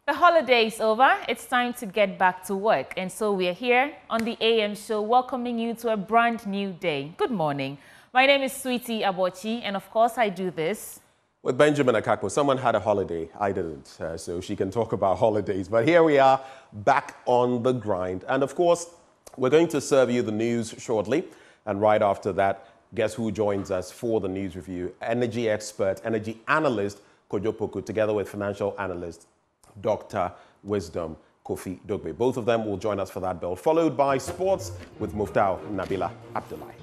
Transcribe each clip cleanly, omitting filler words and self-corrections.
The holiday is over. It's time to get back to work. And so we are here on the AM show welcoming you to a brand new day. Good morning. My name is Sweetie Abochi, and of course I do this with Benjamin Akakpo. Someone had a holiday. I didn't, so she can talk about holidays. But here we are back on the grind. And of course, we're going to serve you the news shortly. And right after that, guess who joins us for the news review? Energy expert, energy analyst, Kojo Poku, together with financial analyst, Dr. Wisdom Kofi Dogbe. Both of them will join us for that bell, followed by sports with Muftau Nabila Abdullahi.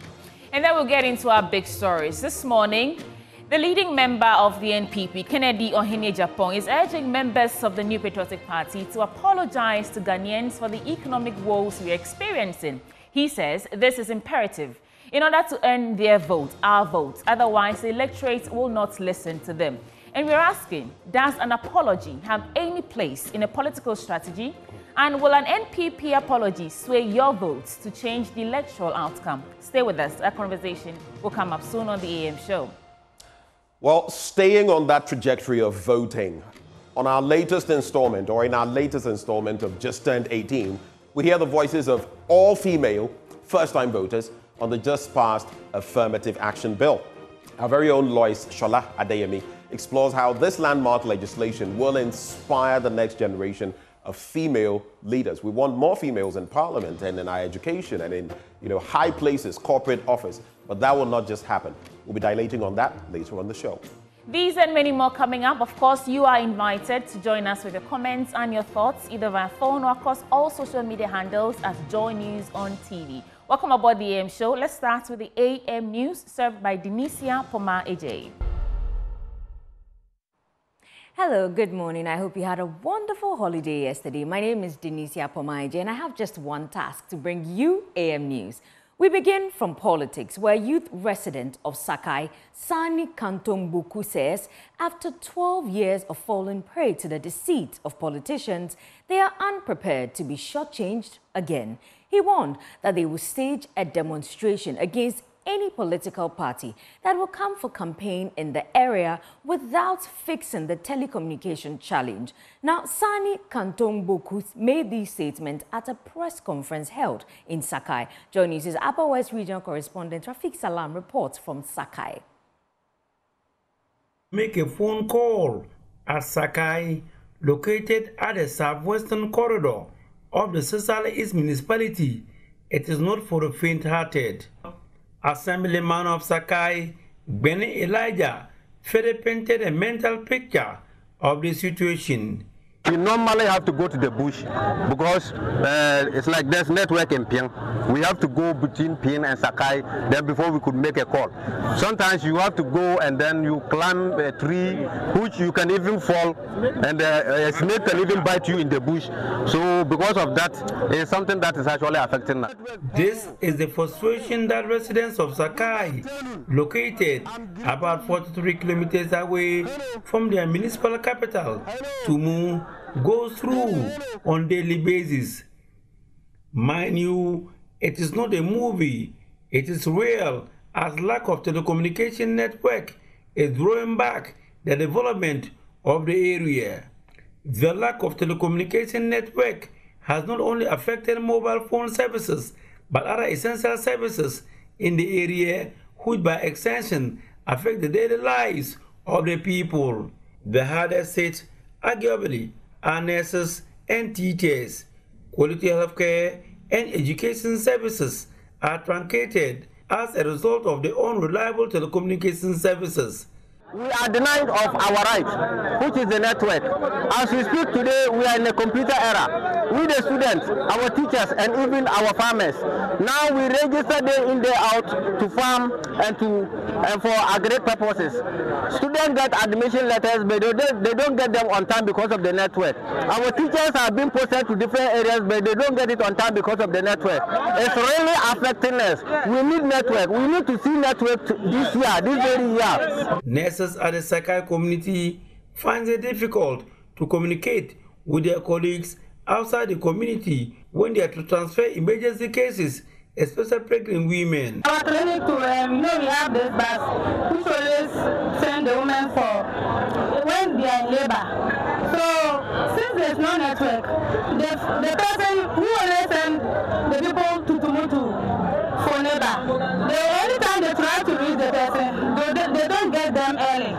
And then we'll get into our big stories. This morning, the leading member of the NPP, Kennedy Ohene-Agyapong, is urging members of the New Patriotic Party to apologize to Ghanaians for the economic woes we are experiencing. He says this is imperative in order to earn their vote, our vote. Otherwise, the electorate will not listen to them. And we're asking, does an apology have any place in a political strategy? And will an NPP apology sway your votes to change the electoral outcome? Stay with us. Our conversation will come up soon on the AM show. Well, staying on that trajectory of voting, on our latest installment, or in our latest installment of Just Turned 18, we hear the voices of all female first-time voters on the just passed Affirmative Action Bill. Our very own Lois Shola Adeyemi explores how this landmark legislation will inspire the next generation of female leaders. We want more females in parliament and in our education and in high places, corporate office. But that will not just happen. We'll be dilating on that later on the show. These and many more coming up. Of course, you are invited to join us with your comments and your thoughts, either via phone or across all social media handles at Joy News on TV. Welcome aboard the AM show. Let's start with the AM News, served by Denisia Poma-Eje. Hello, good morning. I hope you had a wonderful holiday yesterday. My name is Denisia Poma-Eje, and I have just one task to bring you AM News. We begin from politics, where youth resident of Sakai, Sani Kantombuku, says after 12 years of falling prey to the deceit of politicians, they are unprepared to be shortchanged again. He warned that they will stage a demonstration against any political party that will come for campaign in the area without fixing the telecommunication challenge. Now, Sani Kantombuku made these statements at a press conference held in Sakai. Joy News' Upper West Regional correspondent Rafiq Salam reports from Sakai. Make a phone call at Sakai, located at the southwestern corridor of the Sisala East municipality. It is not for the faint-hearted. Assemblyman of Sakai, Benny Elijah, further painted a mental picture of the situation. We normally have to go to the bush because it's like there's network in Ping. We have to go between Ping and Sakai then before we could make a call. Sometimes you have to go and then you climb a tree, which you can even fall, and a snake can even bite you in the bush. So because of that, it's something that is actually affecting us. This is the frustration that residents of Sakai, located about 43 kilometers away from their municipal capital, Tumu, goes through on daily basis. Mind you, it is not a movie, it is real, as lack of telecommunication network is drawing back the development of the area. The lack of telecommunication network has not only affected mobile phone services, but other essential services in the area, which by extension affect the daily lives of the people. The hardest hit, arguably, are nurses and teachers. Quality healthcare and education services are truncated as a result of the unreliable telecommunication services. We are denied of our right, which is the network. As we speak today, we are in a computer era. We the students, our teachers, and even our farmers. Now we register day in, day out to farm and for agri purposes. Students get admission letters, but they don't get them on time because of the network. Our teachers are being posted to different areas, but they don't get it on time because of the network. It's really affecting us. We need network. We need to see network this year, this very year. Nurses at the Sakai community find it difficult to communicate with their colleagues outside the community when they are to transfer emergency cases, especially pregnant women. Our clinic, we have this bus which always send the women for when they are in labor. So since since there's no network, the person who always send the people to Tumutu for neighbor, the only time they try to reach the person, they don't get them early.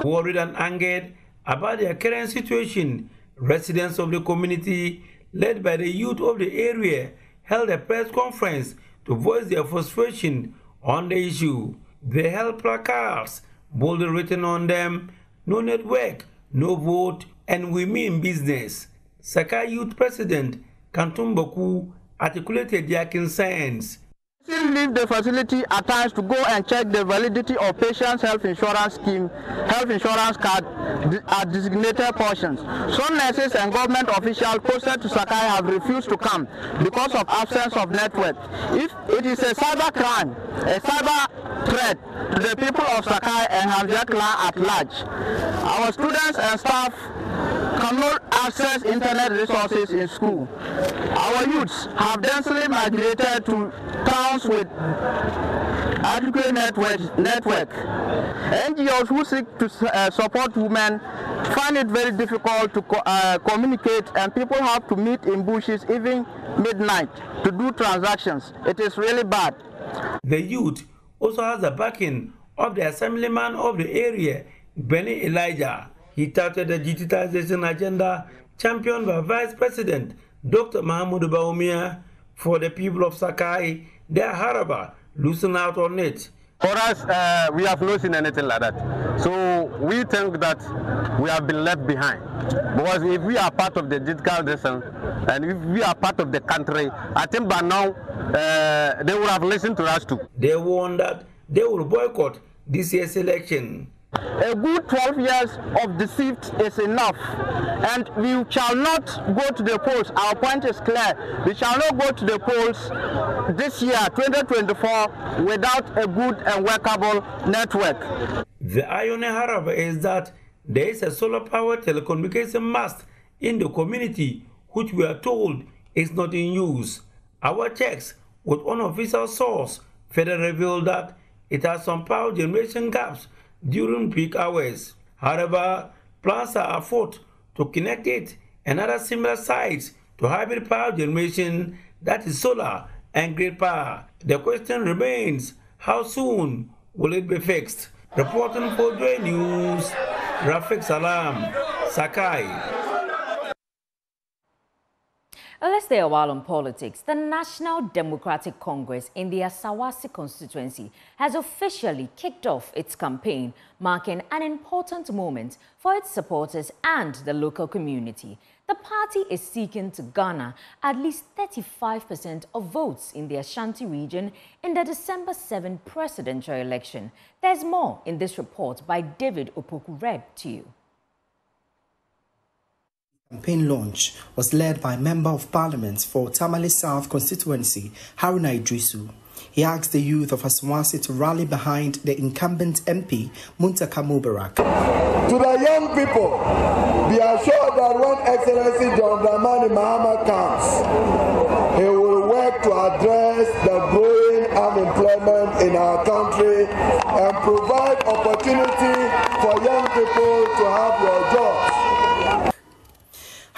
Worried and angered about their current situation, residents of the community, led by the youth of the area, held a press conference to voice their frustration on the issue. They held placards, boldly written on them, "No network, no vote, and we mean business." Sakai Youth President Kantum Boku articulated their concerns. Still leave the facility at times to go and check the validity of patients' health insurance scheme, health insurance card at designated portions. Some nurses and government officials posted to Sakai have refused to come because of absence of network. If it is a cyber crime, a cyber threat to the people of Sakai and Hamza clan at large, our students and staff cannot access internet resources in school. Our youths have densely migrated to towns with adequate network. NGOs who seek to support women find it very difficult to communicate, and people have to meet in bushes even midnight to do transactions. It is really bad. The youth also has the backing of the assemblyman of the area, Benny Elijah. He touted the digitization agenda championed by Vice President Dr. Mahmoud Baumia. For the people of Sakai, their haraba loosen out on it. For us, we have not seen anything like that. So we think that we have been left behind. Because if we are part of the digitalization and if we are part of the country, I think by now they would have listened to us too. They warned that they will boycott this year's election. A good 12 years of deceit is enough, and we shall not go to the polls. Our point is clear. We shall not go to the polls this year, 2024, without a good and workable network. The irony, however, is that there is a solar-powered telecommunication mast in the community, which we are told is not in use. Our checks with unofficial source further revealed that it has some power generation gaps during peak hours. However, plans are afoot to connect it and other similar sites to hybrid power generation, that is solar and grid power. The question remains, how soon will it be fixed? Reporting for Joy News, Rafiq Salam, Sakai. Let's stay a while on politics. The National Democratic Congress in the Asawasi constituency has officially kicked off its campaign, marking an important moment for its supporters and the local community. The party is seeking to garner at least 35% of votes in the Ashanti region in the December 7 presidential election. There's more in this report by David Opoku, read to you. Campaign launch was led by Member of Parliament for Tamale South constituency, Haruna Idrisu. He asked the youth of Asawasi to rally behind the incumbent MP, Muntaka Mubarak. To the young people, be assured that when Excellency John Dramani Mahama comes, he will work to address the growing unemployment in our country and provide opportunity for young people to have your jobs.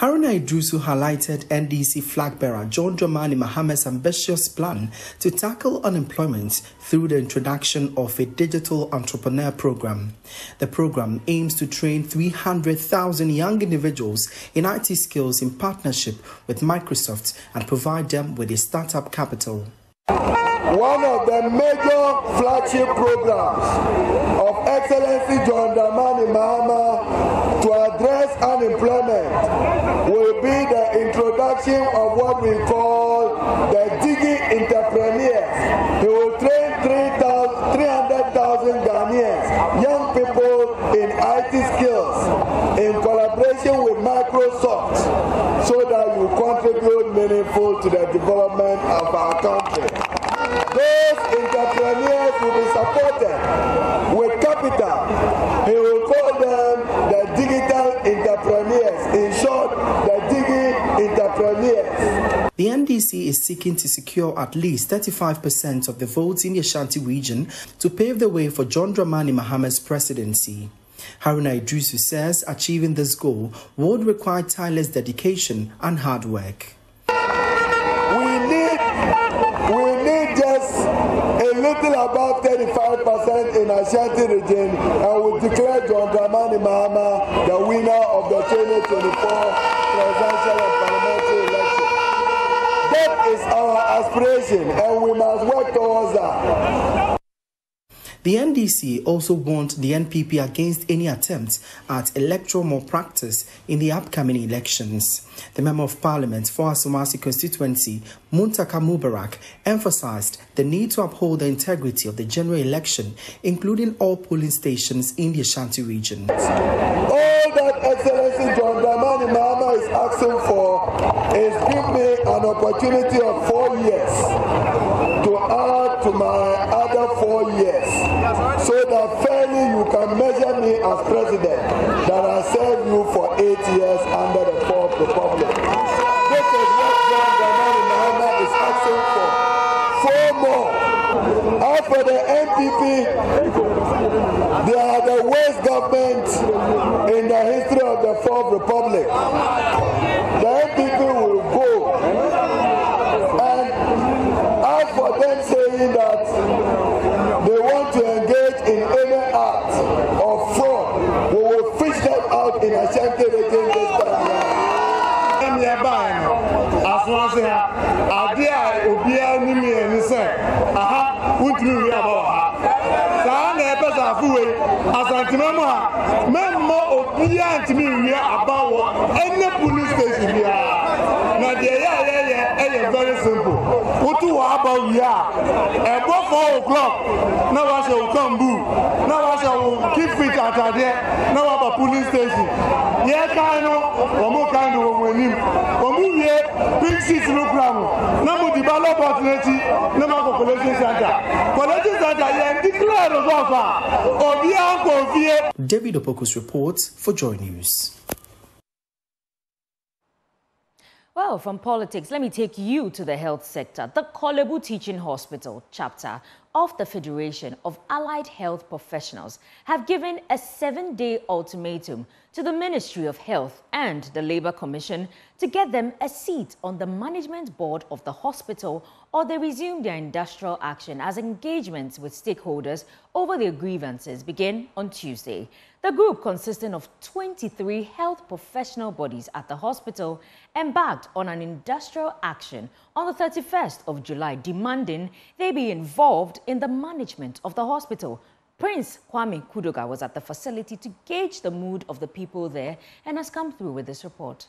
Haruna Idrisu highlighted NDC flag bearer John Dramani Mahama's ambitious plan to tackle unemployment through the introduction of a digital entrepreneur program. The program aims to train 300,000 young individuals in IT skills in partnership with Microsoft and provide them with a startup capital. One of the major flagship programs of Excellency John Dramani Mahama to address unemployment will be the introduction of what we call the Digi Entrepreneurs. He will train 300,000 Ghanaians, young people in IT skills, in collaboration with Microsoft, so that you contribute meaningful to the development of our country. Those entrepreneurs will be supported with capital. He will call them the digital entrepreneurs. In short, the Digi Entrepreneurs. The NDC is seeking to secure at least 35% of the votes in the Ashanti region to pave the way for John Dramani Mahama's presidency. Haruna Idrisu says achieving this goal would require tireless dedication and hard work. We need just a little above 35% in Ashanti region, and we declare John Dramani Mahama the winner of the 2024 presidential and parliamentary election. That is our aspiration, and we must work towards that. The NDC also warned the NPP against any attempts at electoral malpractice in the upcoming elections. The Member of Parliament for Asomasi constituency, Muntaka Mubarak, emphasized the need to uphold the integrity of the general election, including all polling stations in the Ashanti region. All that Excellency John Dramani Mahama is asking for is give me an opportunity of 4 years to add to my other 4 years, so that fairly you can measure me as president that I served you for 8 years under the Fourth Republic. This is what John Dramani Mahama is asking for. 4 more. As for the NPP, they are the worst government in the history of the Fourth Republic. The NPP will go. And as for them saying that they want to engage in any act of fraud, we will fish them out in Ashanti region this time around. Very simple. What do about above 4 o'clock? Now I shall come boo. Now I shall keep fit at there. Now I have a police station. Yeah, kind of, or more kind of when here, big seats look around. Now we develop opportunity. Now I go collection center. Collection center, yeah, declare the offer. David Opokus reports for Joy News. Well, from politics, let me take you to the health sector. The Korle Bu Teaching Hospital chapter of the Federation of Allied Health Professionals have given a 7-day ultimatum to the Ministry of Health and the Labour Commission to get them a seat on the management board of the hospital, or they resume their industrial action as engagements with stakeholders over their grievances begin on Tuesday. The group, consisting of 23 health professional bodies at the hospital, embarked on an industrial action on the 31st of July, demanding they be involved in the management of the hospital. Prince Kwame Kudoga was at the facility to gauge the mood of the people there and has come through with this report.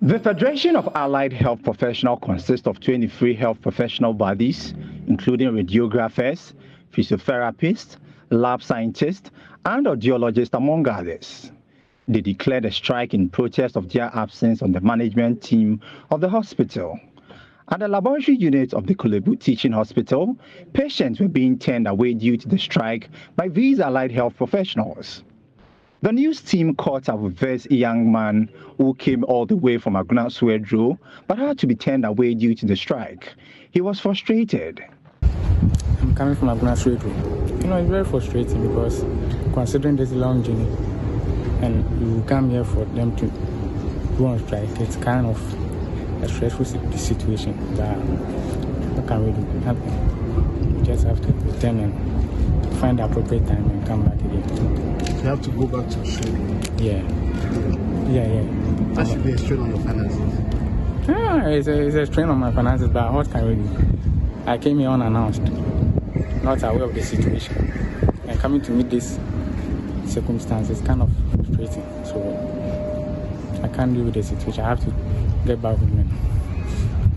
The Federation of Allied Health Professionals consists of 23 health professional bodies, including radiographers, physiotherapists, lab scientists, and audiologists, among others. They declared a strike in protest of their absence on the management team of the hospital. At the laboratory unit of the Korle Bu Teaching Hospital, patients were being turned away due to the strike by these allied health professionals. The news team caught up with this young man who came all the way from Aguna Swedro but had to be turned away due to the strike. He was frustrated. I'm coming from Aguna Swedro. You know, it's very frustrating because considering this long journey and you come here for them to go on strike, it's kind of a stressful situation that what can we do? Nothing. We just have to return and find the appropriate time and come back again. You have to go back to Australia. Yeah. That should be a strain on your finances. It's a strain on my finances, but what can we do? I came here unannounced, not aware of the situation. And coming to meet this circumstance is kind of frustrating. So I can't deal with the situation. I have to get back with me,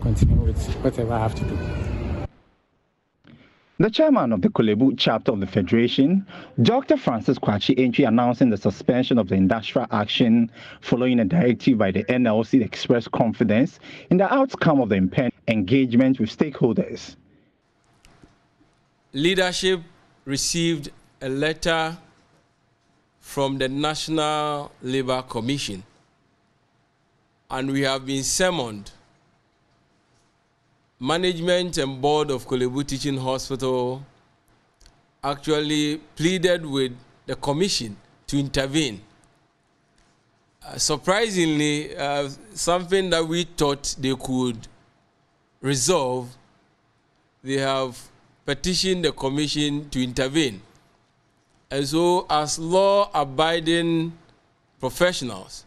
continue with whatever I have to do. The chairman of the Korle Bu chapter of the Federation, Dr. Francis Kwachi Entry, announcing the suspension of the industrial action following a directive by the NLC that expressed confidence in the outcome of the impending engagement with stakeholders. Leadership received a letter from the National Labour Commission, and we have been summoned. Management and board of Korle Bu Teaching Hospital actually pleaded with the commission to intervene. Surprisingly, something that we thought they could resolve, they have petitioned the commission to intervene. And so, as law-abiding professionals,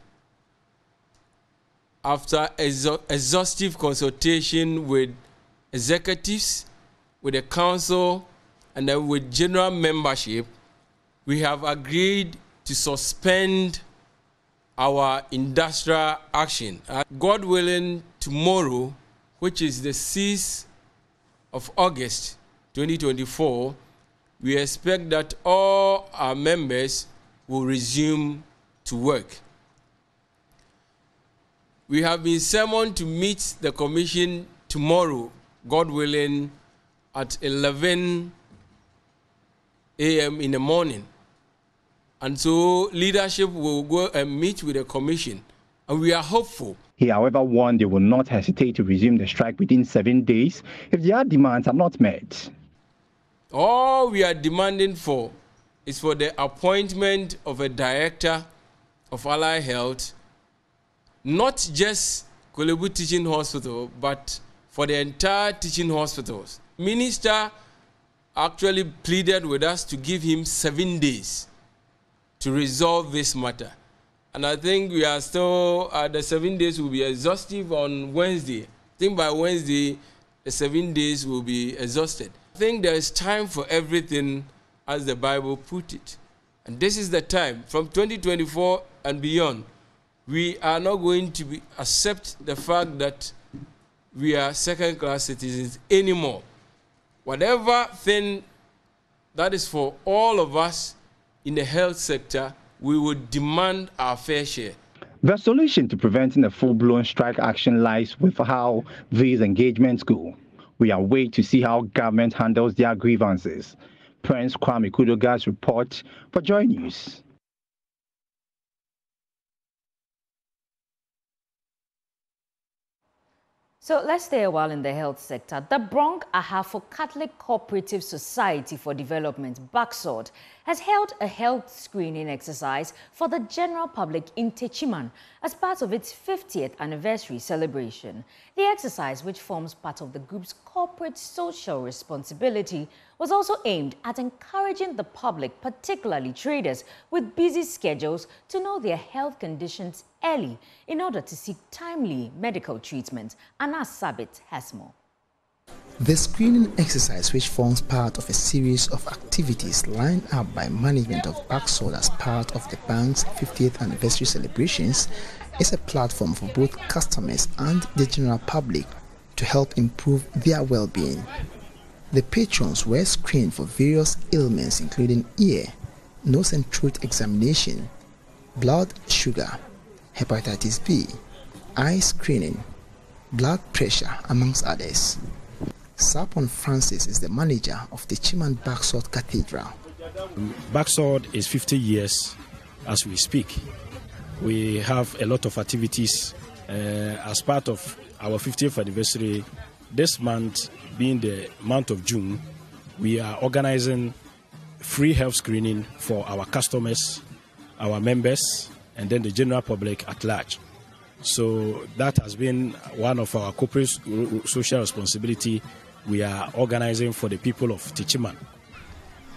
after exhaustive consultation with executives, with the council, and then with general membership, we have agreed to suspend our industrial action. God willing, tomorrow, which is the 6th of August 2024, we expect that all our members will resume to work. We have been summoned to meet the commission tomorrow, God willing, at 11 a.m. in the morning. And so leadership will go and meet with the commission, and we are hopeful. He, however, warned they will not hesitate to resume the strike within 7 days if their demands are not met. All we are demanding for is for the appointment of a director of Allied Health, not just Korle Bu Teaching Hospital, but for the entire teaching hospitals. Minister actually pleaded with us to give him 7 days to resolve this matter. And I think we are still, the 7 days will be exhaustive on Wednesday. I think by Wednesday, the 7 days will be exhausted. I think there is time for everything, as the Bible put it. And this is the time. From 2024 and beyond, we are not going to accept the fact that we are second-class citizens anymore. Whatever thing that is for all of us in the health sector, we would demand our fair share. The solution to preventing a full-blown strike action lies with how these engagements go. We are waiting to see how government handles their grievances. Prince Kwame Kudoga's report for Joy News. So let's stay a while in the health sector. The Bronx Ahafo Catholic Cooperative Society for Development, BACSOD, has held a health screening exercise for the general public in Techiman as part of its 50th anniversary celebration. The exercise, which forms part of the group's corporate social responsibility, was also aimed at encouraging the public, particularly traders with busy schedules, to know their health conditions early in order to seek timely medical treatment. Anas Sabit has more. The screening exercise, which forms part of a series of activities lined up by management of BACSOD as part of the bank's 50th anniversary celebrations, is a platform for both customers and the general public to help improve their well-being. The patrons were screened for various ailments including ear, nose and throat examination, blood sugar, hepatitis B, eye screening, blood pressure, amongst others. Sapon Francis is the manager of the Chiman BACSOD Cathedral. BACSOD is 50 years as we speak. We have a lot of activities as part of our 50th anniversary. This month, being the month of June, we are organizing free health screening for our customers, our members, and then the general public at large. So that has been one of our corporate social responsibility we are organizing for the people of Techiman.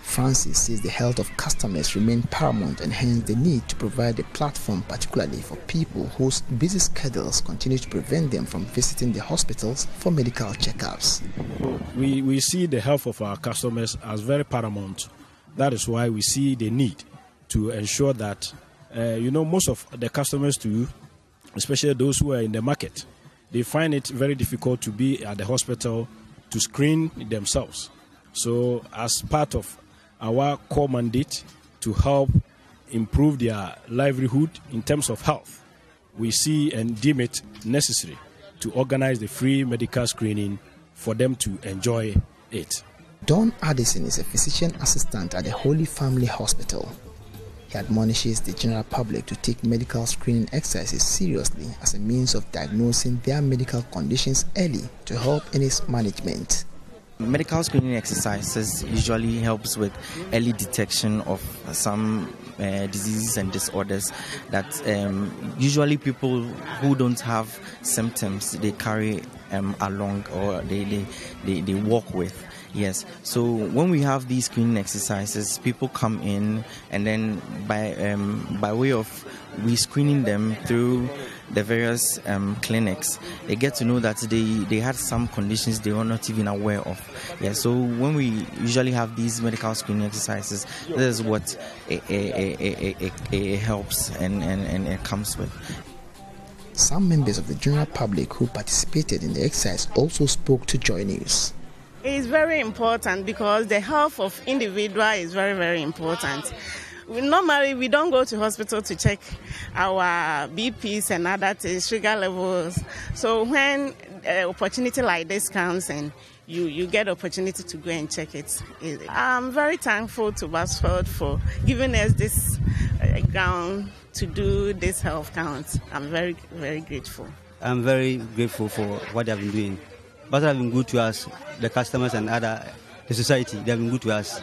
Francis says the health of customers remain paramount and hence the need to provide a platform particularly for people whose busy schedules continue to prevent them from visiting the hospitals for medical checkups. We see the health of our customers as very paramount. That is why we see the need to ensure that, most of the customers too, especially those who are in the market, they find it very difficult to be at the hospital to screen themselves. So as part of our core mandate to help improve their livelihood in terms of health, we see and deem it necessary to organize the free medical screening for them to enjoy it. Don Addison is a physician assistant at the Holy Family Hospital. He admonishes the general public to take medical screening exercises seriously as a means of diagnosing their medical conditions early to help in its management. Medical screening exercises usually helps with early detection of some diseases and disorders that usually people who don't have symptoms, they carry along or they walk with. Yes, so when we have these screening exercises, people come in and then by way of we screening them through the various clinics, they get to know that they had some conditions they were not even aware of. Yeah, so when we usually have these medical screening exercises, this is what it helps and it comes with. Some members of the general public who participated in the exercise also spoke to Joy News. It's very important because the health of individual is very, very important. Normally, we don't go to hospital to check our BPs and other things, sugar levels. So when an opportunity like this comes and you get the opportunity to go and check it, I'm very thankful to Basford for giving us this ground to do this health count. I'm very, very grateful. I'm very grateful for what they have been doing. But have been good to us, the customers and the society. They have been good to us.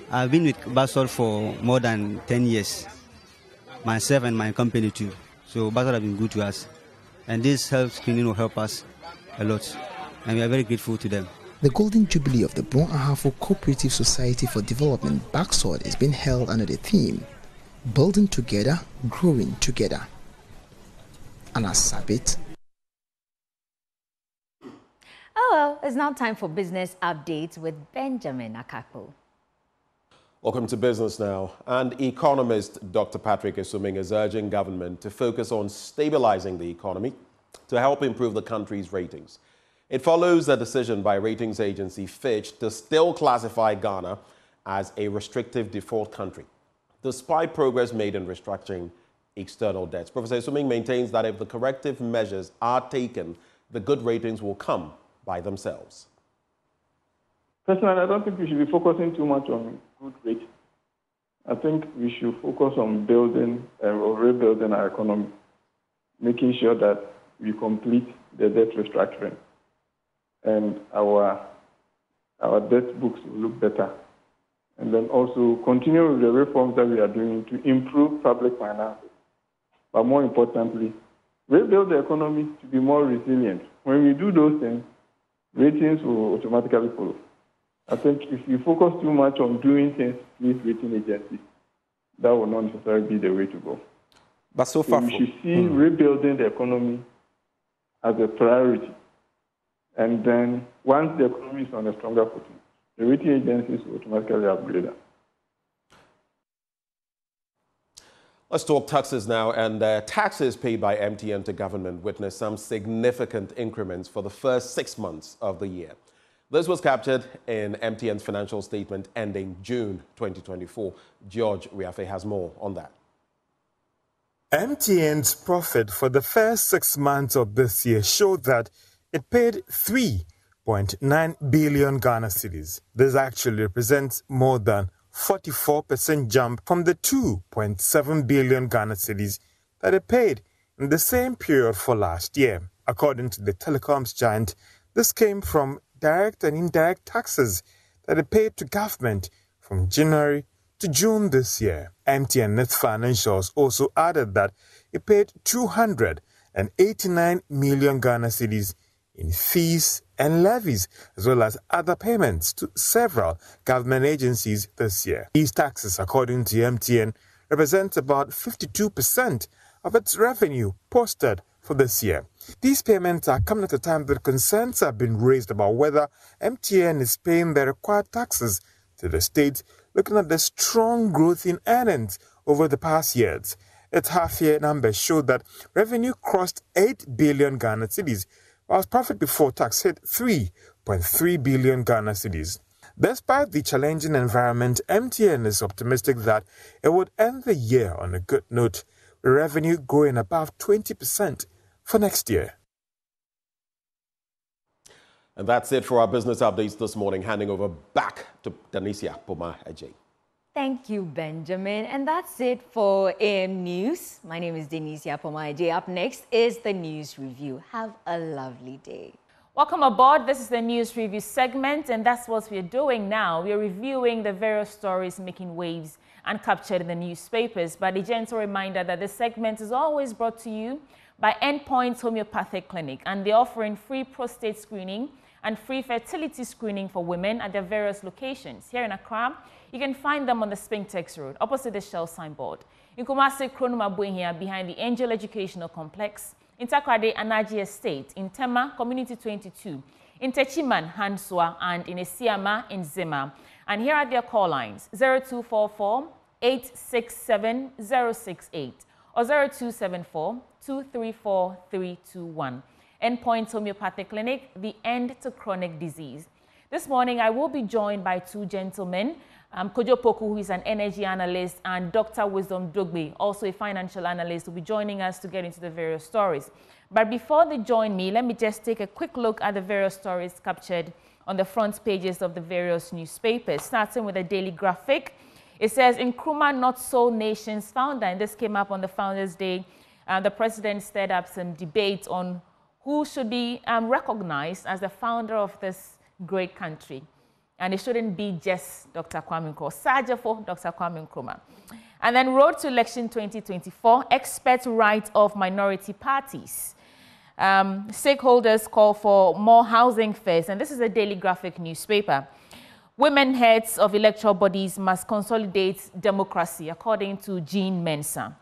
I've been with Basol for more than 10 years, myself and my company too. So Basol have been good to us. And this health screening will help us a lot. And we are very grateful to them. The Golden Jubilee of the Brong Ahafo Cooperative Society for Development, Backsword, is being held under the theme, Building Together, Growing Together. Anna Sabit. Oh well, it's now time for business updates with Benjamin Akakpo. Welcome to Business Now. And economist Dr. Patrick Esuming is urging government to focus on stabilizing the economy to help improve the country's ratings. It follows a decision by ratings agency Fitch to still classify Ghana as a restrictive default country, despite progress made in restructuring external debts. Professor Esuming maintains that if the corrective measures are taken, the good ratings will come by themselves. Personally, I don't think we should be focusing too much on good rates. I think we should focus on building or rebuilding our economy, making sure that we complete the debt restructuring and our debt books will look better. And then also continue with the reforms that we are doing to improve public finances. But more importantly, rebuild the economy to be more resilient. When we do those things, ratings will automatically follow. I think if you focus too much on doing things with rating agencies, that will not necessarily be the way to go. But so far, we should see rebuilding the economy as a priority. And then once the economy is on a stronger footing, the rating agencies will automatically upgrade that. Let's talk taxes now. And taxes paid by MTN to government witnessed some significant increments for the first 6 months of the year. This was captured in MTN's financial statement ending June 2024. George Riafe has more on that. MTN's profit for the first 6 months of this year showed that it paid 3.9 billion Ghana cedis. This actually represents more than 44% jump from the 2.7 billion Ghana cedis that it paid in the same period for last year. According to the telecoms giant, this came from direct and indirect taxes that it paid to government from January to June this year. MTN Net Financials also added that it paid 289 million Ghana cedis in fees and levies, as well as other payments to several government agencies this year. These taxes, according to MTN, represent about 52% of its revenue posted for this year. These payments are coming at a time that concerns have been raised about whether MTN is paying the required taxes to the state, looking at the strong growth in earnings over the past years. Its half-year numbers showed that revenue crossed 8 billion Ghana cedis, whilst profit before tax hit 3.3 billion Ghana cedis. Despite the challenging environment, MTN is optimistic that it would end the year on a good note, with revenue growing above 20% for next year. And that's it for our business updates this morning. Handing over back to Danisia Poma-Ajay. Thank you, Benjamin. And that's it for AM News. My name is Danisia Poma-Ajay. Up next is the News Review. Have a lovely day. Welcome aboard. This is the news review segment, and that's what we're doing now. We're reviewing the various stories making waves and captured in the newspapers. But a gentle reminder that this segment is always brought to you by Endpoints Homeopathic Clinic, and they're offering free prostate screening and free fertility screening for women at their various locations. Here in Accra, you can find them on the Spintex Road, opposite the Shell signboard. In Kumasi, Kronuma Buenhia, behind the Angel Educational Complex. In Takrade, Anaji Estate. In Tema, Community 22. In Techiman, Hanswa, and in Esiama, in Zima. And here are their call lines, 0244-867-068 or 0274-234-321. Endpoints Homeopathic Clinic, the end to chronic disease. This morning, I will be joined by two gentlemen, Kojo Poku, who is an energy analyst, and Dr. Wisdom Dogbe, also a financial analyst, will be joining us to get into the various stories. But before they join me, let me just take a quick look at the various stories captured on the front pages of the various newspapers, starting with the Daily Graphic. It says, Nkrumah Not So Nation's founder, and this came up on the Founders' Day. The president stirred up some debate on who should be recognized as the founder of this great country. And it shouldn't be just Dr. Kwame Nkrumah, Saja for Dr. Kwame Nkrumah. And then Road to Election 2024, experts right of minority parties. Stakeholders call for more housing fairs, and this is a Daily Graphic newspaper. Women heads of electoral bodies must consolidate democracy, according to Jean Mensah.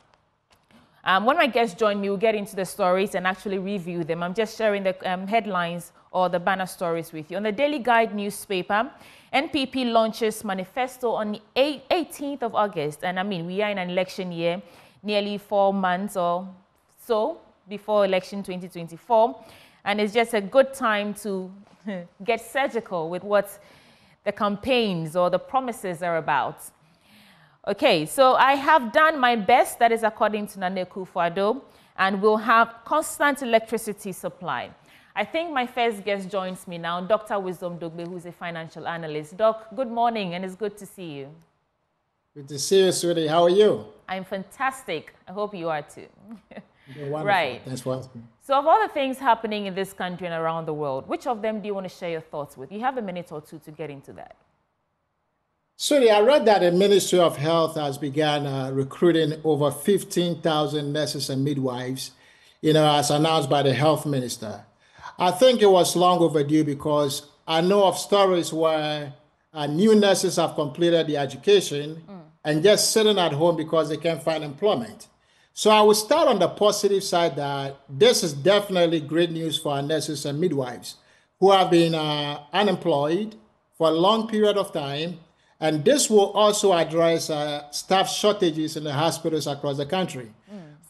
When my guests join me, we'll get into the stories and actually review them. I'm just sharing the headlines or the banner stories with you. On the Daily Guide newspaper, NPP launches manifesto on the 18th of August. And I mean, we are in an election year, nearly 4 months or so before election 2024. And it's just a good time to get surgical with what the campaigns or the promises are about. Okay, so I have done my best, that is according to Nana Akufo-Addo, and we'll have constant electricity supply. I think my first guest joins me now, Dr. Wisdom Dogbe, who's a financial analyst. Doc, good morning, and it's good to see you. Good to see you, sweetie. How are you? I'm fantastic. I hope you are too. You're wonderful. Right. Thanks for asking. So of all the things happening in this country and around the world, which of them do you want to share your thoughts with? You have a minute or two to get into that. Sweetie, I read that the Ministry of Health has begun recruiting over 15,000 nurses and midwives, as announced by the health minister. I think it was long overdue because I know of stories where new nurses have completed the education and just sitting at home because they can't find employment. So I will start on the positive side that this is definitely great news for our nurses and midwives who have been unemployed for a long period of time. And this will also address staff shortages in the hospitals across the country.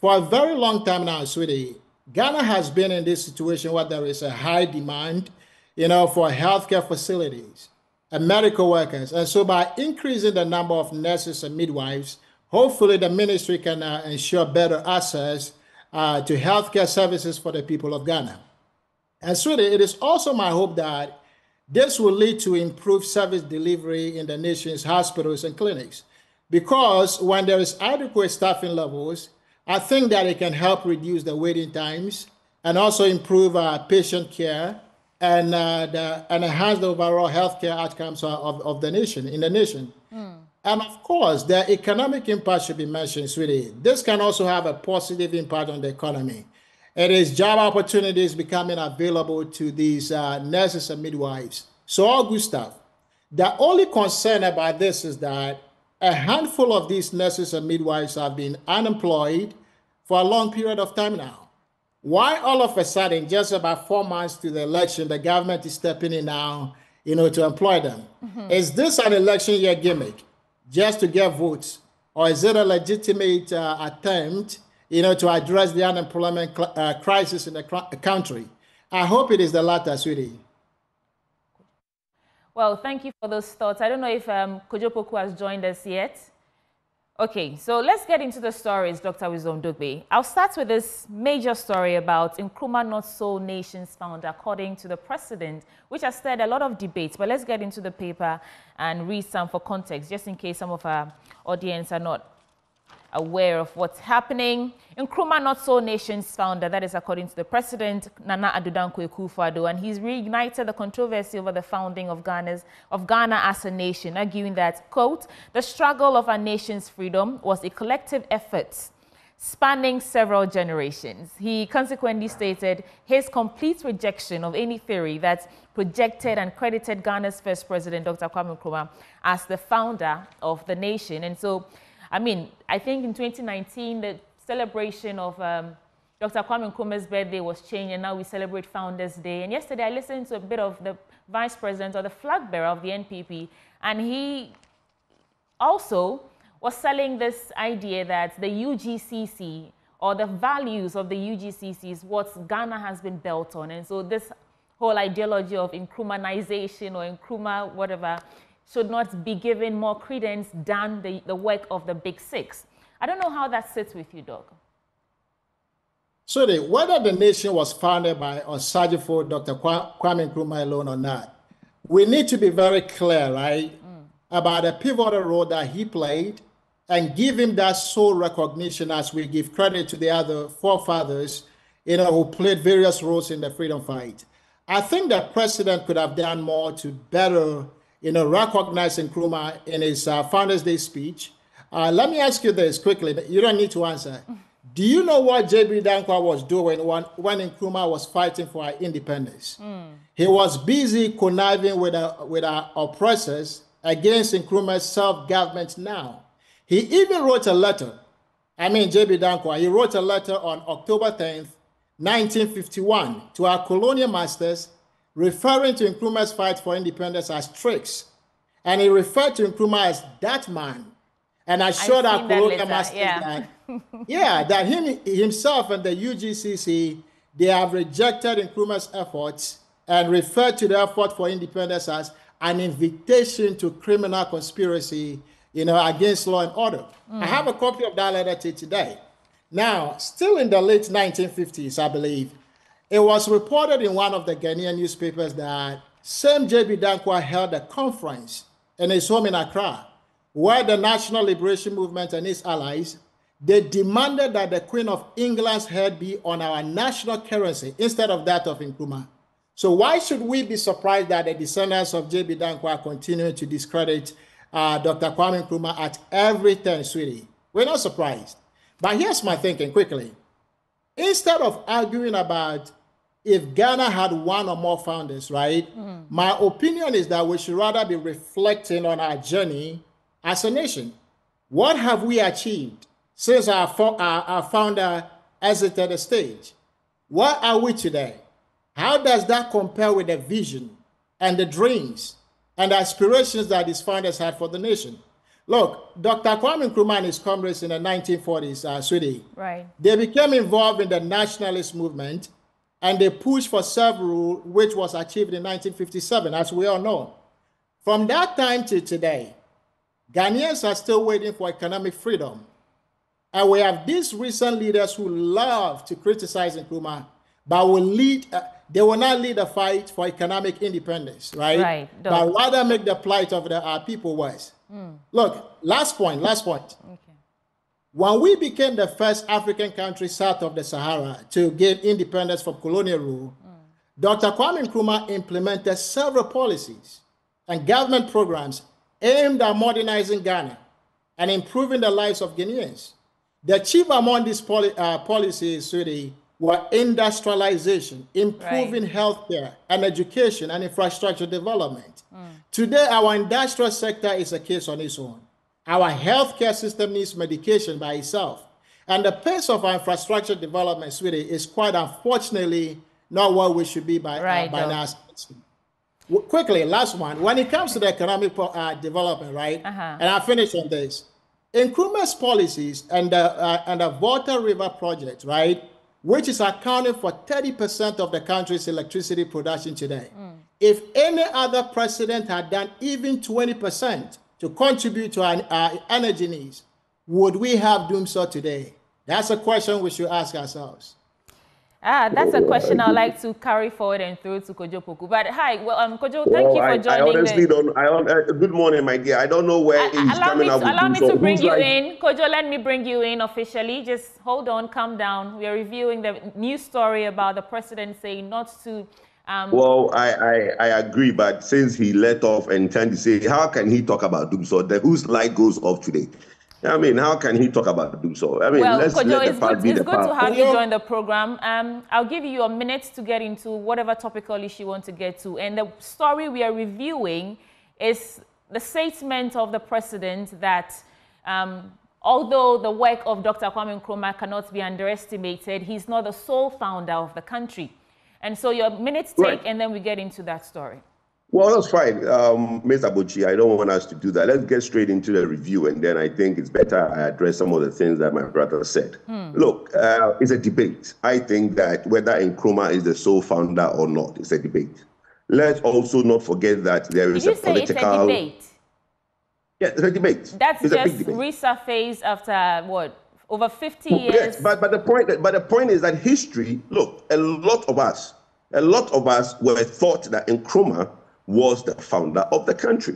For a very long time now, sweetie, Ghana has been in this situation where there is a high demand, for healthcare facilities and medical workers. And so by increasing the number of nurses and midwives, hopefully the ministry can ensure better access to healthcare services for the people of Ghana. And sweetie, it is also my hope that this will lead to improved service delivery in the nation's hospitals and clinics, because when there is adequate staffing levels, I think that it can help reduce the waiting times and also improve patient care and enhance the overall healthcare outcomes of the nation, in the nation. And of course, the economic impact should be mentioned, sweetie. This can also have a positive impact on the economy. It is job opportunities becoming available to these nurses and midwives. So all good stuff. The only concern about this is that a handful of these nurses and midwives have been unemployed for a long period of time now. Why all of a sudden, just about 4 months to the election, the government is stepping in now, to employ them? Is this an election year gimmick just to get votes? Or is it a legitimate attempt to address the unemployment crisis in the country? I hope it is the latter, sweetie. Well, thank you for those thoughts. I don't know if Kojo Poku has joined us yet. Okay, so let's get into the stories, Dr. Wisdom Dogbe. I'll start with this major story about Nkrumah Not So Nation's founder, according to the president, which has stirred a lot of debates. But let's get into the paper and read some for context, just in case some of our audience are not aware of what's happening. Nkrumah Not So Nation's founder, that is according to the president, Nana Addo Dankwa Akufo-Addo, and he's reignited the controversy over the founding of Ghana as a nation, arguing that, quote, the struggle of our nation's freedom was a collective effort spanning several generations. He consequently stated his complete rejection of any theory that projected and credited Ghana's first president, Dr. Kwame Nkrumah, as the founder of the nation. And so, I mean, I think in 2019, the celebration of Dr. Kwame Nkrumah's birthday was changed, and now we celebrate Founders Day. And yesterday, I listened to a bit of the vice president or the flag bearer of the NPP, and he also was selling this idea that the UGCC or the values of the UGCC is what Ghana has been built on. And so this whole ideology of Nkrumahization or Nkrumah whatever should not be given more credence than the work of the Big Six. I don't know how that sits with you, Doc. So whether the nation was founded by Osajifo, Dr. Kwame Nkrumah alone or not, we need to be very clear, right, about the pivotal role that he played and give him that sole recognition as we give credit to the other forefathers, who played various roles in the freedom fight. I think the president could have done more to better, recognize Nkrumah in his Founders Day speech. Let me ask you this quickly. You don't need to answer. Do you know what J.B. Dankwa was doing when Nkrumah was fighting for our independence? He was busy conniving with our oppressors against Nkrumah's self-government now. He even wrote a letter. J.B. Dankwa, he wrote a letter on October 10th, 1951 to our colonial masters, referring to Nkrumah's fight for independence as tricks. And he referred to Nkrumah as that man. And I showed our colonial masters that him himself and the UGCC, they have rejected Nkrumah's efforts and referred to the effort for independence as an invitation to criminal conspiracy, against law and order. I have a copy of that letter to today. Now, still in the late 1950s, I believe, it was reported in one of the Ghanaian newspapers that same J.B. Dankwa held a conference in his home in Accra, where the National Liberation Movement and its allies, they demanded that the Queen of England's head be on our national currency instead of that of Nkrumah. So why should we be surprised that the descendants of J.B. Dankwa continue to discredit Dr. Kwame Nkrumah at every turn, sweetie? We're not surprised. But here's my thinking quickly. Instead of arguing about if Ghana had one or more founders, right? My opinion is that we should rather be reflecting on our journey as a nation. What have we achieved since our founder exited the stage? Where are we today? How does that compare with the vision and the dreams and the aspirations that his founders had for the nation? Look, Dr. Kwame Nkrumah and his comrades in the 1940s, sweetie, they became involved in the nationalist movement, and they pushed for self-rule, which was achieved in 1957, as we all know. From that time to today, Ghanaians are still waiting for economic freedom. And we have these recent leaders who love to criticize Nkrumah, but they will not lead a fight for economic independence, right? But rather make the plight of our people worse. Look, last point. Okay. When we became the first African country south of the Sahara to gain independence from colonial rule, Dr. Kwame Nkrumah implemented several policies and government programs aimed at modernizing Ghana and improving the lives of Ghanaians. The chief among these policies, sweetie, were industrialization, improving healthcare and education and infrastructure development. Today, our industrial sector is a case on its own. Our healthcare system needs medication by itself. And the pace of our infrastructure development, sweetie, is quite unfortunately not where we should be by now. Quickly, last one. When it comes to the economic development, right? And I'll finish on this. Nkrumah's policies and the Volta River project, right, which is accounting for 30% of the country's electricity production today. If any other president had done even 20% to contribute to our energy needs, would we have done so today? That's a question we should ask ourselves. That's a question I'd like to carry forward and throw to Kojo Poku. But hi, Kojo, thank you for joining. I honestly don't. Good morning, my dear. I don't know where he's coming up with. Allow me to bring you in. Kojo, let me bring you in officially. Just hold on, calm down. We are reviewing the news story about the president saying not to. Well, I agree, but since he let off and trying to say, how can he talk about doom? So whose light goes off today? I mean, how can he talk about doom? So I mean, well, let's Kojo, let the past be the past. It's good to have you join the program. I'll give you a minute to get into whatever topical issue you want to get to. And the story we are reviewing is the statement of the president that although the work of Dr. Kwame Nkrumah cannot be underestimated, he's not the sole founder of the country. And so your minutes take, and then we get into that story. Well, that's fine. Mr. Bochi, I don't want us to do that. Let's get straight into the review, and then I think it's better I address some of the things that my brother said. Look, it's a debate. I think that whether Nkrumah is the sole founder or not, it's a debate. Let's also not forget that there is a political... It's a debate? Yeah, it's a debate. That's just resurfaced after, what, over 50 years? Yes, but the point is that history, look, a lot of us were thought that Nkrumah was the founder of the country.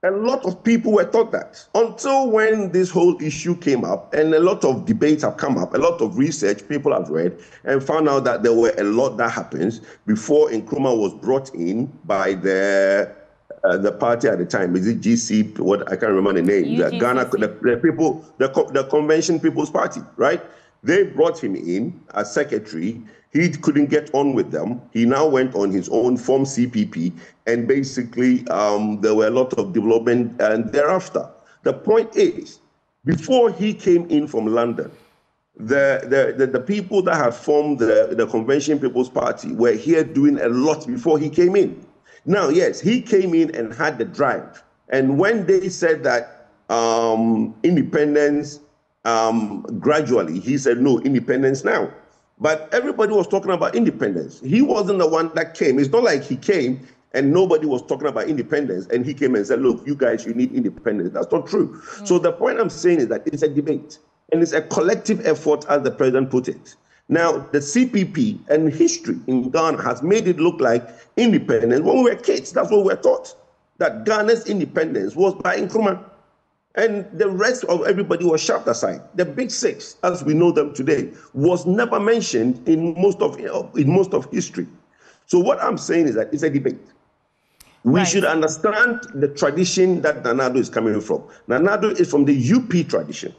A lot of people were taught that until when this whole issue came up, and a lot of debates have come up, a lot of research people have read and found out that there were a lot that happens before Nkrumah was brought in by the party at the time. Is it GC? What, I can't remember the name. The Ghana, the Convention People's Party, right? They brought him in as secretary. He couldn't get on with them. He now went on his own, formed CPP, and basically there were a lot of development and thereafter. The point is, before he came in from London, the people that had formed the Convention People's Party were here doing a lot before he came in. Now, yes, he came in and had the drive. And when they said that independence gradually, he said, no, independence now. But everybody was talking about independence. He wasn't the one that came. It's not like he came and nobody was talking about independence and he came and said, look, you guys, you need independence. That's not true. So the point I'm saying is that it's a debate and it's a collective effort, as the president put it. Now, the CPP and history in Ghana has made it look like independence. When we were kids, that's what we were taught, that Ghana's independence was by Nkrumah. And the rest of everybody was shoved aside. The big six, as we know them today, was never mentioned in most of history. So what I'm saying is that it's a debate. We should understand the tradition that Nana Addo is coming from. Nana Addo is from the UP tradition.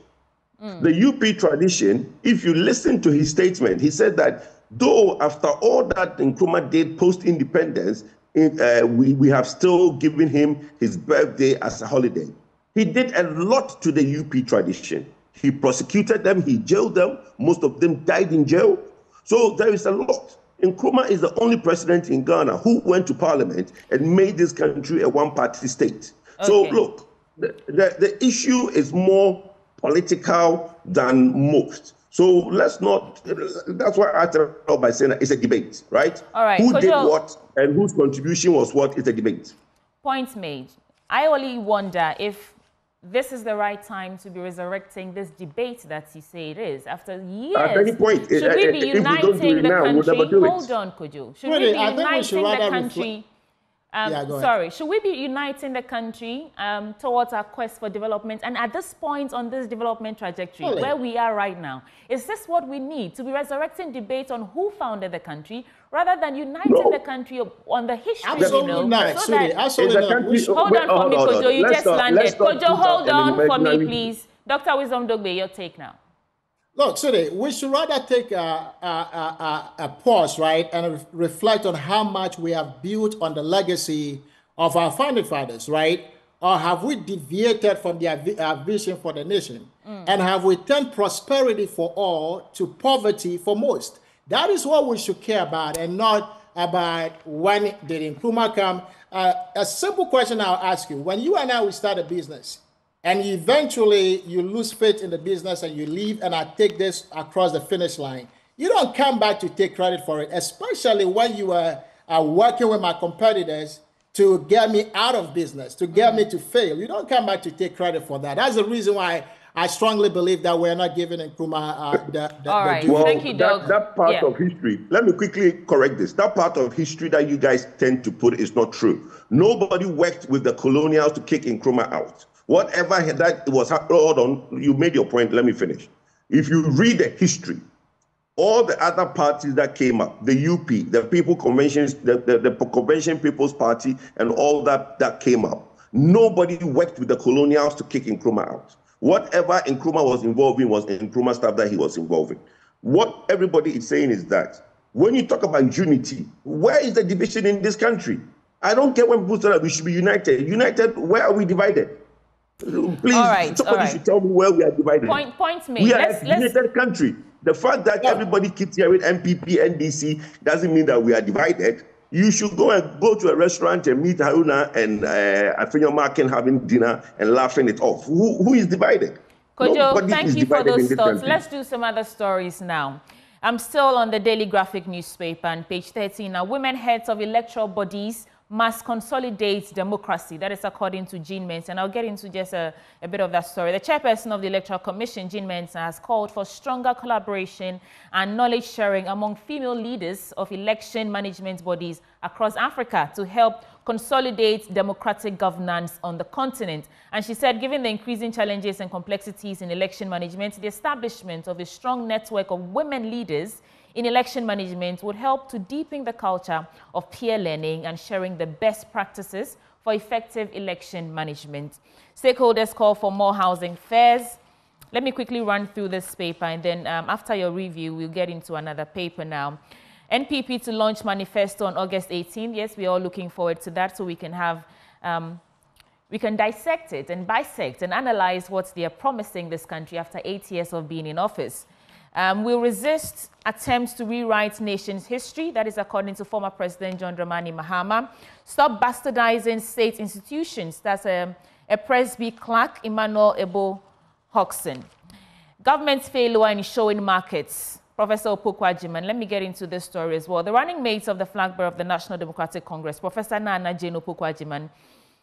The UP tradition, if you listen to his statement, he said that though after all that Nkrumah did post-independence, we have still given him his birthday as a holiday. He did a lot to the UP tradition. He prosecuted them, he jailed them, most of them died in jail. So there is a lot. Nkrumah is the only president in Ghana who went to parliament and made this country a one-party state. Okay. So look, the issue is more political than most. So let's not, that's why I started out by saying that it's a debate, right? All right. Who did what and whose contribution was what is a debate. Point made. I only wonder if this is the right time to be resurrecting this debate that you say it is. After years, at any point, should we be uniting the country? Hold on, Kojo. Should we be uniting the country? Should we be uniting the country towards our quest for development? And at this point on this development trajectory, where we are right now, is this what we need, to be resurrecting debate on who founded the country, rather than uniting the country on the history? Absolutely not. Hold on for me, Kojo. You just landed. Kojo, hold on for me, please. Dr. Wisdom Dogbe, your take now. Look, Sudi, we should rather take a pause, right, and reflect on how much we have built on the legacy of our founding fathers, right? Or have we deviated from their vision for the nation? And have we turned prosperity for all to poverty for most? That is what we should care about, and not about when did Nkrumah come. A simple question I'll ask you. When you and I will start a business, and eventually you lose faith in the business and you leave, and I take this across the finish line, you don't come back to take credit for it, especially when you are working with my competitors to get me out of business, to get me to fail. You don't come back to take credit for that. That's the reason why I strongly believe that we're not giving Nkrumah the All right. Well, Thank you, Doug. That part Yeah. of history, let me quickly correct this. That part of history that you guys tend to put is not true. Nobody worked with the colonials to kick Nkrumah out. Whatever that was, hold on, you made your point, let me finish. If you read the history, all the other parties that came up, the UP, the People Conventions, the Convention People's Party, and all that came up, nobody worked with the colonials to kick Nkrumah out. Whatever Nkrumah was involved in was Nkrumah stuff that he was involved in. What everybody is saying is that when you talk about unity, where is the division in this country? I don't care when people say that we should be united. United, where are we divided? Please, somebody should tell me where we are divided. Point made. We are a united country. The fact that everybody keeps hearing MPP, NDC doesn't mean that we are divided. You should go to a restaurant and meet Haruna and Afenyo Markin having dinner and laughing it off. Who is divided? Kojo, thank you for those thoughts. Let's do some other stories now. I'm still on the Daily Graphic newspaper on page 13. Now, women heads of electoral bodies must consolidate democracy. That is according to Jean Mensa. And I'll get into just a bit of that story. The chairperson of the Electoral Commission, Jean Mensa, has called for stronger collaboration and knowledge sharing among female leaders of election management bodies across Africa to help consolidate democratic governance on the continent. And she said, given the increasing challenges and complexities in election management, the establishment of a strong network of women leaders in election management would help to deepen the culture of peer learning and sharing the best practices for effective election management. Stakeholders call for more housing fairs. Let me quickly run through this paper, and then after your review, we'll get into another paper now. NPP to launch manifesto on August 18th. Yes, we're all looking forward to that, so we can have we can dissect it and bisect and analyze what they are promising this country after 8 years of being in office. We'll resist attempts to rewrite nation's history. That is according to former President John Dramani Mahama. Stop bastardizing state institutions. That's a Presby clerk, Emmanuel Ebo Hodgson. Government's failure in showing markets. Professor Opoku-Agyeman, let me get into this story as well. The running mate of the flag bearer of the National Democratic Congress, Professor Nana Jane Opoku-Agyeman,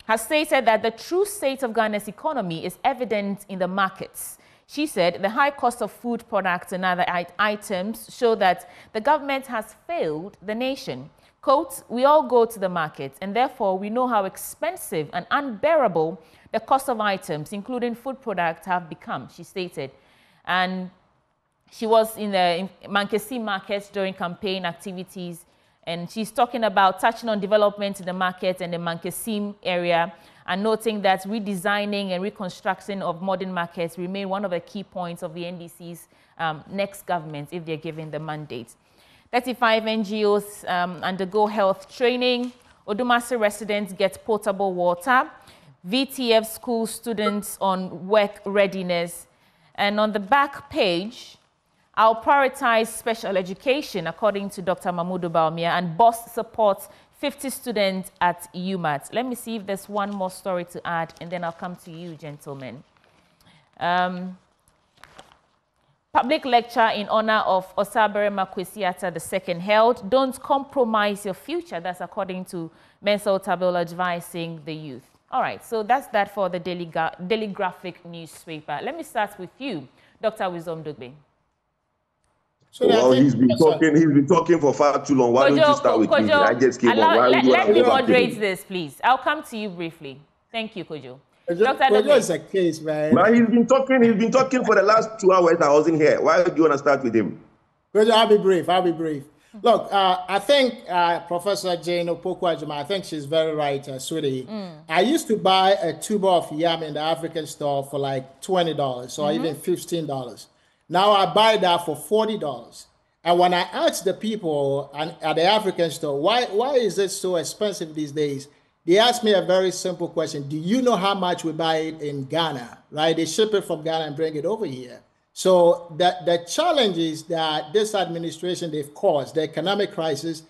has stated that the true state of Ghana's economy is evident in the markets. She said the high cost of food products and other items show that the government has failed the nation. Quote, we all go to the market and therefore we know how expensive and unbearable the cost of items, including food products, have become, she stated. And she was in the Mankesim markets during campaign activities, and she's touching on development in the market and the Mankesim area, and noting that redesigning and reconstruction of modern markets remain one of the key points of the NDC's next government if they're given the mandate. 35 NGOs undergo health training. Odumase residents get potable water. VTF school students on work readiness. And on the back page, I'll prioritize special education, according to Dr. Mahmoud Bawumia, and BOSS supports 50 students at UMAT. Let me see if there's one more story to add, and then I'll come to you, gentlemen. Public lecture in honor of Osabere Makwesiata II held. Don't compromise your future. That's according to Mensa Otabil advising the youth. All right, so that's that for the Daily Graphic newspaper. Let me start with you, Dr. Wisdom Dugbe. So well, he's been talking for far too long. Why don't you start with me? I just came on. Let me moderate this, please. I'll come to you briefly. Thank you, Kojo. Kojo is a case, man. But he's been talking for the last 2 hours. I wasn't here. Why do you want to start with him? Kojo, I'll be brief. Look, I think Professor Jane Opoku-Agyeman, I think she's very right, sweetie. I used to buy a tuber of yam in the African store for like $20 or even $15. Now I buy that for $40. And when I ask the people at the African store, why is it so expensive these days? They ask me a very simple question. Do you know how much we buy it in Ghana, right? They ship it from Ghana and bring it over here. So the challenges that this administration they've caused, the economic crisis,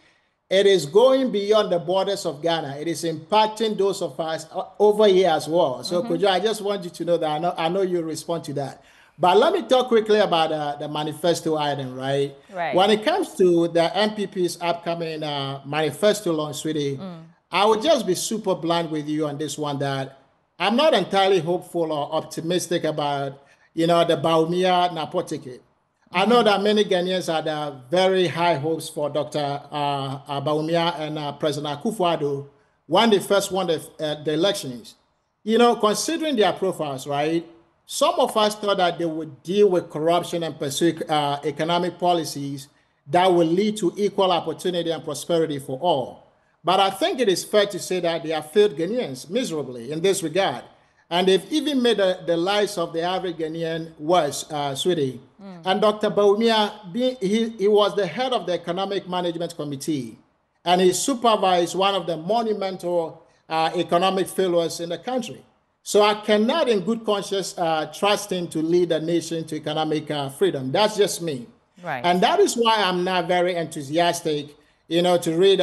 it is going beyond the borders of Ghana. It is impacting those of us over here as well. So Kojo, I just want you to know that I know you'll respond to that. But let me talk quickly about the manifesto item, right? When it comes to the MPP's upcoming manifesto launch, sweetie, I would just be super blunt with you on this one that I'm not entirely hopeful or optimistic about, the Bawumia Narpoe ticket. I know that many Ghanaians had very high hopes for Dr. Bawumia and President Akufo-Addo when they first won the elections. Considering their profiles, right, some of us thought that they would deal with corruption and pursue economic policies that will lead to equal opportunity and prosperity for all. But I think it is fair to say that they have failed Ghanaians miserably in this regard. And they've even made the lives of the average Ghanaian worse, sweetie. And Dr. Bawumia, he was the head of the Economic Management Committee, and he supervised one of the monumental economic failures in the country. So I cannot in good conscience trust him to lead the nation to economic freedom. That's just me. Right. And that is why I'm not very enthusiastic, to read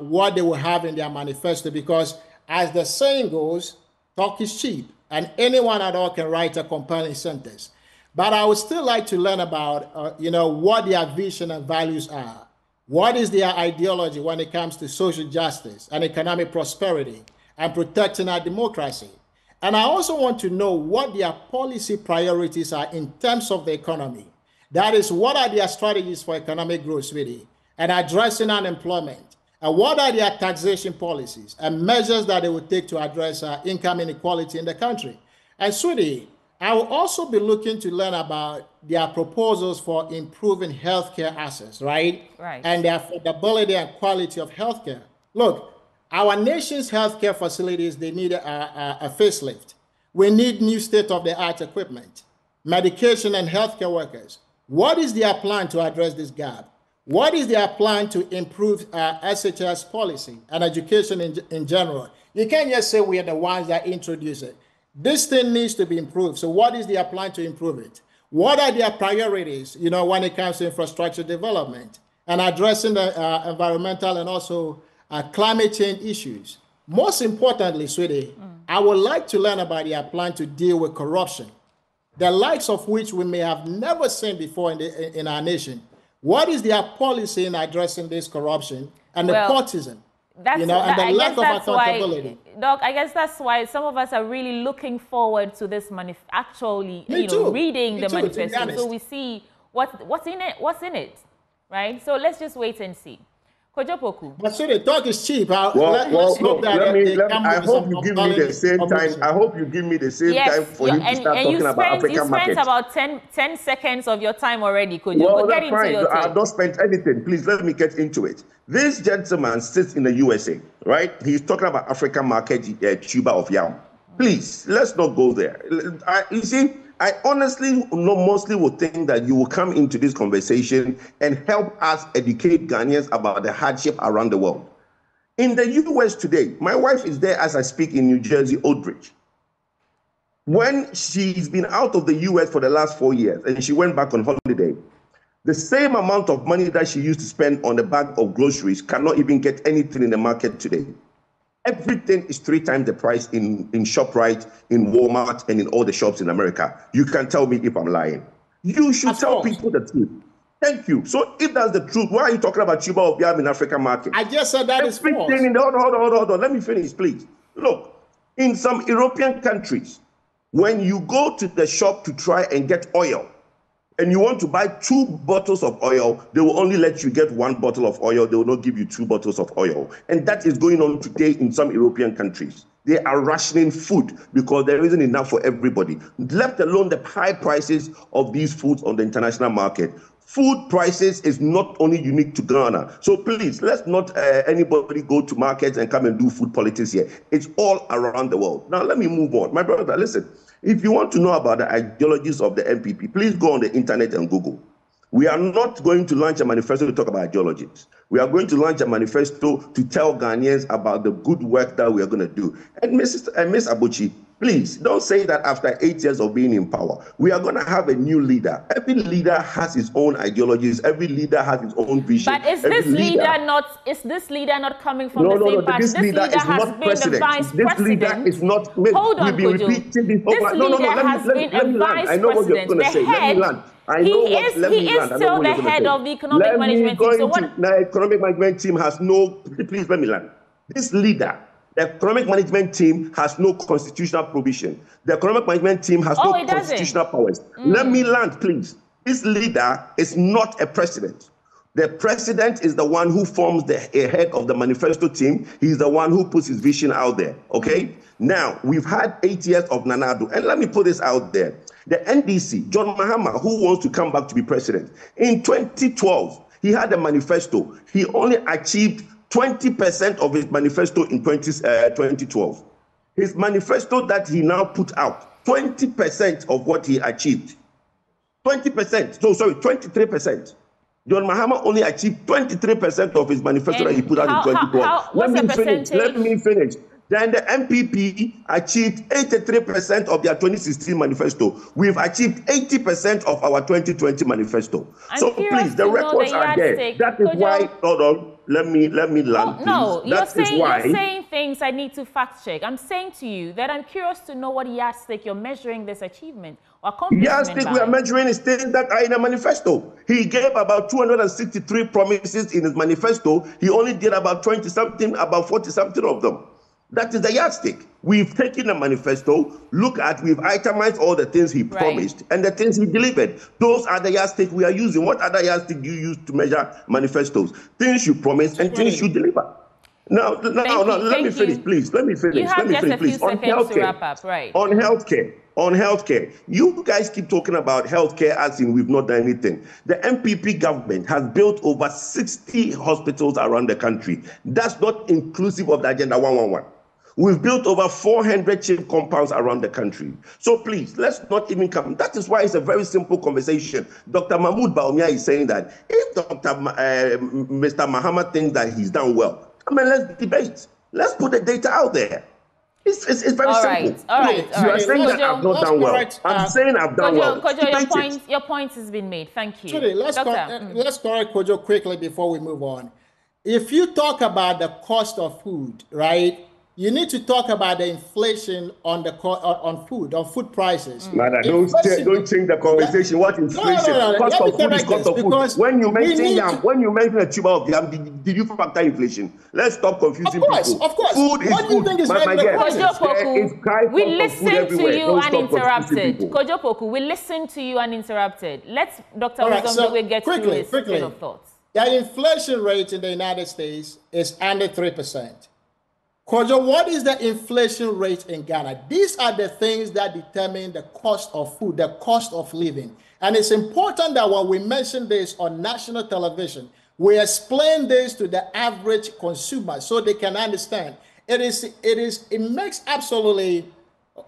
what they will have in their manifesto, because as the saying goes, talk is cheap, and anyone at all can write a compelling sentence. But I would still like to learn about, what their vision and values are. What is their ideology when it comes to social justice and economic prosperity and protecting our democracy? And I also want to know what their policy priorities are in terms of the economy. That is, what are their strategies for economic growth, really, and addressing unemployment? And what are their taxation policies and measures that they will take to address income inequality in the country? And sweetie, I will also be looking to learn about their proposals for improving healthcare access, right? Right. And the affordability and quality of healthcare. Look, our nation's healthcare facilities, they need a facelift. We need new state-of-the-art equipment, medication and healthcare workers. What is their plan to address this gap? What is their plan to improve SHS policy and education in general? You can't just say we are the ones that introduce it. This thing needs to be improved. So what is their plan to improve it? What are their priorities, when it comes to infrastructure development and addressing the environmental and also climate change issues? Most importantly, sweetie, I would like to learn about their plan to deal with corruption, the likes of which we may have never seen before in our nation. What is their policy in addressing this corruption and the courtism? And the lack of accountability. Doc, I guess that's why some of us are really looking forward to this reading the manifesto, so we see what's in it, right? So let's just wait and see. Kojo Poku. But so the talk is cheap. I hope you give me the same time. I hope you give me the same time for you to start talking about African market. You spent about 10 seconds of your time already, Kojo. Well, that's fine. I've not spent anything. Please let me get into it. This gentleman sits in the USA, right? He's talking about African market, tuber of yam. Please, let's not go there. You see, I honestly mostly would think that you will come into this conversation and help us educate Ghanaians about the hardship around the world. In the US today, my wife is there as I speak in New Jersey, Old Bridge. When she's been out of the US for the last 4 years and she went back on holiday, the same amount of money that she used to spend on a bag of groceries cannot even get anything in the market today. Everything is 3 times the price in ShopRite, in Walmart, and in all the shops in America. You can tell me if I'm lying. You should tell people the truth. Thank you. So if that's the truth, why are you talking about tuber of yam in African market? I just said that is false. Hold on. Let me finish, please. Look, in some European countries, when you go to the shop to try and get oil, and you want to buy 2 bottles of oil, they will only let you get 1 bottle of oil. They will not give you 2 bottles of oil. And that is going on today in some European countries. They are rationing food because there isn't enough for everybody. Left alone the high prices of these foods on the international market. Food prices is not only unique to Ghana. So please, let's not anybody go to markets and come and do food politics here. It's all around the world. Now, let me move on. My brother, listen. If you want to know about the ideologies of the NPP, please go on the internet and Google. We are not going to launch a manifesto to talk about ideologies. We are going to launch a manifesto to tell Ghanaians about the good work that we are going to do. And Ms. Abuchi, please don't say that after 8 years of being in power. We are going to have a new leader. Every leader has his own ideologies. Every leader has his own vision. But is this leader not coming from the same party? This leader is not president. This leader is not. Hold on, Kojo. This leader has been a vice president. I know what you're going to say. Let me land. He is still the head of the economic management team. The economic management team has no. Please let me land. This leader The economic management team has no constitutional provision. The economic management team has no constitutional powers. Let me land, please. This leader is not a president. The president is the one who forms the head of the manifesto team. He's the one who puts his vision out there, okay? Now, we've had 8 years of Nana Addo, and let me put this out there. The NDC, John Mahama, who wants to come back to be president, in 2012, he had a manifesto. He only achieved 20% of his manifesto in 2012. His manifesto that he now put out, 20% of what he achieved. 20%, so sorry, 23%. John Mahama only achieved 23% of his manifesto that he put out in 2012. Let me finish. Then the MPP achieved 83% of their 2016 manifesto. We've achieved 80% of our 2020 manifesto. So please, the records are there. That is why, hold on, let me land, please. No, you're saying things I need to fact check. I'm saying to you that I'm curious to know what yardstick you're measuring this achievement or accomplishment yardstick we are measuring is things that are in a manifesto. He gave about 263 promises in his manifesto. He only did about 20-something, about 40-something of them. That is the yardstick. We've taken a manifesto, we've itemized all the things he promised and the things he delivered. Those are the yardstick we are using. What other yardstick do you use to measure manifestos? Things you promise and things you deliver. Now, let me finish, please. Let me finish. You have just a few seconds to wrap up, right? On healthcare, you guys keep talking about healthcare as in we've not done anything. The MPP government has built over 60 hospitals around the country. That's not inclusive of the Agenda 111. We've built over 400 chief compounds around the country. So please, let's not even come. That is why it's a very simple conversation. Dr. Mahmoud Bawumia is saying that if Mr. Mahama thinks that he's done well, let's debate. Let's put the data out there. It's very simple. All right. You are saying that I've not done well. I'm saying I've done well. Kojo, your point has been made. Thank you. Sorry, let's correct Kojo quickly before we move on. If you talk about the cost of food, right, you need to talk about the inflation on the food prices. Madam, don't change the conversation. What inflation? Cost of food is cost of food. When you mention a tuber of yam, did you factor inflation? Let's stop confusing people. Of course. Food is food. We listened to you uninterrupted. Kojo Poku, we listened to you uninterrupted. Let's, Dr. Wisdom, get through his train of thoughts. The inflation rate in the United States is under 3%. Kojo, what is the inflation rate in Ghana? These are the things that determine the cost of food, the cost of living. And it's important that when we mention this on national television, we explain this to the average consumer so they can understand. It makes absolutely,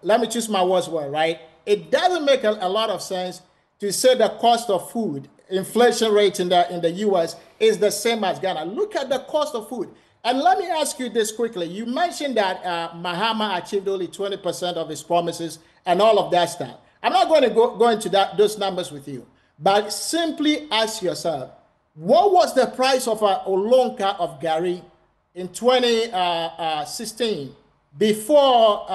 let me choose my words well, right? It doesn't make a lot of sense to say the cost of food, inflation rate in the US is the same as Ghana. Look at the cost of food. And let me ask you this quickly. You mentioned that Mahama achieved only 20% of his promises and all of that stuff. I'm not going to go into those numbers with you, but simply ask yourself, what was the price of a Olonka of Gary in 2016 before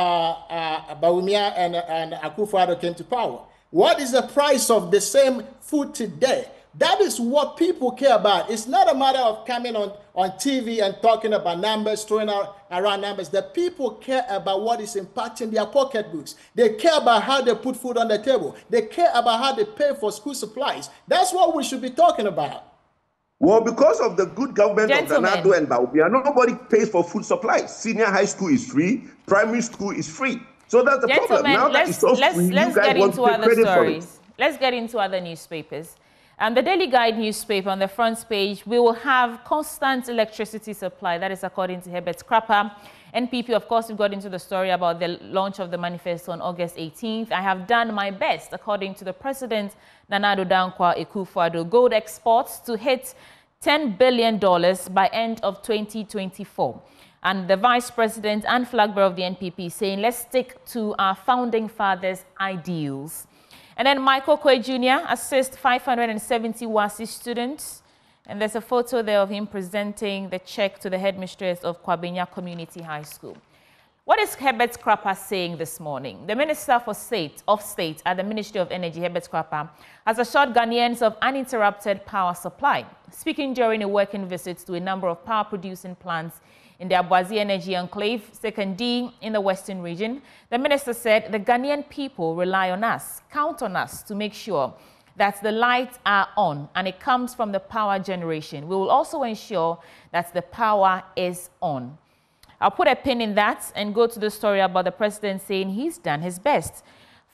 Bawumia and Akufo-Addo came to power? What is the price of the same food today? That is what people care about. It's not a matter of coming on TV and talking about numbers, throwing around numbers. The people care about what is impacting their pocketbooks. They care about how they put food on the table. They care about how they pay for school supplies. That's what we should be talking about. Well, because of the good government of Nana Addo and Bawumia, nobody pays for food supplies. Senior high school is free. Primary school is free. So that's the problem. Now that it's so free, you guys want to take credit for it. Let's get into other newspapers. The Daily Guide newspaper, on the front page, we will have constant electricity supply. That is according to Herbert Scrapper. NPP, of course, we've got into the story about the launch of the manifesto on August 18th. I have done my best, according to the President, Nana Addo Dankwa Akufo-Addo. Gold exports to hit $10 billion by end of 2024. And the Vice President and flag bearer of the NPP saying, let's stick to our founding fathers' ideals. And then Michael Kwe Jr. assists 570 WASSCE students. And there's a photo there of him presenting the check to the headmistress of Kwabenya Community High School. What is Herbert Skrapa saying this morning? The Minister for State at the Ministry of Energy, Herbert Skrapa, has assured Ghanaians of uninterrupted power supply. Speaking during a working visit to a number of power-producing plants in the Abuazi Energy Enclave, Sekandi, in the Western region, the minister said the Ghanaian people rely on us, count on us to make sure that the lights are on and it comes from the power generation. We will also ensure that the power is on. I'll put a pin in that and go to the story about the president saying he's done his best.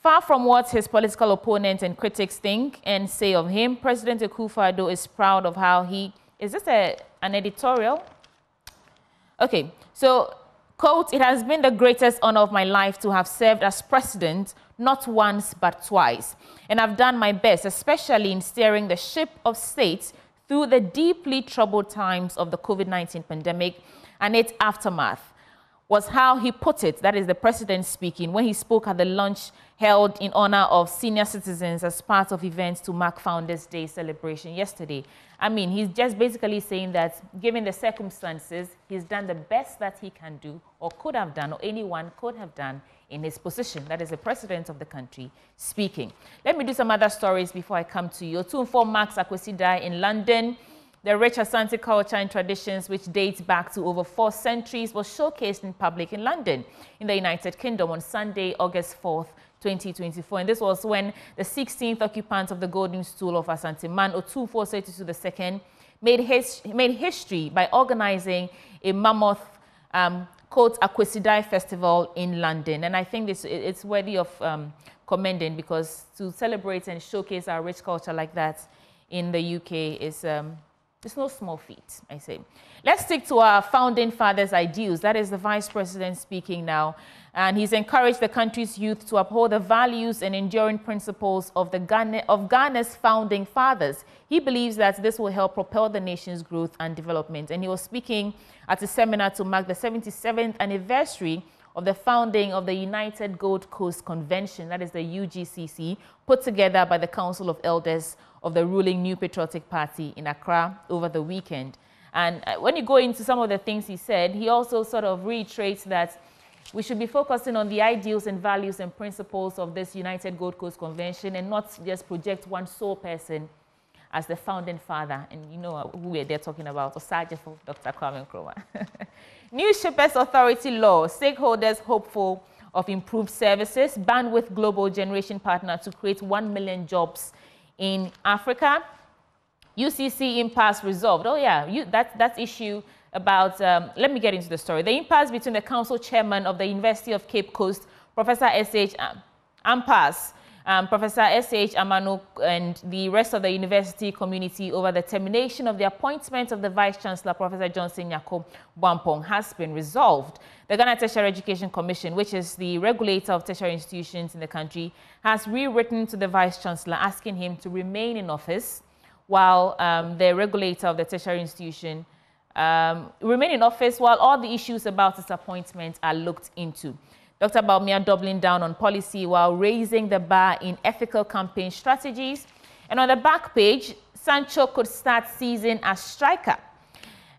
Far from what his political opponents and critics think and say of him, President Akufo-Addo is proud of how he... Is this an editorial? Okay, so, quote, "It has been the greatest honor of my life to have served as president, not once but twice. And I've done my best, especially in steering the ship of state through the deeply troubled times of the COVID-19 pandemic and its aftermath," was how he put it. That is the president speaking when he spoke at the lunch held in honor of senior citizens as part of events to mark Founders Day celebration yesterday. I mean, he's just basically saying that given the circumstances, he's done the best that he can do or could have done or anyone could have done in his position. That is the president of the country speaking. Let me do some other stories before I come to you. Otumfuo marks Akwesi Day in London. The rich Asante culture and traditions, which dates back to over 4 centuries, was showcased in public in London, in the United Kingdom, on Sunday, August 4th, 2024. And this was when the 16th occupant of the Golden Stool of Asante Man, Otumfuo Osei II, made history by organizing a mammoth quote, Akwesi Day festival in London. And I think it's worthy of commending, because to celebrate and showcase our rich culture like that in the UK is... it's no small feat, I say. Let's stick to our founding fathers' ideals. That is the Vice President speaking now. And he's encouraged the country's youth to uphold the values and enduring principles of Ghana's founding fathers. He believes that this will help propel the nation's growth and development. And he was speaking at a seminar to mark the 77th anniversary of the founding of the United Gold Coast Convention, that is the UGCC, put together by the Council of Elders of the ruling New Patriotic Party in Accra over the weekend. And when you go into some of the things he said, he also sort of reiterates that we should be focusing on the ideals and values and principles of this United Gold Coast Convention and not just project one sole person as the founding father. And you know who we're there talking about, Osajefo, Dr. Kwame Nkrumah. New Shippers Authority law, stakeholders hopeful of improved services, Bandwidth Global Generation Partner to create 1 million jobs in Africa. UCC impasse resolved. Oh yeah, that issue about, let me get into the story. The impasse between the council chairman of the University of Cape Coast, Professor S.H. Professor S.H. Amanu, and the rest of the university community over the termination of the appointment of the Vice-Chancellor, Professor Johnson Nyako Bwampong, has been resolved. The Ghana Tertiary Education Commission, which is the regulator of tertiary institutions in the country, has rewritten to the Vice-Chancellor asking him to remain in office while the regulator of the tertiary institution remain in office while all the issues about his appointment are looked into. Dr. Bawumia doubling down on policy while raising the bar in ethical campaign strategies. And on the back page, Sancho could start season as striker.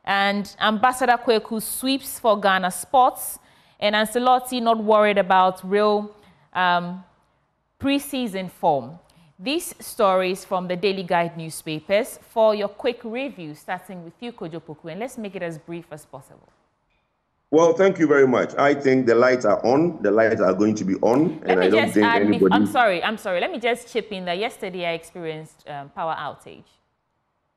And Ambassador Kweku sweeps for Ghana sports. And Ancelotti not worried about real pre-season form. These stories from the Daily Guide newspapers for your quick review, starting with you, Kojo Poku. And let's make it as brief as possible. Well, thank you very much. I think the lights are on. The lights are going to be on. And I don't think anybody... I'm sorry. Let me just chip in that yesterday I experienced power outage.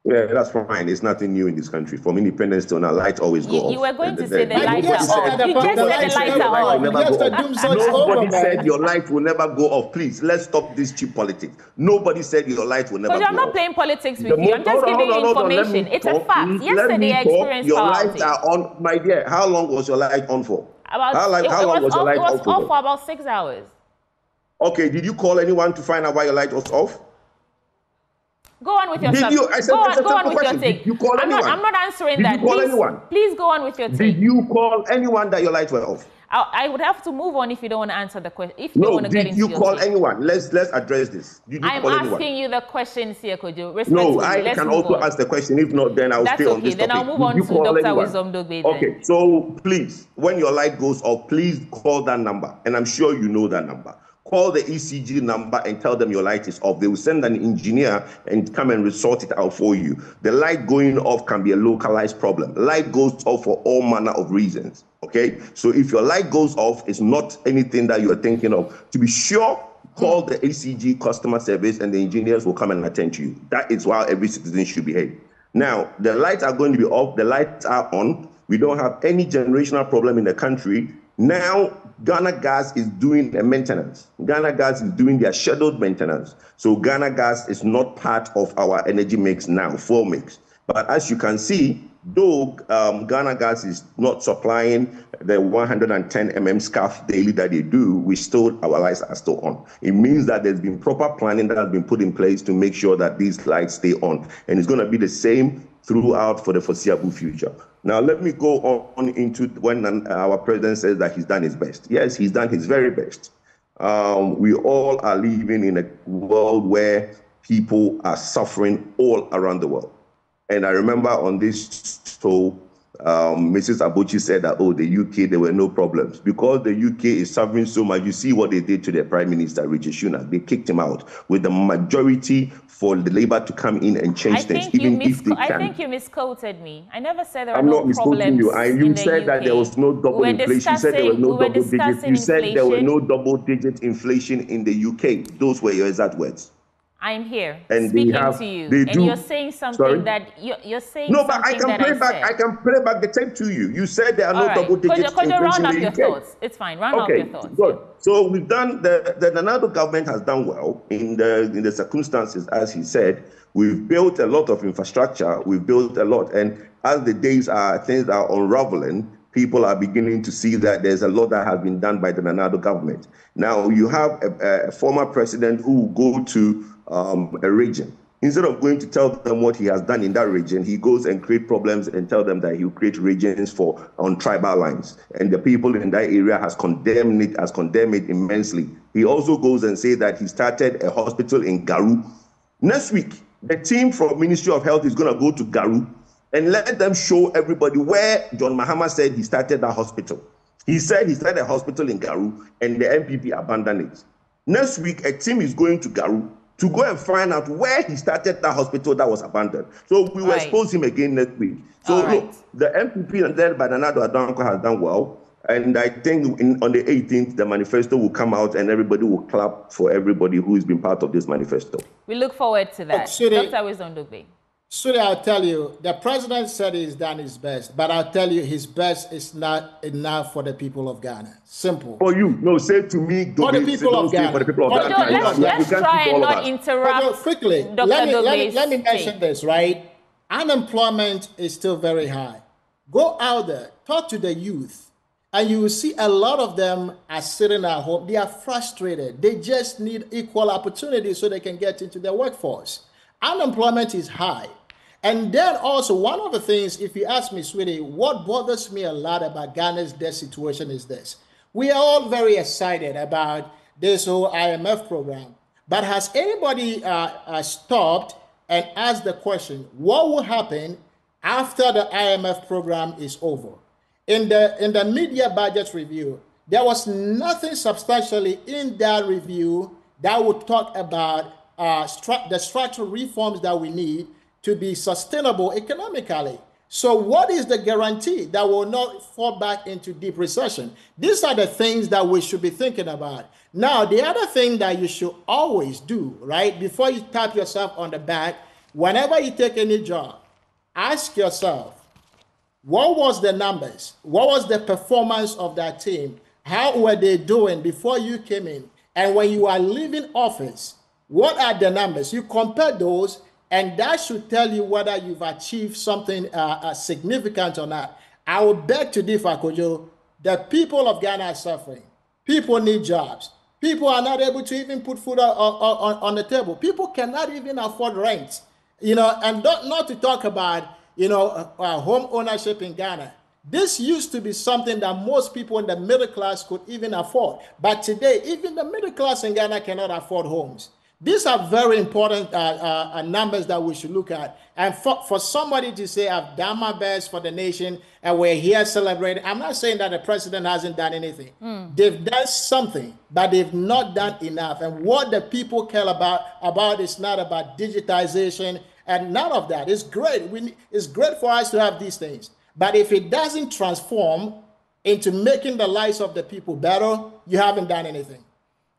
Yeah, that's fine. It's nothing new in this country. From independence till now, lights always go off. You were going to say the lights are on. You just said the lights are on. Nobody said your light will never go off. Please, let's stop this cheap politics. Nobody said your light will never go off. Because I'm not playing politics with you. I'm just giving you information. It's a fact. Yesterday I experienced your power lights outage. are on. My dear, how long was your light on for? It was off for about 6 hours. Okay, did you call anyone to find out why your light was off? Go on with your Did you? I said, go on with question. your take. Did you call anyone? I'm not answering Did that. You call anyone? Please go on with your take. Did you call anyone that your lights were off? I would have to move on if you don't want to answer the question. If you don't want to get into your did you call anyone? Let's address this. Did you call anyone? I'm asking you the question, Sia Kojo. No, I can also ask the question. If not, then I'll stay on this topic. Then I'll move on to Dr. Wisdom Dogbe. Okay, so please, when your light goes off, please call that number. And I'm sure you know that number. Call the ECG number and tell them your light is off. They will send an engineer and come and sort it out for you. The light going off can be a localized problem. Light goes off for all manner of reasons, okay? So if your light goes off, it's not anything that you're thinking of. To be sure, call the ECG customer service and the engineers will come and attend to you. That is how every citizen should behave. Now, the lights are going to be off, the lights are on. We don't have any generational problem in the country. Now, Ghana Gas is doing a maintenance. Ghana Gas is doing their scheduled maintenance. So Ghana Gas is not part of our energy mix now, full mix. But as you can see, though Ghana Gas is not supplying the 110 mm scarf daily that they do, our lights are still on. It means that there's been proper planning that has been put in place to make sure that these lights stay on. And it's going to be the same throughout for the foreseeable future. Now, let me go on into when our president says that he's done his best. Yes, he's done his very best. We all are living in a world where people are suffering all around the world. And I remember on this show, Mrs. Abuchi said that, the UK, there were no problems. Because the UK is suffering so much, you see what they did to their Prime Minister, Richard Sunak. They kicked him out with the majority for the Labour to come in and change things, even if they can. I think you misquoted me. I never said there were I'm no not problems misquoting you. You said that there was no double inflation. You said there was no double digit. You said there were no double-digit inflation in the UK. Those were your exact words. I'm here and speaking to you, and you're saying something that you're saying. No, but I can play back. I can play back the tape to you. You said there are no double-digit inflation round in up the your UK. thoughts. It's fine. Round up your thoughts. Good. So we've done the Nana government has done well in the circumstances, as he said. We've built a lot of infrastructure. We've built a lot, and as the days are, things are unraveling. People are beginning to see that there's a lot that has been done by the Nana government. Now you have a former president who will go to a region. Instead of going to tell them what he has done in that region, he goes and create problems and tell them that he'll create regions on tribal lines. And the people in that area has condemned it immensely. He also goes and says that he started a hospital in Garu. Next week, the team from Ministry of Health is going to go to Garu and let them show everybody where John Mahama said he started that hospital. He said he started a hospital in Garu and the NPP abandoned it. Next week, a team is going to Garu to go and find out where he started that hospital that was abandoned. So we will expose him again next week. So look, the MPP and then by Nana-Addo Dankwa has done well. And I think on the 18th, the manifesto will come out and everybody will clap for everybody who has been part of this manifesto. We look forward to that. Dr. Wisdom Dogbe. Sudi, I'll tell you, the president said he's done his best, but I'll tell you his best is not enough for the people of Ghana. Simple. For you, no, say to me, for the people of Ghana. For the people of Ghana. Let's try and not interrupt. Quickly, let me mention this, right? Unemployment is still very high. Go out there, talk to the youth, and you will see a lot of them are sitting at home. They are frustrated. They just need equal opportunity so they can get into the workforce. Unemployment is high. And then also, one of the things, if you ask me, sweetie, what bothers me a lot about Ghana's debt situation is this. We are all very excited about this whole IMF program. But has anybody stopped and asked the question, what will happen after the IMF program is over? In the media budget review, there was nothing substantially in that review that would talk about the structural reforms that we need to be sustainable economically. So what is the guarantee that we'll not fall back into deep recession? These are the things that we should be thinking about. Now, the other thing that you should always do, right, before you tap yourself on the back, whenever you take any job, ask yourself, what was the numbers? What was the performance of that team? How were they doing before you came in? And when you are leaving office, what are the numbers? You compare those, and that should tell you whether you've achieved something significant or not. I would beg to differ, Kojo. The people of Ghana are suffering. People need jobs. People are not able to even put food on the table. People cannot even afford rent, and not to talk about, home ownership in Ghana. This used to be something that most people in the middle class could even afford. But today, even the middle class in Ghana cannot afford homes. These are very important numbers that we should look at. And for somebody to say, I've done my best for the nation and we're here celebrating, I'm not saying that the president hasn't done anything. They've done something, but they've not done enough. And what the people care about is not about digitization and none of that. It's great. It's great for us to have these things. But if it doesn't transform into making the lives of the people better, you haven't done anything.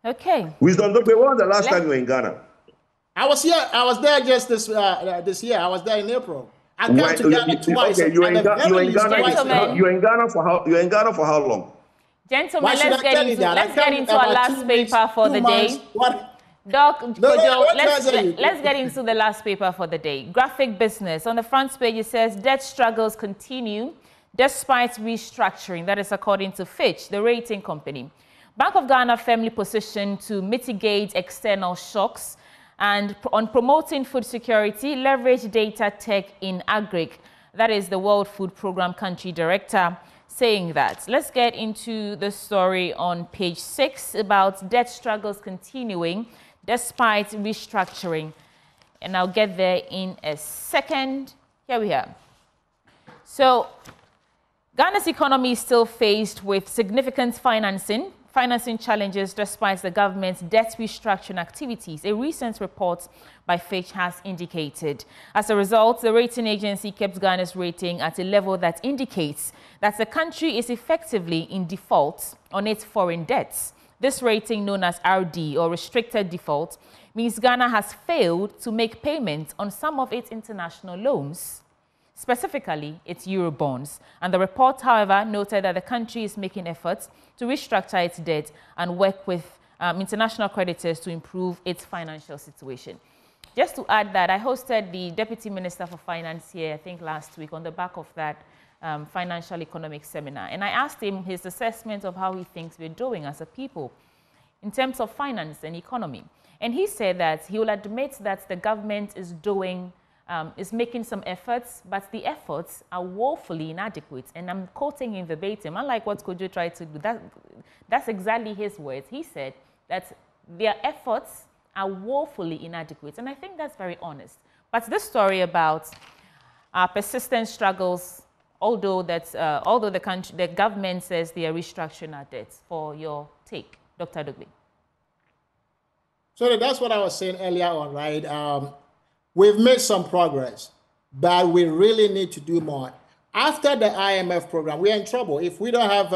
Okay. Wisdom, when was the last time you were in Ghana? I was here. I was there just this year. I was there in April. I came to Ghana twice. Okay, you were in Ghana for how? You were in Ghana for how long? Gentlemen, let's get into our last paper for the day. Doc, let's get into the last paper for the day. Graphic Business. On the front page, it says debt struggles continue despite restructuring. That is according to Fitch, the rating company. Bank of Ghana firmly positioned to mitigate external shocks and on promoting food security, leverage data tech in agric. That is the World Food Programme country director saying that. Let's get into the story on page 6 about debt struggles continuing despite restructuring. And I'll get there in a second. Here we are. So Ghana's economy is still faced with significant financing challenges despite the government's debt restructuring activities, a recent report by Fitch has indicated. As a result, the rating agency kept Ghana's rating at a level that indicates that the country is effectively in default on its foreign debts. This rating, known as RD, or restricted default, means Ghana has failed to make payments on some of its international loans, specifically its Eurobonds. And the report, however, noted that the country is making efforts to restructure its debt and work with international creditors to improve its financial situation. Just to add that, I hosted the Deputy Minister for Finance here, I think last week, on the back of that financial economic seminar. And I asked him his assessment of how he thinks we're doing as a people in terms of finance and economy. And he said that he will admit that the government is making some efforts, but the efforts are woefully inadequate. And I'm quoting him verbatim, unlike what Kojo tried to do. That's exactly his words. He said that their efforts are woefully inadequate. And I think that's very honest. But this story about persistent struggles, although the government says they are restructuring our debts, for your take, Dr. Dugbe. So that's what I was saying earlier on, right? We've made some progress, but we really need to do more. After the IMF program, we're in trouble. If we don't have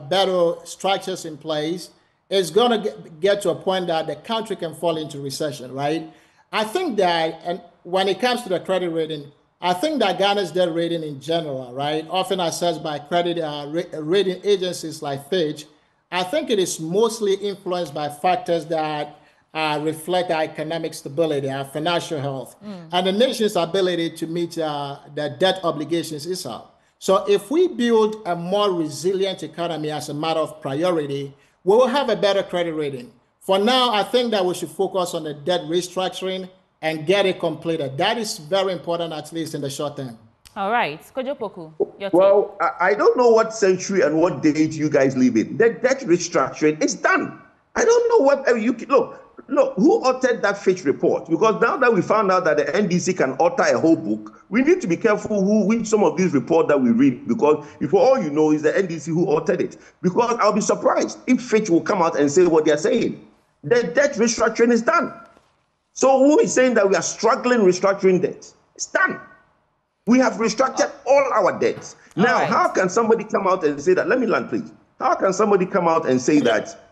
better structures in place, it's going to get to a point that the country can fall into recession, right? I think that, and when it comes to the credit rating, I think that Ghana's debt rating in general, right, often assessed by credit rating agencies like Fitch, I think it is mostly influenced by factors that reflect our economic stability, our financial health, and the nation's ability to meet the debt obligations itself. So if we build a more resilient economy as a matter of priority, we will have a better credit rating. For now, I think that we should focus on the debt restructuring and get it completed. That is very important, at least in the short term. All right. Kojo Poku, your take. Well, I don't know what century and what date you guys live in. The debt restructuring is done. I don't know what you look, who authored that Fitch report? Because now that we found out that the NDC can author a whole book, we need to be careful which some of these reports that we read, because if all you know is the NDC who authored it. Because I'll be surprised if Fitch will come out and say what they're saying. The debt restructuring is done. So who is saying that we are struggling restructuring debt? It's done. We have restructured all our debts. Now, how can somebody come out and say that? Let me land, please. How can somebody come out and say that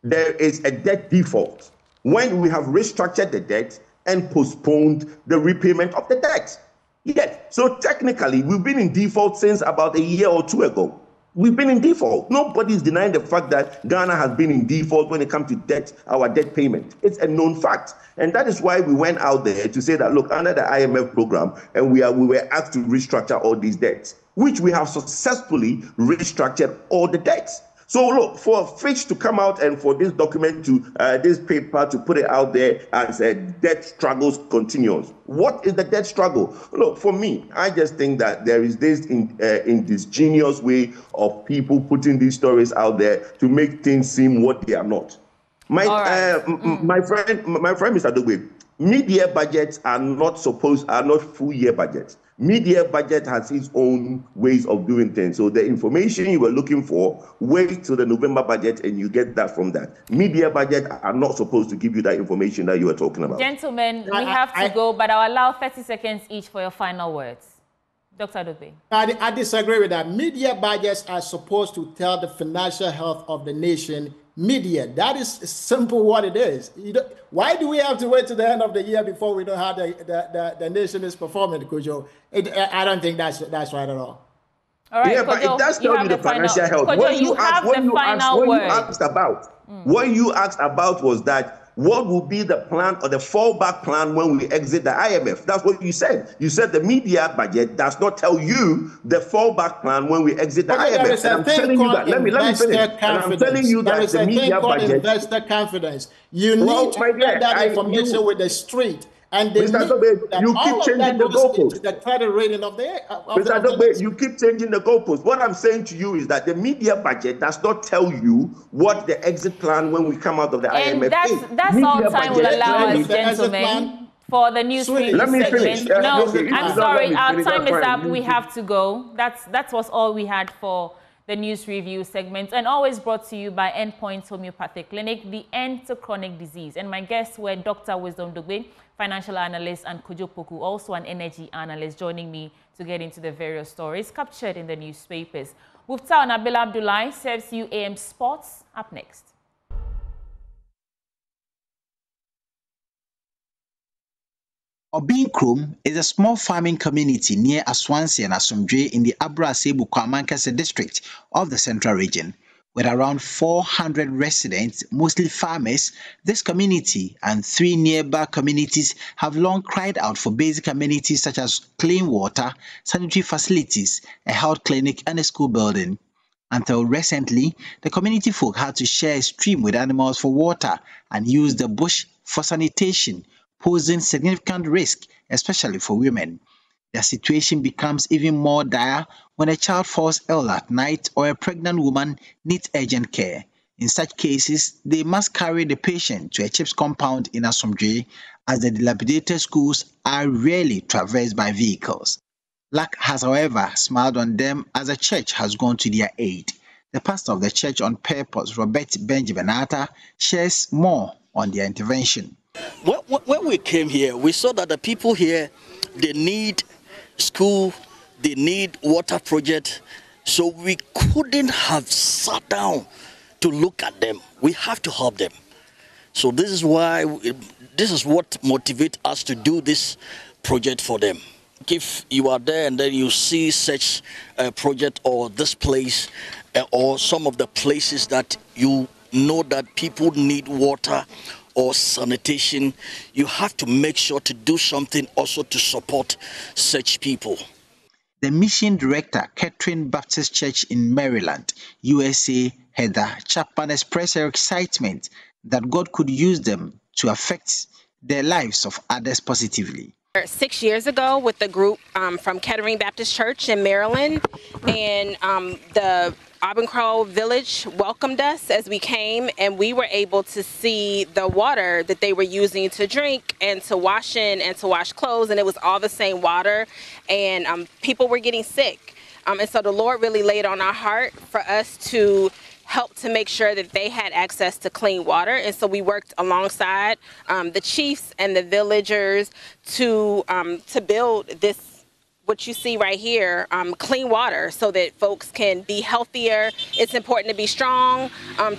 there is a debt default when we have restructured the debt and postponed the repayment of the debt? Yes. So technically, we've been in default since about a year or two ago. We've been in default. Nobody is denying the fact that Ghana has been in default when it comes to debt, our debt payment. It's a known fact. And that is why we went out there to say that, look, under the IMF program, and we were asked to restructure all these debts, which we have successfully restructured all the debts. So look, for Fitch to come out and for this document to, this paper to put it out there as a debt struggles continues. What is the debt struggle? Look, for me, I just think that there is this ingenious way of people putting these stories out there to make things seem what they are not. My friend, Mr. Dogbe, mid-year budgets are not full-year budgets. Mid-year budget has its own ways of doing things. So the information you were looking for, wait till the November budget and you get that from that. Mid-year budget are not supposed to give you that information that you were talking about. Gentlemen, we have to go, but I'll allow 30 seconds each for your final words. Dr. Dogbe. I disagree with that. Mid-year budgets are supposed to tell the financial health of the nation mid-year. That is simple what it is. Why do we have to wait to the end of the year before we know how the nation is performing, Kojo? I don't think that's right at all. All right, yeah, Kojo, but it does tell you the financial health. Kojo, What you asked about was that what will be the plan or the fallback plan when we exit the IMF? That's what you said. You said the media budget does not tell you the fallback plan when we exit the IMF. And I'm telling you that. Let me finish. And I'm telling you that the media budget. Investor confidence. You need to get that information with the street. And Mr. Dogbe, you keep changing the goalposts. The credit rating of the Mr. Dogbe, you keep changing the goalposts. What I'm saying to you is that the media budget does not tell you what the exit plan when we come out of the IMF is. That's all time will allow us, gentlemen, for the news review segment. No, I'm sorry, our time is up. We have to go. That was all we had for the news review segment, and always brought to you by Endpoint Homeopathic Clinic, the end to chronic disease. And my guests were Dr. Wisdom Dogbe, financial analyst, and Kojo Poku, also an energy analyst, joining me to get into the various stories captured in the newspapers. Mufta Nabil Abdullahi serves you AM Sports. Up next. Obin Krom is a small farming community near Aswansi and Asomdwe in the Abra Asebu Kwamankese district of the Central Region. With around 400 residents, mostly farmers, this community and 3 nearby communities have long cried out for basic amenities such as clean water, sanitary facilities, a health clinic and a school building. Until recently, the community folk had to share a stream with animals for water and use the bush for sanitation, posing significant risk, especially for women. Their situation becomes even more dire when a child falls ill at night or a pregnant woman needs urgent care. In such cases, they must carry the patient to a CHIPS compound in Asomdwe, as the dilapidated schools are rarely traversed by vehicles. Luck has, however, smiled on them as the church has gone to their aid. The pastor of the church on purpose, Robert Benjamin Atta, shares more on their intervention. When we came here, we saw that the people here, they need school, they need water project, so we couldn't have sat down to look at them. We have to help them. So this is why, this is what motivates us to do this project for them. If you are there and then you see such a project or this place or some of the places that you know that people need water or sanitation, you have to make sure to do something also to support such people. The mission director, Catherine Baptist Church in Maryland, USA, Heather Chapman, expressed her excitement that God could use them to affect the lives of others positively. 6 years ago with the group from Kettering Baptist Church in Maryland, and the Auburn Crow Village welcomed us as we came, and we were able to see the water that they were using to drink and to wash in and to wash clothes, and it was all the same water, and people were getting sick. And so the Lord really laid on our heart for us to help to make sure that they had access to clean water. And so we worked alongside the chiefs and the villagers to build this, what you see right here, clean water, so that folks can be healthier. It's important to be strong,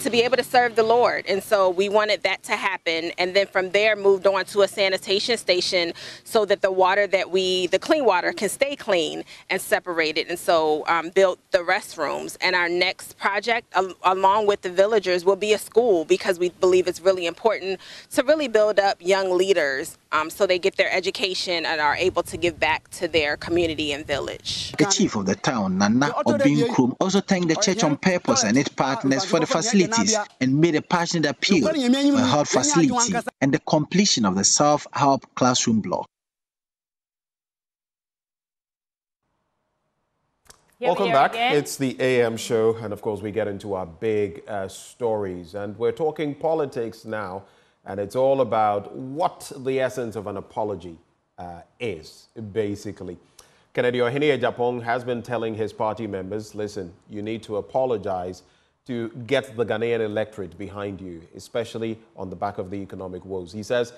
to be able to serve the Lord. And so we wanted that to happen. And then from there moved on to a sanitation station so that the water that the clean water can stay clean and separated. And so built the restrooms. And our next project, along with the villagers, will be a school, because we believe it's really important to really build up young leaders so they get their education and are able to give back to their community. community and village. The chief of the town, Nana Obin-Krum, also thanked the church on purpose and its partners for the facilities and made a passionate appeal for a health facility and the completion of the self-help classroom block. Welcome back. It's the AM show, and of course we get into our big stories, and we're talking politics now, and it's all about what the essence of an apology is, basically. Kennedy Ohineye-Agyapong has been telling his party members, listen, you need to apologize to get the Ghanaian electorate behind you, especially on the back of the economic woes. He says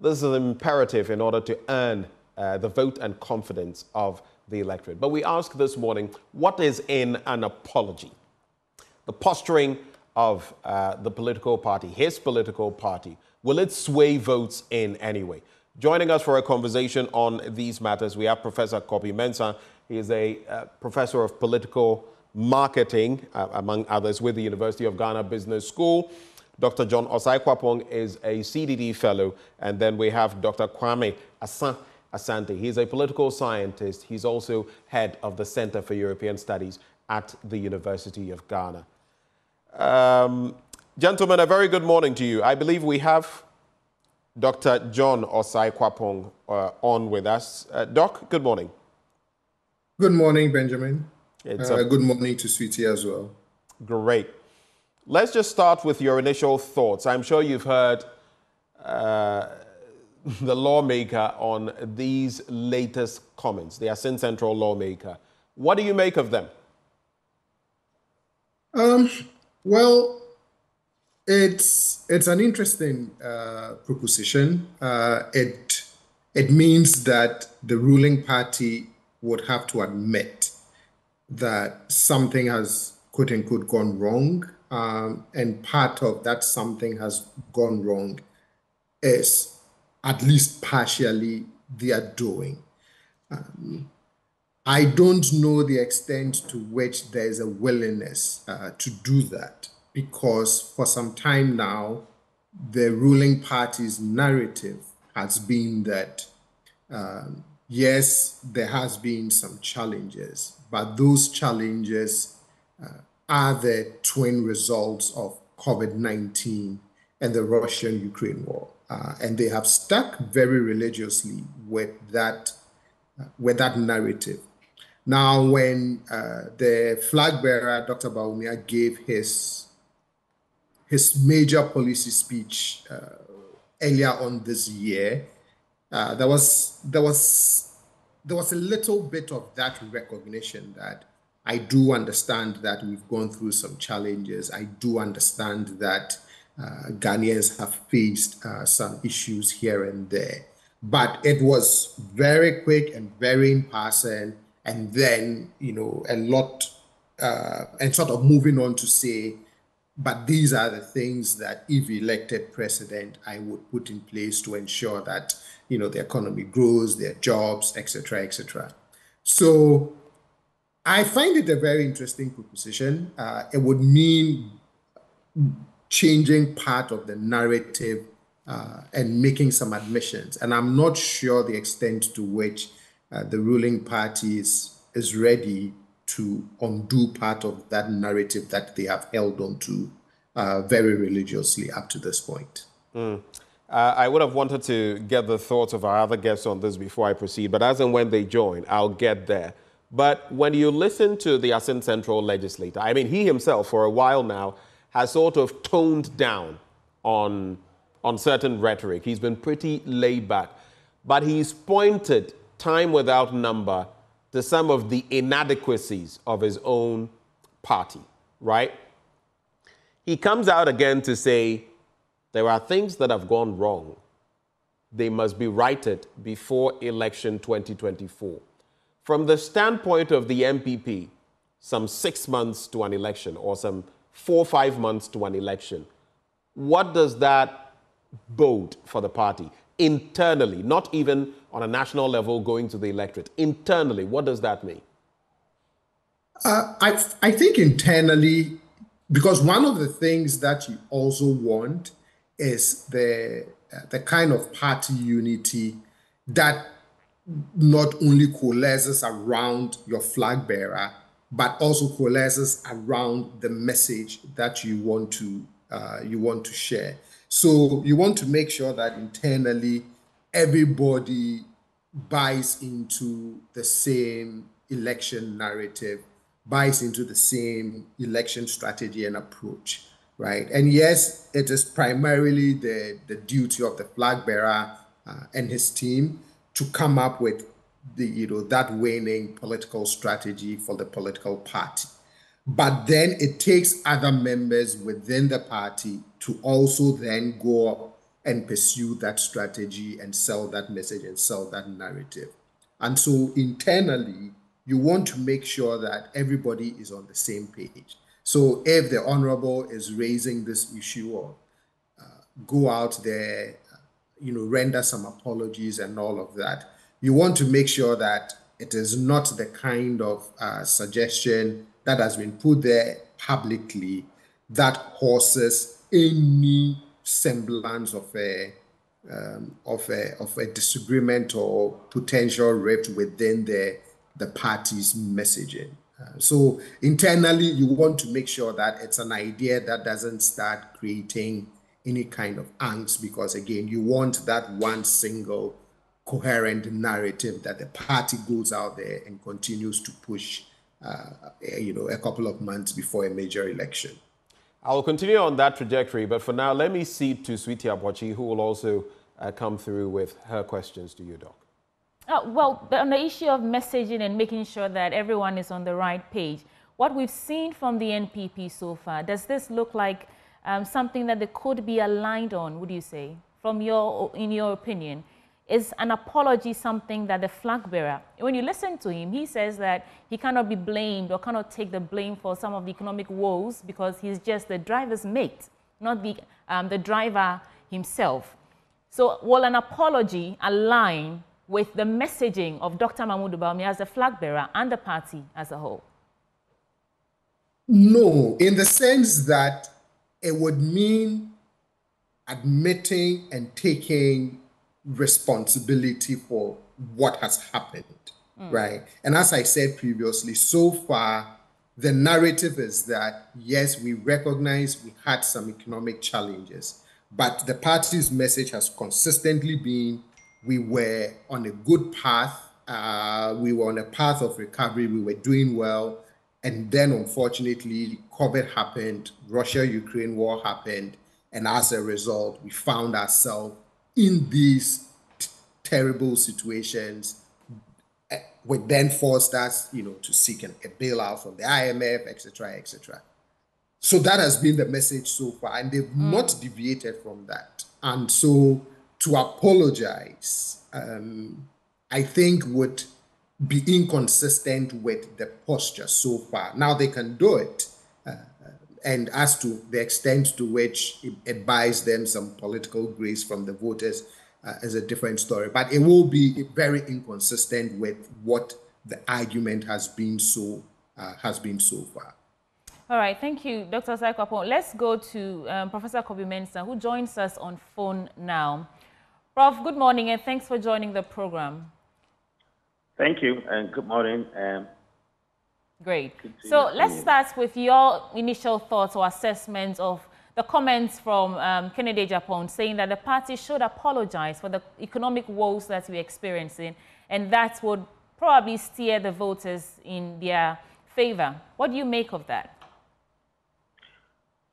this is imperative in order to earn the vote and confidence of the electorate. But we ask this morning, what is in an apology? The posturing of the political party, his political party, will it sway votes in any way? Joining us for a conversation on these matters, we have Professor Kobi Mensah. He is a professor of political marketing, among others, with the University of Ghana Business School. Dr. John Osai-Kwapong is a CDD fellow. And then we have Dr. Kwame Asante. He's a political scientist. He's also head of the Center for European Studies at the University of Ghana. Gentlemen, a very good morning to you. I believe we have Dr. John Osai-Kwapong on with us. Doc, good morning. Good morning, Benjamin. Good morning to Sweetie as well. Great. Let's just start with your initial thoughts. I'm sure you've heard the lawmaker on these latest comments, the Asin Central lawmaker. What do you make of them? Well, it's an interesting proposition. It means that the ruling party would have to admit that something has, quote unquote, gone wrong, and part of that something has gone wrong is at least partially their doing. I don't know the extent to which there is a willingness to do that, because for some time now, the ruling party's narrative has been that, yes, there has been some challenges, but those challenges are the twin results of COVID-19 and the Russian-Ukraine war. And they have stuck very religiously with that narrative. Now, when the flag bearer, Dr. Bawumia, gave his major policy speech earlier on this year, there was a little bit of that recognition that I do understand that we've gone through some challenges. I do understand that Ghanaians have faced some issues here and there, but it was very quick and very in passing, and then a lot and sort of moving on to say, but these are the things that if elected president, I would put in place to ensure that the economy grows, their jobs, etc., etc. So I find it a very interesting proposition. It would mean changing part of the narrative and making some admissions. And I'm not sure the extent to which the ruling party is ready to undo part of that narrative that they have held on to very religiously up to this point. I would have wanted to get the thoughts of our other guests on this before I proceed, but as and when they join, I'll get there. But when you listen to the Asin Central legislator, I mean, he himself for a while now has sort of toned down on certain rhetoric. He's been pretty laid back, but he's pointed time without number to some of the inadequacies of his own party, right? He comes out again to say there are things that have gone wrong. They must be righted before election 2024. From the standpoint of the NPP, some 6 months to an election or some 4 or 5 months to an election, what does that bode for the party internally, not even on a national level going to the electorate? Internally, what does that mean? I think internally, because one of the things that you also want is the kind of party unity that not only coalesces around your flag bearer, but also coalesces around the message that you want to share. So you want to make sure that internally everybody buys into the same election narrative, buys into the same election strategy and approach, right? And yes, it is primarily the duty of the flag bearer and his team to come up with that winning political strategy for the political party. But then it takes other members within the party to also then go up and pursue that strategy and sell that message and sell that narrative. And so internally, you want to make sure that everybody is on the same page. So if the Honorable is raising this issue or go out there, render some apologies and all of that, you want to make sure that it is not the kind of suggestion that has been put there publicly that causes any semblance of a disagreement or potential rift within the party's messaging. So internally, you want to make sure that it's an idea that doesn't start creating any kind of angst, because again, you want that one single coherent narrative that the party goes out there and continues to push, a couple of months before a major election. I will continue on that trajectory, but for now, let me cede to Sweetie Abochi, who will also come through with her questions to you, Doc. Well, on the issue of messaging and making sure that everyone is on the right page, what we've seen from the NPP so far, does this look like something that they could be aligned on, would you say, in your opinion? Is an apology something that the flag bearer, when you listen to him, he says that he cannot be blamed or cannot take the blame for some of the economic woes because he's just the driver's mate, not the driver himself. So will an apology align with the messaging of Dr. Mahmoud Bawumia as the flag bearer and the party as a whole? No, in the sense that it would mean admitting and taking responsibility for what has happened, right? And as I said previously, so far, the narrative is that, yes, we recognize we had some economic challenges, but the party's message has consistently been we were on a good path, we were on a path of recovery, we were doing well, and then unfortunately, COVID happened, Russia-Ukraine war happened, and as a result, we found ourselves in these terrible situations, which then forced us, to seek a bailout from the IMF, etc., etc. So that has been the message so far, and they've not deviated from that. And so to apologize, I think would be inconsistent with the posture so far. Now they can do it, and as to the extent to which it buys them some political grace from the voters is a different story. But it will be very inconsistent with what the argument has been so far. All right, thank you, Dr. Osei Akwapong. Let's go to Professor Kobe Mensah, who joins us on phone now. Prof, good morning, and thanks for joining the program. Thank you, and good morning. Great. So let's start with your initial thoughts or assessments of the comments from Kennedy Agyapong saying that the party should apologize for the economic woes that we're experiencing, and that would probably steer the voters in their favor. What do you make of that?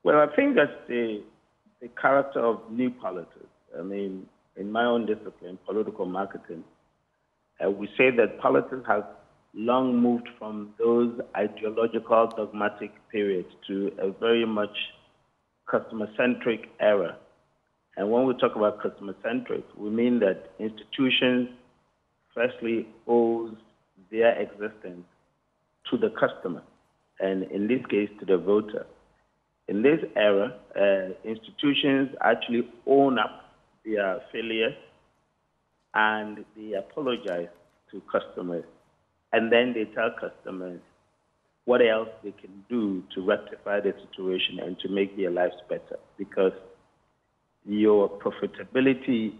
Well, I think that's the character of new politics. I mean, in my own discipline, political marketing, we say that politics has long moved from those ideological, dogmatic periods to a very much customer-centric era. And when we talk about customer-centric, we mean that institutions firstly owes their existence to the customer, and in this case, to the voter. In this era, institutions actually own up their failure and they apologize to customers. And then they tell customers what else they can do to rectify the situation and to make their lives better. Because your profitability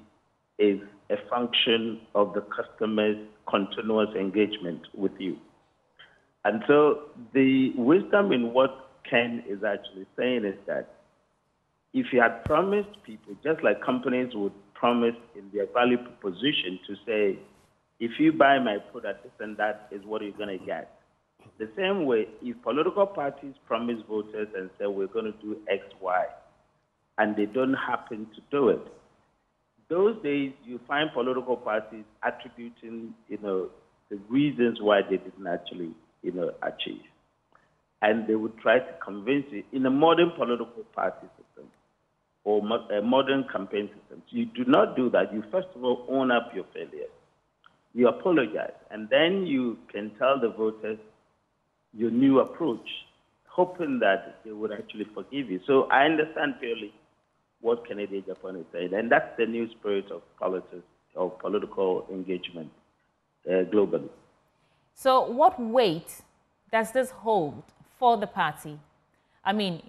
is a function of the customer's continuous engagement with you. And so the wisdom in what Ken is actually saying is that if you had promised people, just like companies would promise in their value proposition to say, if you buy my product, this and that is what you're going to get. The same way, if political parties promise voters and say, we're going to do X, Y, and they don't happen to do it, those days you find political parties attributing, the reasons why they didn't actually, achieve. And they would try to convince you in a modern political party system or a modern campaign system. You do not do that. You first of all own up your failures. You apologize, and then you can tell the voters your new approach, hoping that they would actually forgive you. So I understand purely what Kennedy Agyapong is saying, and that's the new spirit of politics, of political engagement globally. So what weight does this hold for the party? I mean,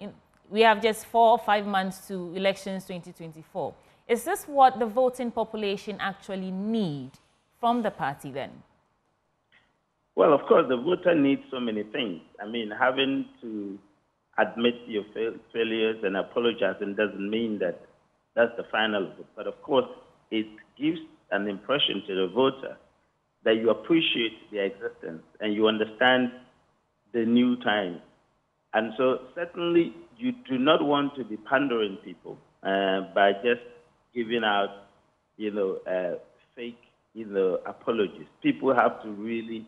we have just 4 or 5 months to elections 2024. Is this what the voting population actually need from the party then? Well, of course, the voter needs so many things. I mean, having to admit your failures and apologizing doesn't mean that that's the final of it. But of course, it gives an impression to the voter that you appreciate their existence and you understand the new times. And so certainly you do not want to be pandering people by just giving out, fake, apologies. People have to really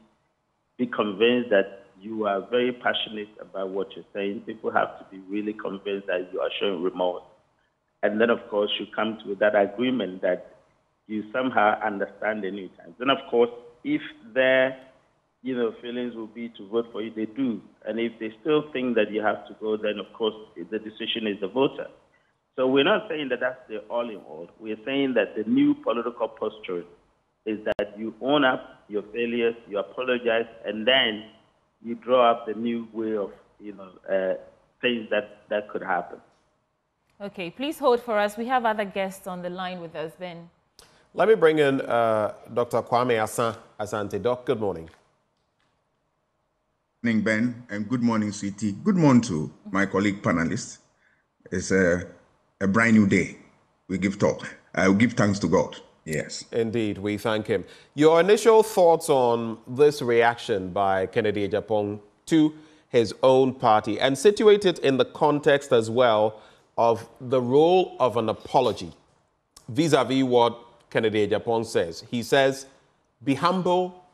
be convinced that you are very passionate about what you're saying. People have to be really convinced that you are showing remorse. And then, of course, you come to that agreement that you somehow understand the new times. And, of course, if their, feelings will be to vote for you, they do. And if they still think that you have to go, then, of course, the decision is the voter. So we're not saying that that's the all-in-all. We're saying that the new political posture is that you own up your failures, you apologize, and then you draw up the new way of, things that could happen. Okay, please hold for us. We have other guests on the line with us then. Let me bring in Dr. Kwame Asante. Doc, good morning. Good morning, Ben, and good morning, Sweetie. Good morning to my colleague panelists. It's a brand new day. We give thanks to God. Yes. Indeed, we thank him. Your initial thoughts on this reaction by Kennedy Agyapong to his own party, and situate it in the context as well of the role of an apology vis-a-vis what Kennedy Agyapong says. He says, be humble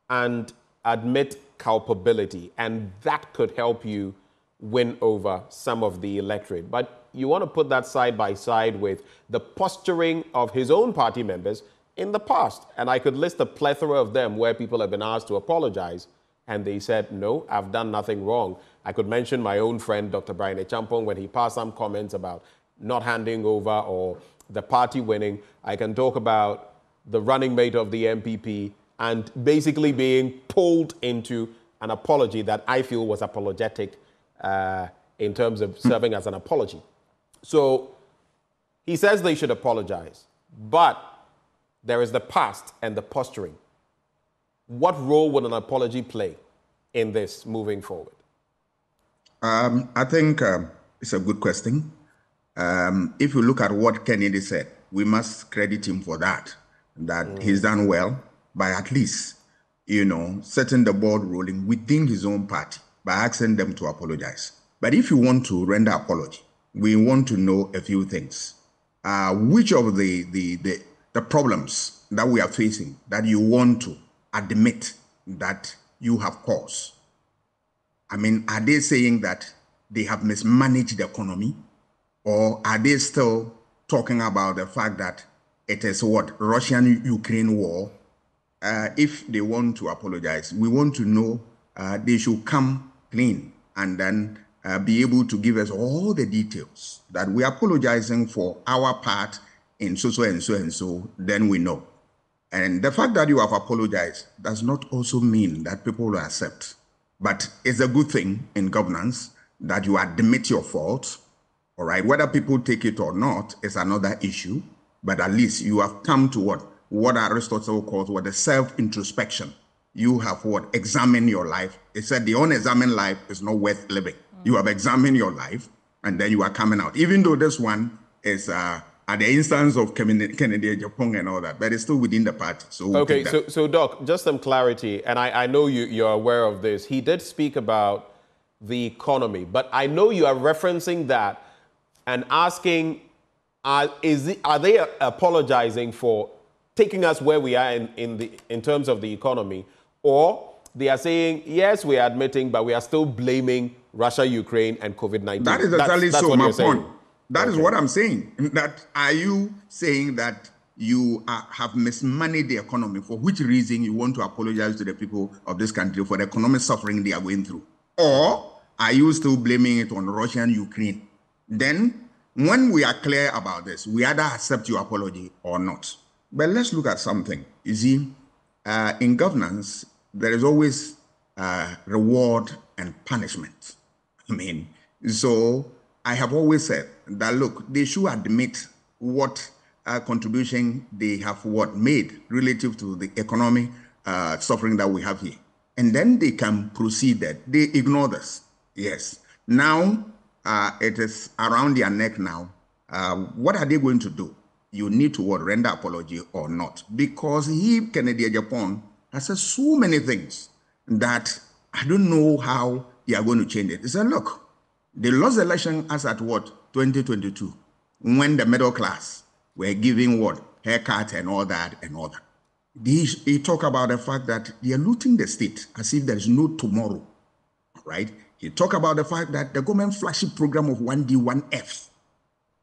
and admit culpability, and that could help you win over some of the electorate. But you want to put that side by side with the posturing of his own party members in the past. And I could list a plethora of them where people have been asked to apologize, and they said, no, I've done nothing wrong. I could mention my own friend, Dr. Brian Achampong, when he passed some comments about not handing over or the party winning. I can talk about the running mate of the MPP and basically being pulled into an apology that I feel was apologetic in terms of serving as an apology. So he says they should apologize, but there is the past and the posturing. What role would an apology play in this moving forward? I think it's a good question. If you look at what Kennedy said, we must credit him for that he's done well by at least, setting the ball rolling within his own party by asking them to apologize. But if you want to render apology, we want to know a few things. Which of the problems that we are facing that you want to admit that you have caused? I mean, are they saying that they have mismanaged the economy? Or are they still talking about the fact that it is Russian-Ukraine war? If they want to apologize, we want to know they should come clean and then be able to give us all the details that we are apologizing for our part in so and so, then we know. And the fact that you have apologized does not also mean that people will accept. But it's a good thing in governance that you admit your fault, all right? Whether people take it or not is another issue. but at least you have come to what Aristotle calls what the self-introspection. You have examined your life. It said the unexamined life is not worth living. You have examined your life, and then you are coming out. Even though this one is at the instance of Kennedy Agyapong and all that, but it's still within the party. So we'll okay, so Doc, just some clarity, and I know you're aware of this. He did speak about the economy, but I know you are referencing that and asking, are they apologizing for taking us where we are in terms of the economy, or they are saying, yes, we are admitting, but we are still blaming Russia, Ukraine, and COVID-19? That is exactly that's so. My saying. point. That is what I'm saying. That are you saying that you have mismanaged the economy, for which reason you want to apologize to the people of this country for the economic suffering they are going through? Or are you still blaming it on Russia and Ukraine? Then, when we are clear about this, we either accept your apology or not. But let's look at something. You see, in governance, there is always reward and punishment. So I have always said that, look, they should admit what contribution they have made relative to the economic suffering that we have here. And then they can proceed that. They ignore this. Yes. Now, it is around their neck now. What are they going to do? You need to render apology or not? Because Kennedy Agyapong, has said so many things that I don't know how they are going to change it. He said, look, they lost the election as at 2022, when the middle class were giving haircut and all that and all that. He talked about the fact that they are looting the state as if there is no tomorrow, right? He talked about the fact that the government flagship program of 1D, 1F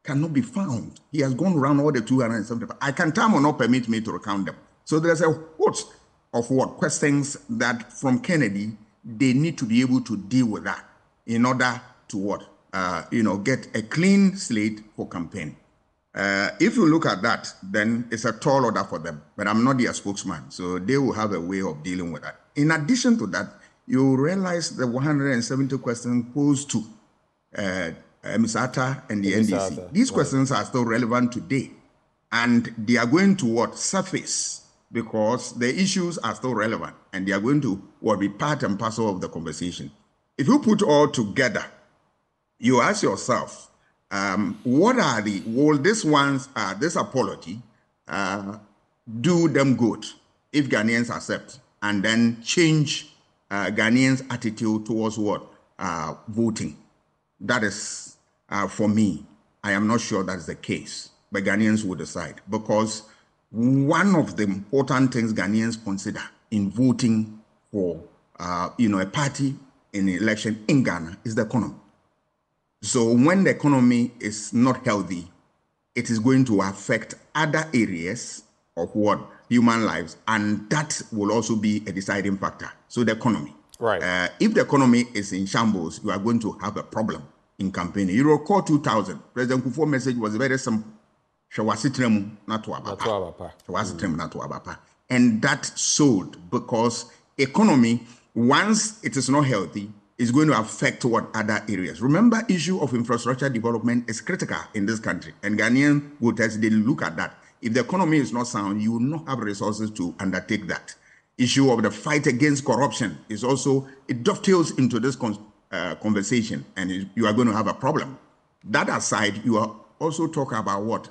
cannot be found. He has gone around all the 275. I can time will not permit me to recount them. So there's a host of questions that from Kennedy, they need to be able to deal with that in order to get a clean slate for campaign. If you look at that, then it's a tall order for them, but I'm not their spokesman, so they will have a way of dealing with that. In addition to that, you realize the 170 questions posed to MSATA and the NDC. These questions are still relevant today, and they are going to surface because the issues are still relevant, and they are going to be part and parcel of the conversation. If you put all together, you ask yourself, what are this apology do them good if Ghanaians accept and then change Ghanaians' attitude towards voting? That is, for me, I am not sure that's the case, but Ghanaians will decide, because one of the important things Ghanaians consider in voting for a party in an election in Ghana is the economy. So when the economy is not healthy, it is going to affect other areas of human lives, and that will also be a deciding factor. So the economy. Right. If the economy is in shambles, you are going to have a problem in campaigning. You recall 2000, President Kufuor's message was very simple. And that sold because economy, once it is not healthy, is going to affect other areas. Remember, issue of infrastructure development is critical in this country, and Ghanaian voters, they look at that. If the economy is not sound, you will not have resources to undertake that. Issue of the fight against corruption is also, it dovetails into this conversation, and you are going to have a problem. That aside, you are also talk about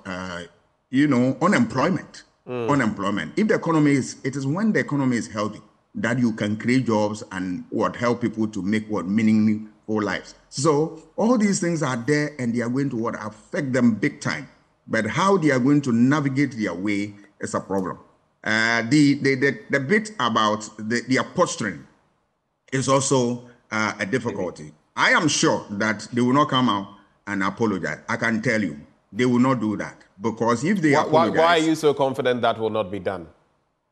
unemployment. Unemployment. If the economy it is when the economy is healthy that you can create jobs and help people to make meaningful lives. So all these things are there, and they are going to affect them big time. But how they are going to navigate their way is a problem. The bit about their posturing is also a difficulty. I am sure that they will not come out and apologize. I can tell you, they will not do that, because if they apologize... Why are you so confident that will not be done?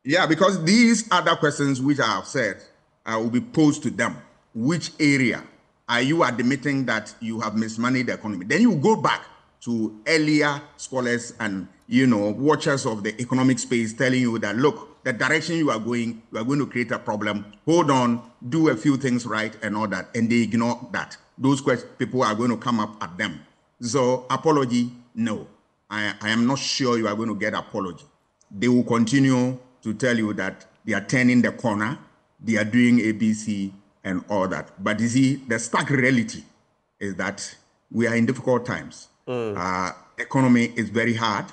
Yeah, because these other questions which I have said will be posed to them. Which area are you admitting that you have mismanaged the economy? Then you go back to earlier scholars and watchers of the economic space telling you that, look, the direction you are going to create a problem. Hold on, do a few things right and all that, and they ignore that. Those people are going to come up at them. So apology, no. I am not sure you are going to get apology. They will continue to tell you that they are turning the corner, they are doing ABC and all that. But you see, the stark reality is that we are in difficult times. Economy is very hard,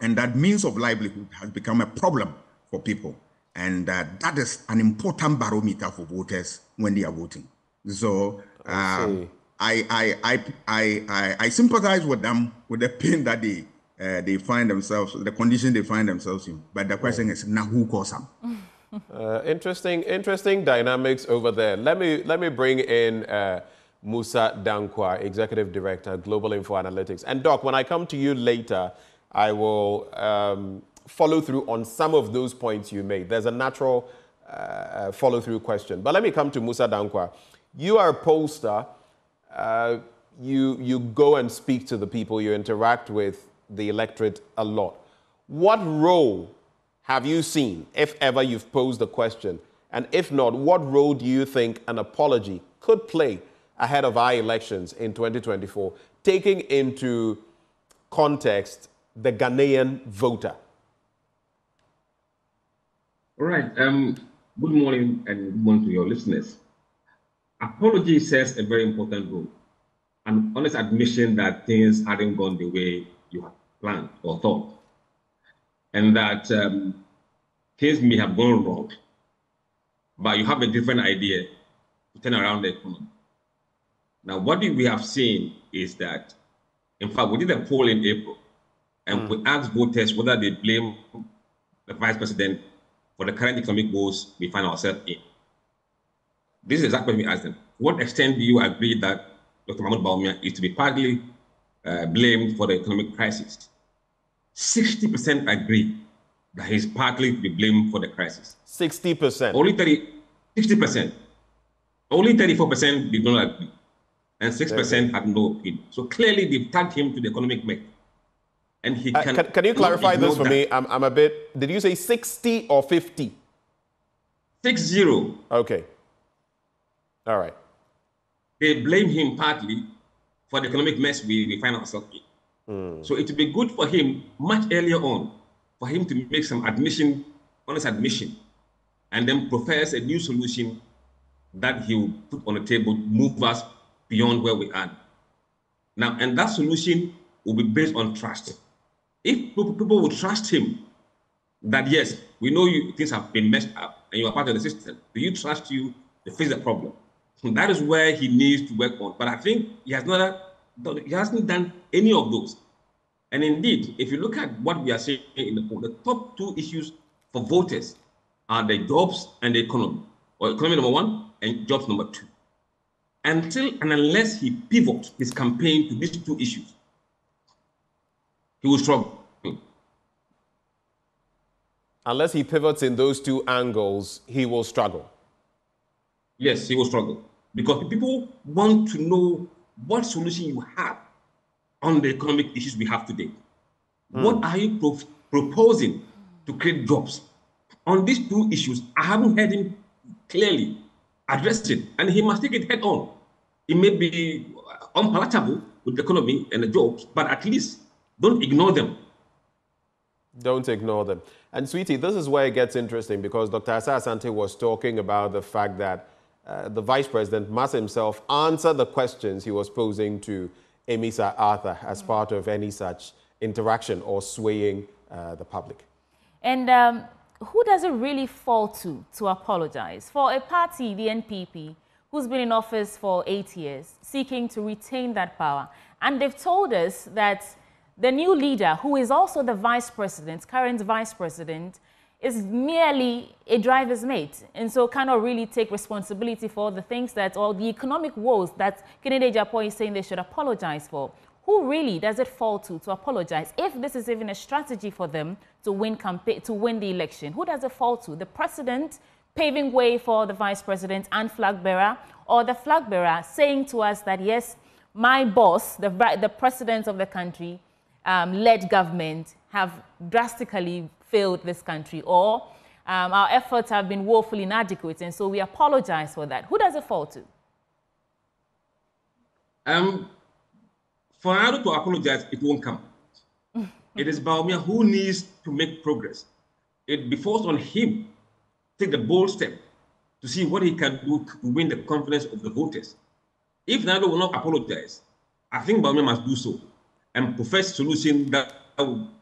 and that means of livelihood has become a problem for people. And that is an important barometer for voters when they are voting. So I sympathize with them, with the pain that they find themselves, the condition they find themselves in. But the question is, now who caused them? Interesting dynamics over there. Let me bring in Musa Danquah, Executive Director, Global Info Analytics. And Doc, when I come to you later, I will follow through on some of those points you made. There's a natural follow-through question. But let me come to Musa Danquah. You are a pollster. You go and speak to the people. You interact with the electorate a lot. What role have you seen, if ever you've posed the question? And if not, what role do you think an apology could play ahead of our elections in 2024, taking into context the Ghanaian voter? All right. Good morning and good morning to your listeners. Apology serves a very important role. An honest admission that things hadn't gone the way you had planned or thought, and that things may have gone wrong, but you have a different idea to turn around the economy. Now, what we have seen is that, in fact, we did a poll in April, and we asked voters whether they blame the vice president for the current economic woes we find ourselves in. This is exactly what we asked them. To what extent do you agree that Dr. Mahmoud Bawumia is to be partly blamed for the economic crisis? 60% agree that he's partly to be blamed for the crisis. 60%? Only 60%. Only 34% did not agree. And 6% had no opinion. So clearly they've tagged him to the economic mess. And he can you clarify this for me? I'm a bit, did you say 60 or 50? 60. Okay. All right. They blame him partly for the economic mess we find ourselves in. So it would be good for him much earlier on, for him to make some admission, honest admission, and then profess a new solution that he will put on the table, move us beyond where we are now. And that solution will be based on trust. If people will trust him, that yes, we know things have been messed up and you are part of the system, do you trust you to face the problem? And that is where he needs to work on. But I think he hasn't done any of those. And indeed, if you look at what we are saying in the poll, the top two issues for voters are the jobs and the economy, or economy number one and jobs number two. Until and unless he pivots his campaign to these two issues, he will struggle. Unless he pivots in those two angles, he will struggle. Yes, he will struggle. Because people want to know what solution you have on the economic issues we have today. What are you proposing to create jobs? On these two issues, I haven't heard him clearly address it, and he must take it head on. It may be unpalatable with the economy and the jobs, but at least don't ignore them. Don't ignore them. And Sweetie, this is where it gets interesting, because Dr. Asa Asante was talking about the fact that the Vice President must himself answer the questions he was posing to Emisa Arthur as part of any such interaction or swaying the public. And who does it really fall to apologize? For a party, the NPP, who's been in office for 8 years, seeking to retain that power. And they've told us that the new leader, who is also the vice president, current vice president, is merely a driver's mate, and so cannot really take responsibility for the things that, or the economic woes that Kennedy Agyapong is saying they should apologize for. Who really does it fall to apologize? If this is even a strategy for them to win the election, who does it fall to? The president paving way for the vice president and flag bearer, or the flag bearer saying to us that, yes, my boss, the president of the country, led government have drastically failed this country, or our efforts have been woefully inadequate, and so we apologize for that. Who does it fall to? For Ado to apologize, it won't come. It is Bawumia who needs to make progress. It befalls on him to take the bold step to see what he can do to win the confidence of the voters. If Nado will not apologize, I think Bawumia must do so and profess solution that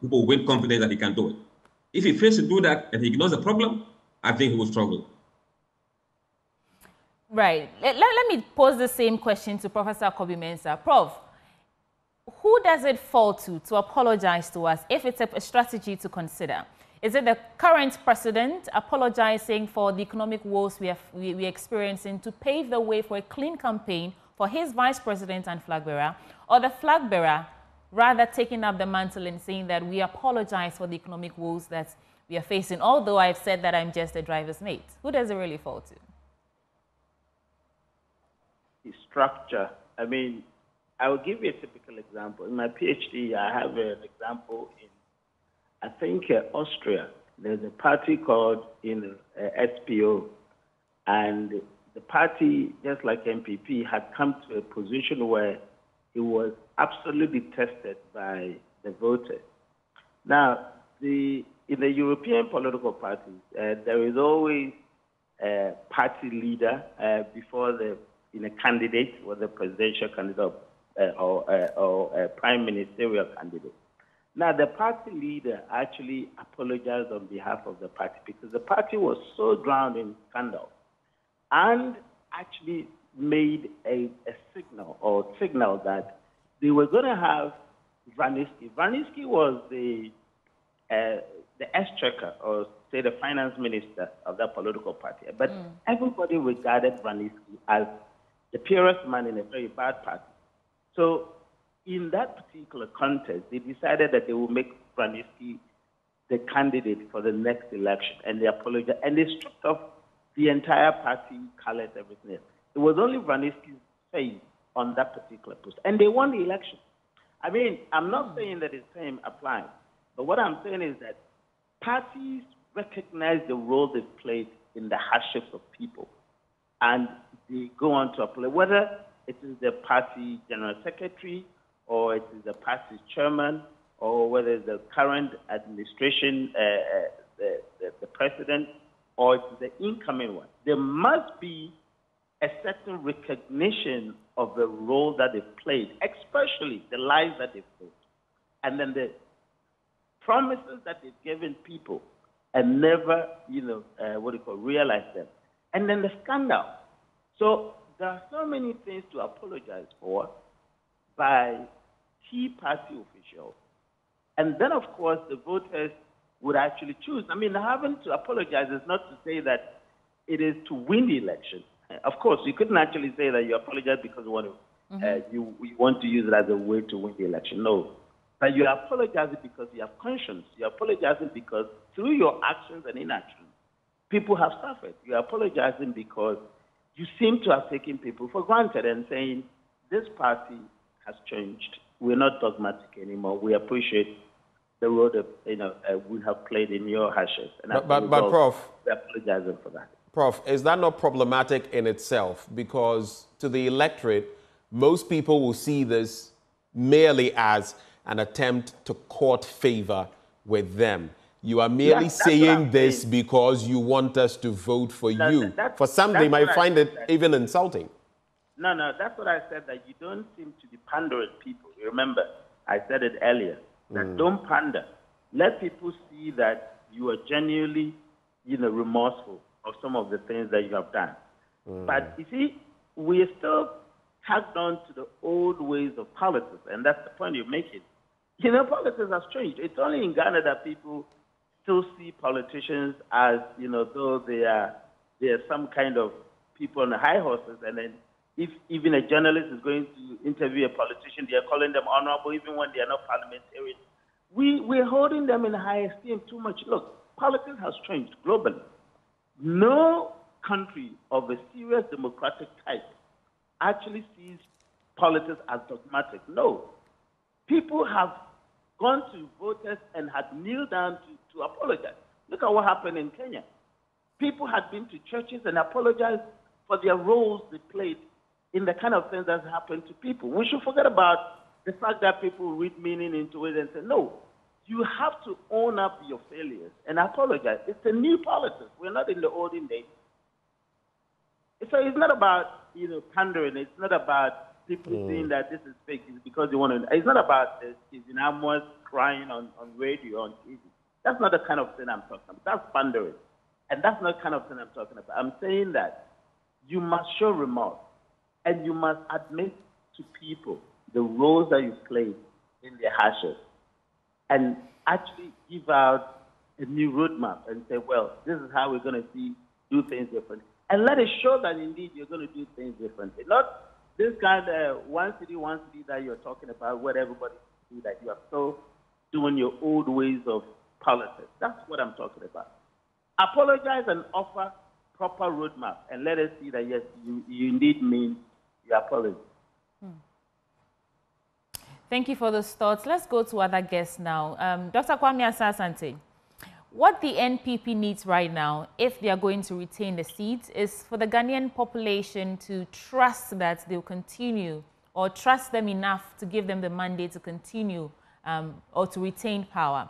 people win confidence that he can do it. If he fails to do that and he ignores the problem, I think he will struggle. Right. Let me pose the same question to Professor Kobi-Mensah. Prof, who does it fall to apologize to us if it's a strategy to consider? Is it the current president apologizing for the economic woes we're experiencing to pave the way for a clean campaign for his vice president and flag bearer, or the flag bearer rather taking up the mantle and saying that we apologize for the economic woes that we are facing, although I've said that I'm just a driver's mate? Who does it really fall to? The structure. I mean, I will give you a typical example. In my PhD, I have an example in, I think, Austria. There's a party called SPO, and the party, just like MPP, had come to a position where it was absolutely tested by the voters. Now, in the European political parties, there is always a party leader before the a candidate, whether presidential candidate or a prime ministerial candidate. Now, the party leader actually apologized on behalf of the party because the party was so drowned in scandal and actually made a signal that they were going to have Vranitzky. Vranitzky was the exchequer, or say the finance minister of that political party. But everybody regarded Vranitzky as the purest man in a very bad party. So in that particular context, they decided that they would make Vranitzky the candidate for the next election, and they apologized, and they stripped off the entire party colors, everything else. It was only Vranitzky's face on that particular post, and they won the election. I mean, I'm not saying that the same applies, but what I'm saying is that parties recognize the role they've played in the hardships of people, and they go on to apply, whether it is the party general secretary, or it is the party chairman, or whether it's the current administration, the president, or it is the incoming one. There must be a certain recognition of the role that they've played, especially the lives that they've lived, and then the promises that they've given people and never, realize them. And then the scandal. So there are so many things to apologize for by key party officials. And then, of course, the voters would actually choose. I mean, having to apologize is not to say that it is to win the election. Of course, you couldn't actually say that you apologize because you want to use it as a way to win the election. No. But you are apologizing because you have conscience. You are apologizing because through your actions and inactions, people have suffered. You are apologizing because you seem to have taken people for granted and saying, this party has changed. We're not dogmatic anymore. We appreciate the role that we have played in your hardships. But Prof, we're apologizing for that. Prof, is that not problematic in itself? Because to the electorate, most people will see this merely as an attempt to court favor with them. You are merely saying this because you want us to vote for you. For some, they might find it even insulting. No, that's what I said, that you don't seem to be pandering people. Remember, I said it earlier, that don't pander. Let people see that you are genuinely, remorseful of some of the things that you have done. But you see, we are still tagged on to the old ways of politics, and that's the point you're making. Politics has changed. It's only in Ghana that people still see politicians as, though they are some kind of people on the high horses, and then if even a journalist is going to interview a politician, they are calling them honorable even when they are not parliamentarians. We're holding them in high esteem too much. Look, politics has changed globally. No country of a serious democratic type actually sees politics as dogmatic. No. People have gone to voters and had kneeled down to apologize. Look at what happened in Kenya. People had been to churches and apologized for their roles they played in the kind of things that happened to people. We should forget about the fact that people read meaning into it and say, no, you have to own up your failures and apologize. It's a new politics. We're not in the olden days. So it's not about, pandering. It's not about people saying that this is fake. It's because they want to. It's not about the Amos crying on radio, on TV. That's not the kind of thing I'm talking about. That's pandering. And that's not the kind of thing I'm talking about. I'm saying that you must show remorse and you must admit to people the roles that you played in their hardships and actually give out a new roadmap and say, well, this is how we're going to do things differently. And let it show that indeed you're going to do things differently. Not this kind of one city that you're talking about where everybody see that you are still doing your old ways of politics. That's what I'm talking about. Apologize and offer proper roadmap and let us see that, yes, you indeed mean your apology. Thank you for those thoughts. Let's go to other guests now. Dr. Kwame Asah-Asante, what the NPP needs right now, if they are going to retain the seats, is for the Ghanaian population to trust that they'll continue, or trust them enough to give them the mandate to continue or to retain power.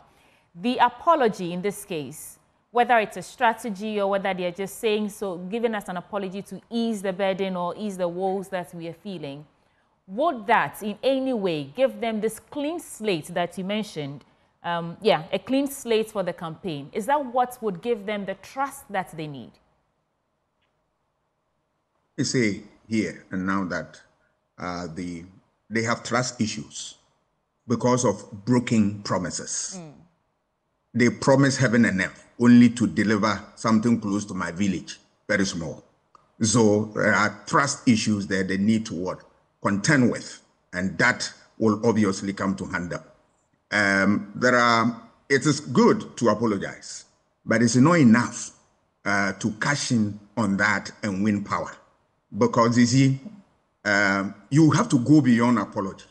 The apology in this case, whether it's a strategy or whether they're just saying so, giving us an apology to ease the burden or ease the woes that we are feeling, would that in any way give them this clean slate that you mentioned? A clean slate for the campaign. Is that what would give them the trust that they need? They say here and now that they have trust issues because of broken promises. They promise heaven and earth only to deliver something close to my village, very small. So there are trust issues that they need to contend with, and that will obviously come to hand up. It is good to apologize, but it's not enough to cash in on that and win power. Because you see, you have to go beyond apology.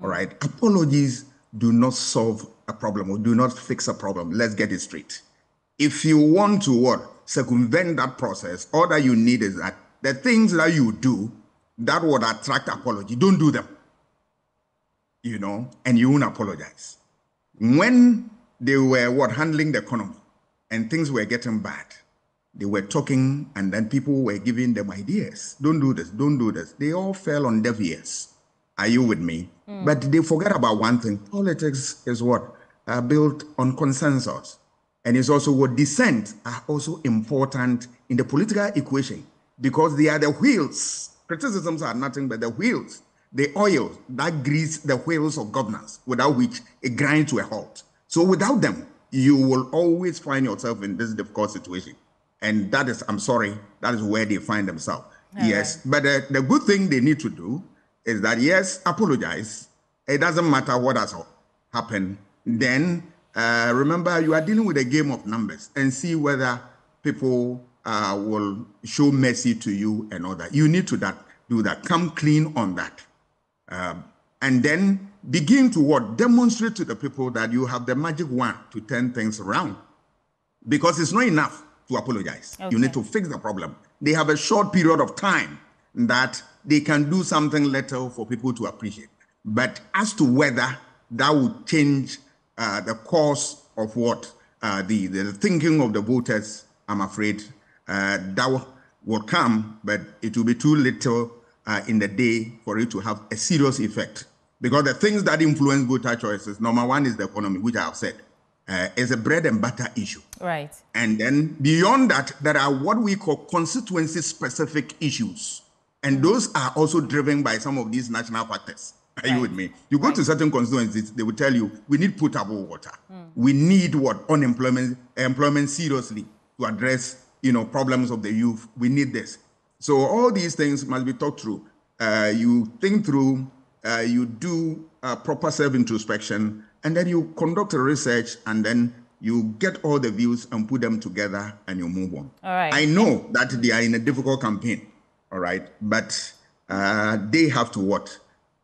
All right? Apologies do not solve a problem or do not fix a problem. Let's get it straight. If you want to circumvent that process, all that you need is that the things that you do that would attract apology, don't do them. And you won't apologize. When they were handling the economy and things were getting bad, they were talking and then people were giving them ideas. Don't do this, don't do this. They all fell on deaf ears. Are you with me? But they forget about one thing. Politics is built on consensus. And it's also what dissent are also important in the political equation because they are the wheels. Criticisms are nothing but the wheels, the oil that grease the wheels of governance, without which it grinds to a halt. So without them, you will always find yourself in this difficult situation. And that is, I'm sorry, that is where they find themselves. Yes, but the good thing they need to do is that, yes, apologize. It doesn't matter what has happened. Then remember, you are dealing with a game of numbers and see whether people will show mercy to you and all that. You need to do that. Come clean on that. And then begin to demonstrate to the people that you have the magic wand to turn things around. Because it's not enough to apologize. Okay. You need to fix the problem. They have a short period of time that they can do something little for people to appreciate. But as to whether that would change the course of the thinking of the voters, I'm afraid that will come, but it will be too little in the day for it to have a serious effect. Because the things that influence voter choices, number one is the economy, which I have said, is a bread and butter issue. Right. And then beyond that, there are what we call constituency-specific issues. And those are also driven by some of these national factors. Are you with me? You go to certain constituencies, they will tell you, we need potable water. We need employment seriously to address, problems of the youth. We need this. So all these things must be thought through. You think through, you do proper self-introspection, and then you conduct a research, and then you get all the views and put them together, and you move on. All right. I know that they are in a difficult campaign, all right, but they have to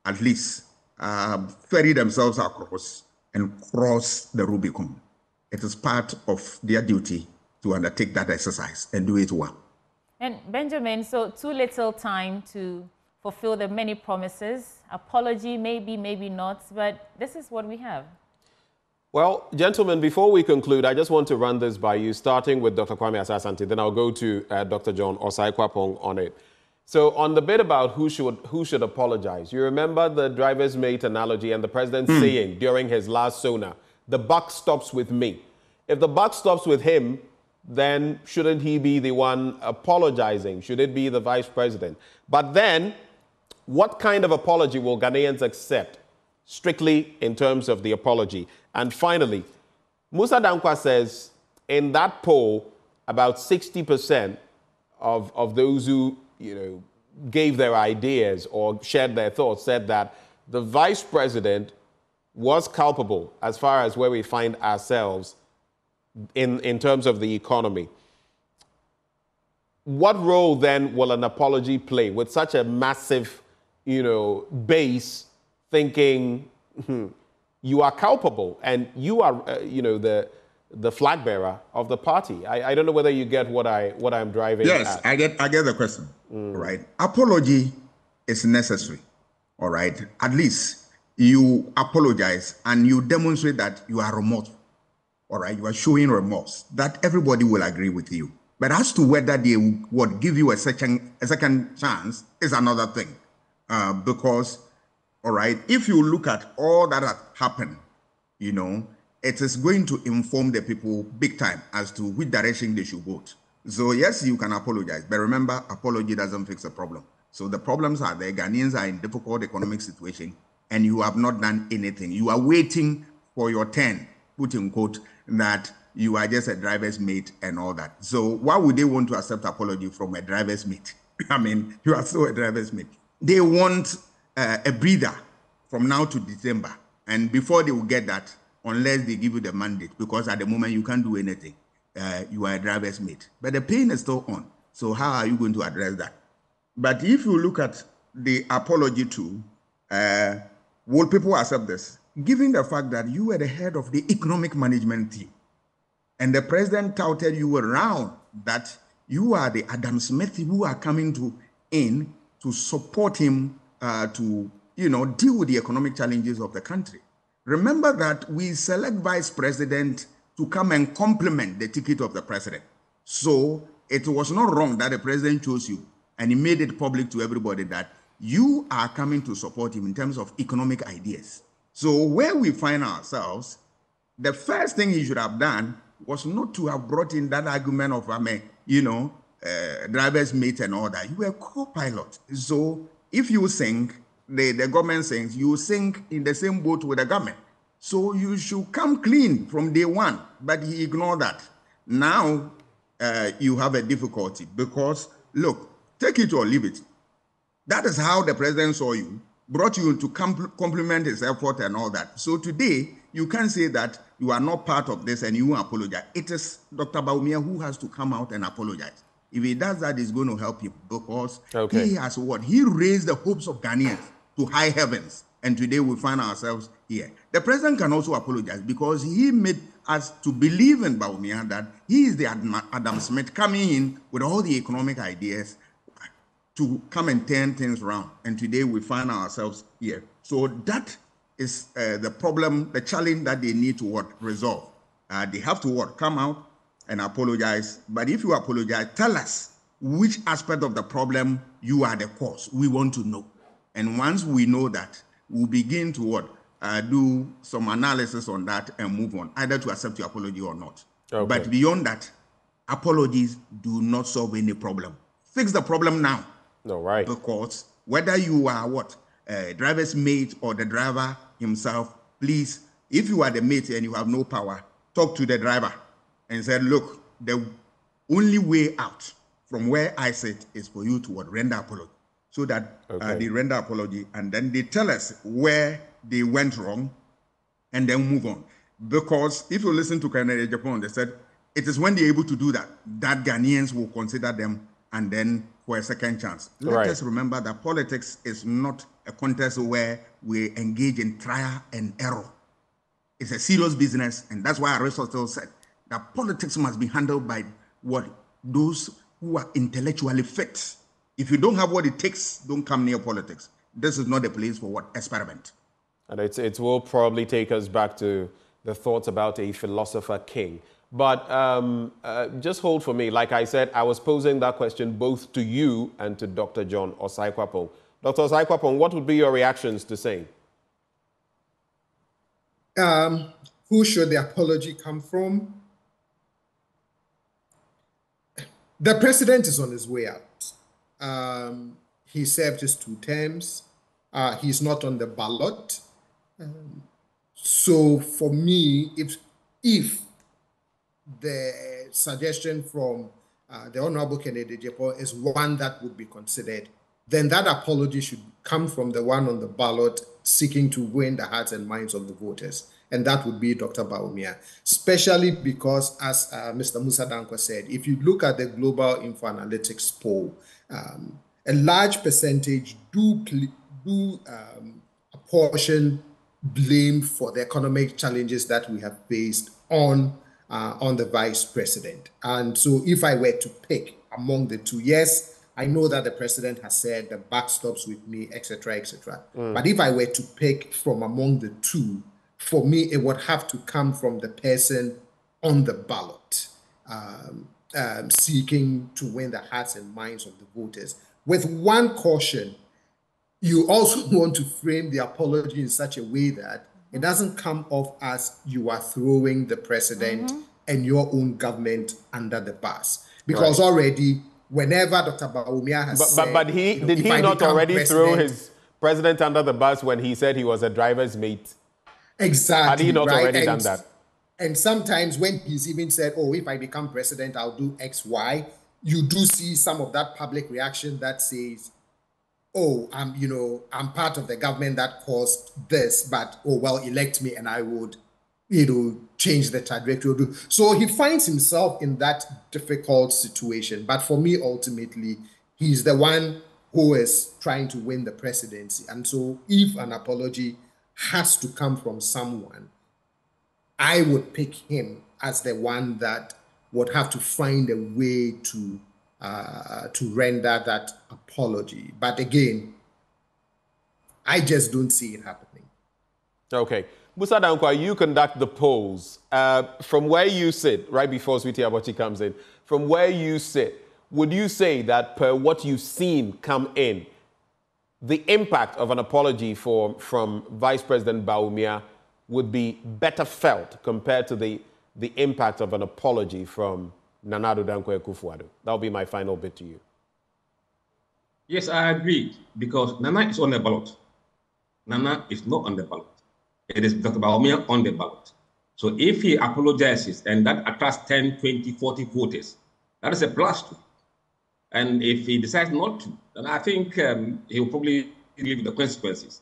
at least ferry themselves across and cross the Rubicon. It is part of their duty to undertake that exercise and do it well. And Benjamin, so too little time to fulfill the many promises? Apology, maybe, maybe not, but this is what we have. Well, gentlemen, before we conclude, I just want to run this by you, starting with Dr. Kwame Asah-Asante, then I'll go to Dr. John Osai-Kwapong on it. So on the bit about who should apologize, you remember the driver's mate analogy and the president saying during his last SONA, the buck stops with me. If the buck stops with him, then shouldn't he be the one apologizing? Should it be the vice president? But then, what kind of apology will Ghanaians accept, strictly in terms of the apology? And finally, Musa Dankwa says in that poll, about 60% of those who gave their ideas or shared their thoughts said that the vice president was culpable as far as where we find ourselves in terms of the economy. What role then will an apology play with such a massive, base thinking you are culpable and you are, the flag bearer of the party? I don't know whether you get what I'm driving at. Yes, I get the question. Right. Apology is necessary. All right. At least you apologize and you demonstrate that you are remorseful. All right. You are showing remorse. That everybody will agree with you. But as to whether they would give you a second chance is another thing. Because, all right, if you look at all that has happened, it is going to inform the people big time as to which direction they should vote. So yes, you can apologize, but remember, apology doesn't fix the problem. So the problems are there. Ghanaians are in difficult economic situation, and you have not done anything. You are waiting for your turn, quote unquote, that you are just a driver's mate and all that. So why would they want to accept apology from a driver's mate? I mean, you are still a driver's mate. They want a breather from now to December, and before they will get that, unless they give you the mandate, because at the moment you can't do anything. You are a driver's mate. But the pain is still on. So how are you going to address that? But if you look at the apology too, will people accept this? Given the fact that you were the head of the economic management team, and the president touted you around that you are the Adam Smith who are coming in to support him to deal with the economic challenges of the country. Remember that we select vice president to come and complement the ticket of the president. So it was not wrong that the president chose you and he made it public to everybody that you are coming to support him in terms of economic ideas. So where we find ourselves, the first thing he should have done was not to have brought in that argument of, driver's mate and all that. You were co-pilot. So if you sink, the government sinks, you sink in the same boat with the government. So you should come clean from day one, but he ignored that. Now you have a difficulty because, look, take it or leave it. That is how the president saw you, brought you to compliment his effort and all that. So today, you can't say that you are not part of this and you apologize. It is Dr. Bawumia who has to come out and apologize. If he does that, it's going to help him because he has what? He raised the hopes of Ghanaians to high heavens. And today we find ourselves here. The president can also apologize because he made us to believe in Bawumia that he is the Adam Smith coming in with all the economic ideas to come and turn things around. And today we find ourselves here. So that is the problem, the challenge that they need to resolve. They have to come out and apologize. But if you apologize, tell us which aspect of the problem you are the cause. We want to know. And once we know that, we'll begin to do some analysis on that and move on, either to accept your apology or not. But beyond that, apologies do not solve any problem. Fix the problem now. No, right. Because whether you are a driver's mate or the driver himself, please, if you are the mate and you have no power, talk to the driver and say, look, the only way out from where I sit is for you to render apology. So that they render apology and then they tell us where they went wrong and then move on. Because if you listen to Kennedy Agyapong, they said it is when they're able to do that, that Ghanaians will consider them and then for a second chance. Let us remember that politics is not a contest where we engage in trial and error. It's a serious business, and that's why Aristotle said that politics must be handled by those who are intellectually fit. If you don't have what it takes, don't come near politics. This is not a place for what? Experiment. And it will probably take us back to the thoughts about a philosopher king. But just hold for me. Like I said, I was posing that question both to you and to Dr. John Osai-Kwapong. Dr. Osai-Kwapong, what would be your reactions to saying? Who should the apology come from? The president is on his way out. He served his 2 terms. He's not on the ballot. So for me, if the suggestion from the Honorable Kennedy Agyapong is one that would be considered, then that apology should come from the one on the ballot seeking to win the hearts and minds of the voters. And that would be Dr. Bawumia, especially because, as Mr. Musa Dankwa said, if you look at the Global Info Analytics poll, a large percentage do apportion blame for the economic challenges that we have faced on the vice president. And so if I were to pick among the two, yes, I know that the president has said the buck stops with me, etc., etc. But if I were to pick from among the two, for me, it would have to come from the person on the ballot, seeking to win the hearts and minds of the voters. With one caution, you also want to frame the apology in such a way that it doesn't come off as you are throwing the president and your own government under the bus. Because already, whenever Dr. Bawumia has said... But did he not already throw his president under the bus when he said he was a driver's mate? Exactly. Had he not already done that? And sometimes when he's even said, oh, if I become president, I'll do X, Y, you do see some of that public reaction that says, oh, I'm part of the government that caused this, but, oh, well, elect me and I would, change the trajectory. So he finds himself in that difficult situation. But for me, ultimately, he's the one who is trying to win the presidency. And so if an apology has to come from someone, I would pick him as the one that would have to find a way to render that apology. But again, I just don't see it happening. Okay. Musa Dankwa, you conduct the polls. From where you sit, right before Sweetie Abochi comes in, from where you sit, would you say that per what you've seen come in, the impact of an apology from Vice President Bawumia would be better felt compared to the impact of an apology from Nana Addo Dankwa Akufo-Addo? That will be my final bit to you. Yes, I agree, because Nana is on the ballot. Nana is not on the ballot. It is Dr. Bawumia on the ballot. So if he apologizes and that attracts 10, 20, 40 voters, that is a plus to him. And if he decides not to, then I think he will probably live with the consequences.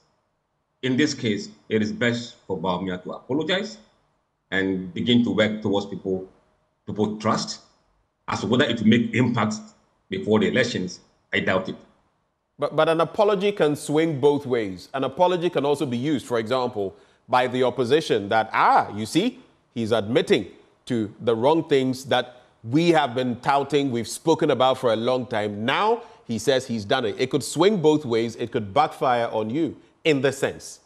In this case, it is best for Bawumia to apologize and begin to work towards people trust. As to whether it will make impact before the elections, I doubt it. But an apology can swing both ways. An apology can also be used, for example, by the opposition that, you see, he's admitting to the wrong things that we have been touting, we've spoken about for a long time. Now he says he's done it. It could swing both ways. It could backfire on you in this sense.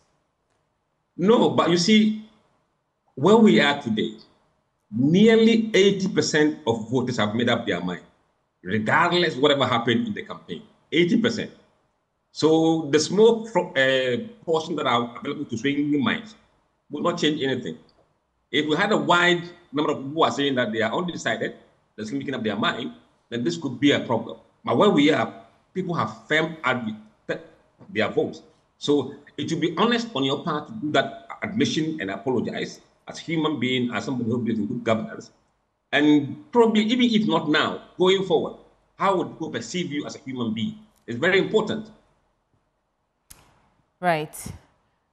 No, but you see, where we are today, nearly 80% of voters have made up their mind, regardless of whatever happened in the campaign. 80%. So the small portion that are available to swing minds will not change anything. If we had a wide number of people who are saying that they are undecided, they're still making up their mind, then this could be a problem. But where we are, people have firm their votes. So it will be honest on your part to do that admission and apologize as a human being, as somebody who believes in good governance. And probably, even if not now, going forward, how would people perceive you as a human being? It's very important. Right.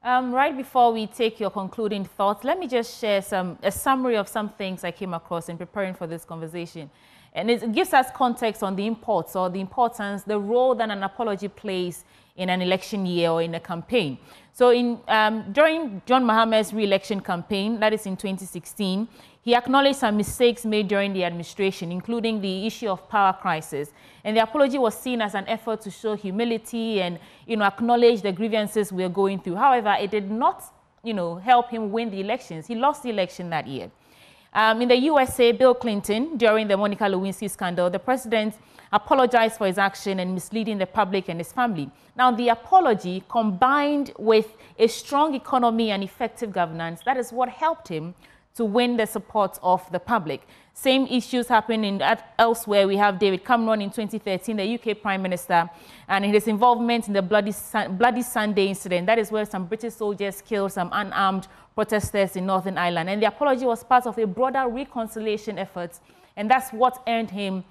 Right before we take your concluding thoughts, let me just share a summary of some things I came across in preparing for this conversation. And it gives us context on the importance, the role that an apology plays in an election year or in a campaign. So during John Mahama's re-election campaign, that is in 2016, He acknowledged some mistakes made during the administration, including the issue of power crisis. And the apology was seen as an effort to show humility and, acknowledge the grievances we're going through. However, it did not, help him win the elections. He lost the election that year. In the USA, Bill Clinton, during the Monica Lewinsky scandal, the president apologized for his action and misleading the public and his family. Now, the apology, combined with a strong economy and effective governance, that is what helped him to win the support of the public. Same issues happen elsewhere. We have David Cameron in 2013, the UK Prime Minister, and his involvement in the Bloody Sunday incident. That is where some British soldiers killed some unarmed protesters in Northern Ireland. And the apology was part of a broader reconciliation effort, and that's what earned him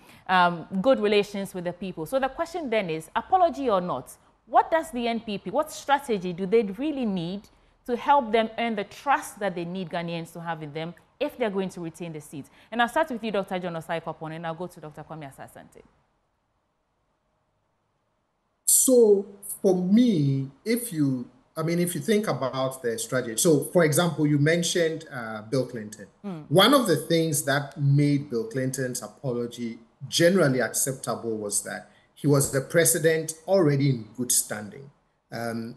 good relations with the people. So the question then is, apology or not, what does the NPP, what strategy do they really need to help them earn the trust that they need Ghanaians to have in them if they're going to retain the seats? And I'll start with you, Dr. John Osai-Popon, and I'll go to Dr. Kwame Asah-Asante. So for me, if you think about the strategy, so for example, you mentioned Bill Clinton. One of the things that made Bill Clinton's apology generally acceptable was that he was the president already in good standing.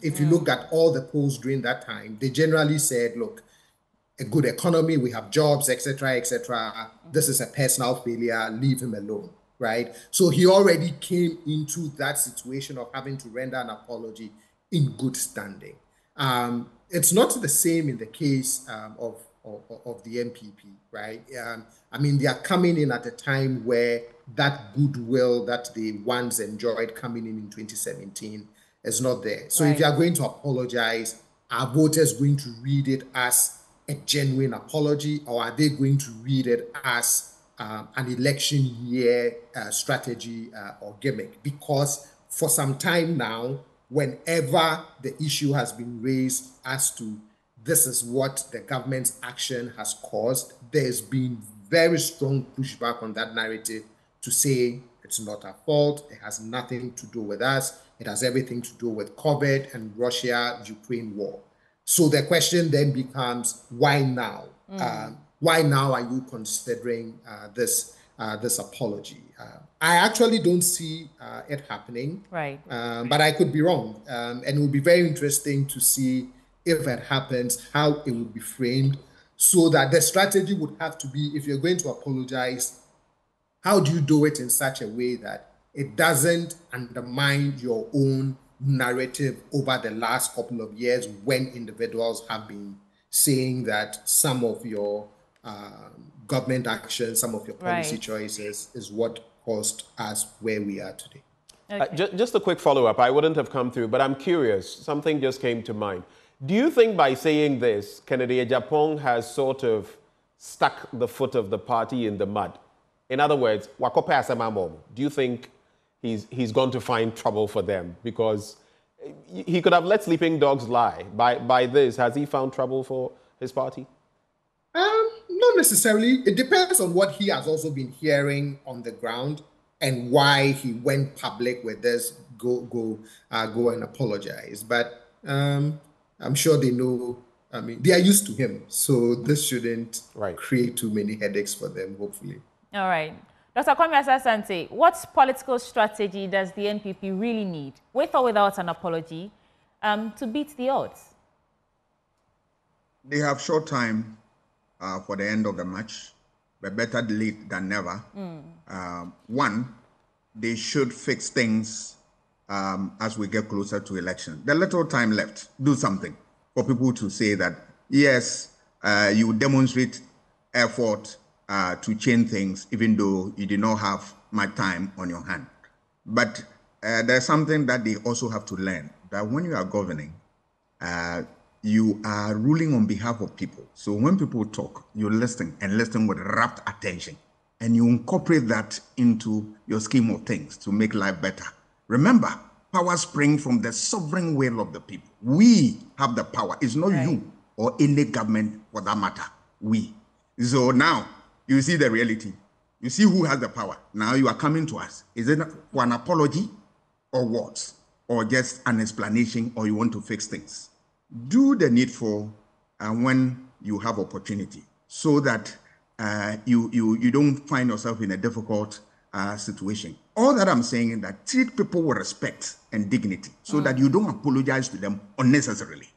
If you look at all the polls during that time, they generally said, look, a good economy, we have jobs, etc., etc. This is a personal failure, leave him alone, right? So he already came into that situation of having to render an apology in good standing. It's not the same in the case of the NPP, right? They are coming in at a time where that goodwill that they once enjoyed coming in 2017 is not there. So if you are going to apologize, are voters going to read it as a genuine apology, or are they going to read it as an election year strategy or gimmick? Because for some time now, whenever the issue has been raised as to this is what the government's action has caused, there's been very strong pushback on that narrative to say it's not our fault, it has nothing to do with us, it has everything to do with COVID and Russia-Ukraine war. So the question then becomes, why now? Why now are you considering this apology? I actually don't see it happening, right? But I could be wrong. And it would be very interesting to see if it happens, how it would be framed, so that the strategy would have to be, if you're going to apologize, how do you do it in such a way that it doesn't undermine your own narrative over the last couple of years when individuals have been saying that some of your government action, some of your policy choices is what caused us where we are today. Okay. Just a quick follow-up. I wouldn't have come through, but I'm curious. Something just came to mind. Do you think by saying this, Kennedy Agyapong has sort of stuck the foot of the party in the mud? In other words, Wakope Asemamom, do you think he's going to find trouble for them? Because he could have let sleeping dogs lie. By this, has he found trouble for his party? Not necessarily. It depends on what he has also been hearing on the ground and why he went public with this go and apologize. But I'm sure they know, they are used to him. So this shouldn't create too many headaches for them, hopefully. All right. Dr. Kwame Asah-Asante, what political strategy does the NPP really need, with or without an apology, to beat the odds? They have short time for the end of the match, but better late than never. One, they should fix things as we get closer to election. The little time left, do something for people to say that, yes, you demonstrate effort to change things, even though you did not have much time on your hand. But there's something that they also have to learn, that when you are governing, you are ruling on behalf of people. So when people talk, you listen and listen with rapt attention, and you incorporate that into your scheme of things to make life better. Remember, power springs from the sovereign will of the people. We have the power. It's not you or any government for that matter. We. So now, you see the reality. You see who has the power. Now you are coming to us. Is it for an apology or what? Or just an explanation, or you want to fix things? Do the needful when you have opportunity, so that you don't find yourself in a difficult situation. All that I'm saying is that treat people with respect and dignity so that you don't apologize to them unnecessarily.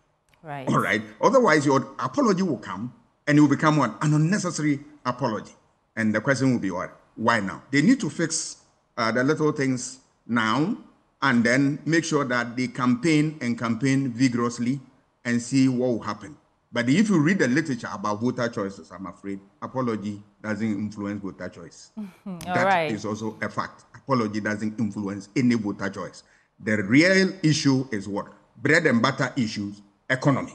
Right. All right. Otherwise, your apology will come and it will become an unnecessary apology. And the question will be what? Why now? They need to fix the little things now and then make sure that they campaign vigorously and see what will happen. But if you read the literature about voter choices, I'm afraid apology doesn't influence voter choice. That is also a fact. Apology doesn't influence any voter choice. The real issue is what? Bread and butter issues, economy.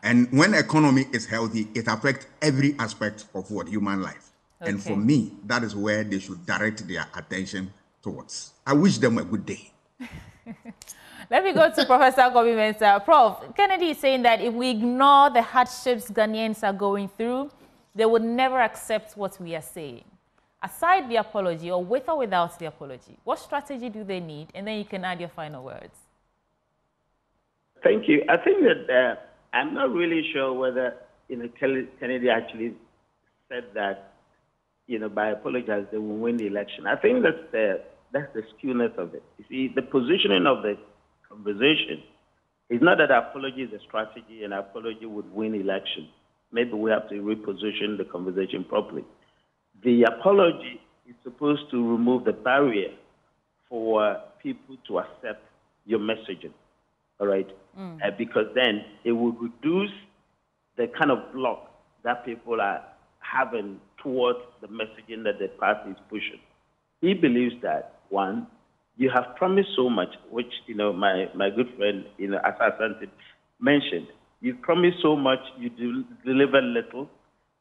And when economy is healthy, it affects every aspect of what? Human life. Okay. And for me, that is where they should direct their attention towards. I wish them a good day. Let me go to Professor Kobi-Mensah. Prof, Kennedy is saying that if we ignore the hardships Ghanaians are going through, they would never accept what we are saying. Aside the apology, or with or without the apology, what strategy do they need? And then you can add your final words. Thank you. I think that I'm not really sure whether Kennedy actually said that by apologizing they will win the election. I think that's the skewness of it. You see, the positioning of the conversation is not that apology is a strategy and apology would win election. Maybe we have to reposition the conversation properly. The apology is supposed to remove the barrier for people to accept your messaging, all right? Because then it will reduce the kind of block that people are having towards the messaging that the party is pushing. He believes that, one, you have promised so much, which, my good friend, Asa Asante mentioned. You promised so much, you deliver little.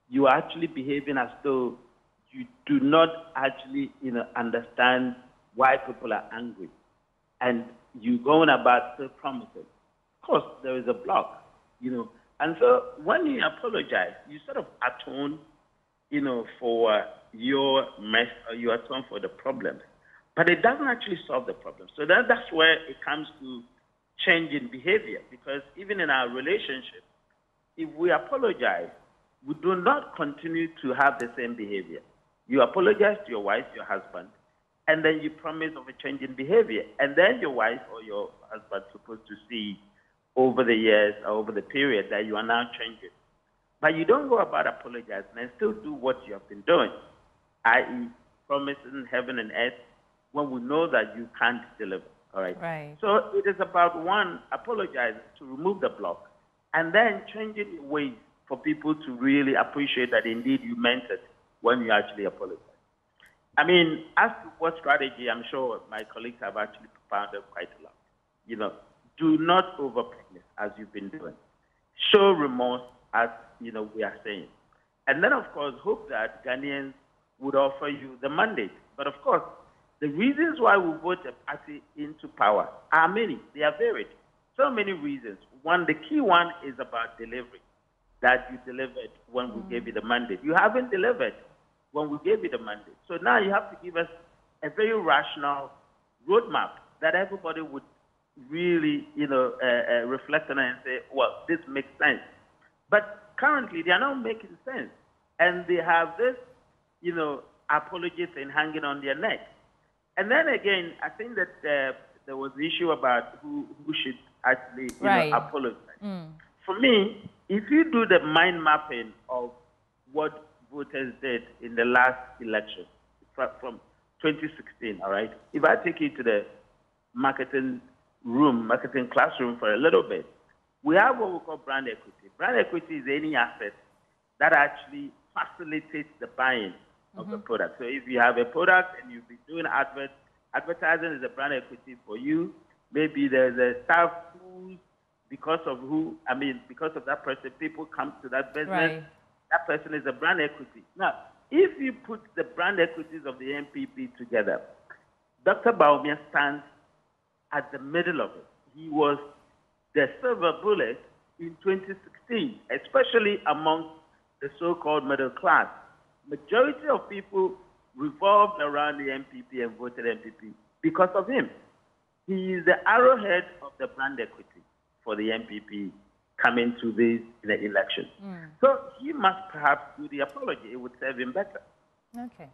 You are actually behaving as though you do not actually, understand why people are angry. And you're going about still promising. Of course, there is a block, And so when you apologize, you sort of atone, for your mess, or you atone for the problems. But it doesn't actually solve the problem. So that's where it comes to changing behavior. Because even in our relationship, if we apologize, we do not continue to have the same behavior. You apologize to your wife, your husband, and then you promise of a change in behavior. And then your wife or your husband is supposed to see over the years or over the period that you are now changing. But you don't go about apologizing and still do what you have been doing, i.e. promising heaven and earth when we know that you can't deliver, all right? Right. So it is about, one, apologizing to remove the block, and then changing ways for people to really appreciate that indeed you meant it when you actually apologize. I mean, as to what strategy, I'm sure my colleagues have actually propounded quite a lot. Do not overpromise as you've been doing. Show remorse as, we are saying. And then, of course, hope that Ghanaians would offer you the mandate. But, of course, the reasons why we vote a party into power are many. They are varied. So many reasons. One, the key one is about delivery, that you delivered when we gave you the mandate. You haven't delivered when we gave you the mandate. So now you have to give us a very rational roadmap that everybody would really, reflect on and say, well, this makes sense. But currently, they are not making sense. And they have this, apology thing hanging on their neck. And then again, I think that there was the issue about who should actually apologize. For me, if you do the mind mapping of what voters did in the last election from 2016, all right, if I take you to the marketing classroom for a little bit, we have what we call brand equity. Brand equity is any asset that actually facilitates the buying of the product. So if you have a product and you've been doing advertising is a brand equity for you. Maybe there's a staff who, because of that person, people come to that business. Right. That person is a brand equity. Now, if you put the brand equities of the NPP together, Dr. Bawumia stands at the middle of it. He was the silver bullet in 2016, especially among the so-called middle class. Majority of people revolved around the NPP and voted NPP because of him. He is the arrowhead of the brand equity for the NPP coming to this in the election. So he must perhaps do the apology. It would serve him better. Okay.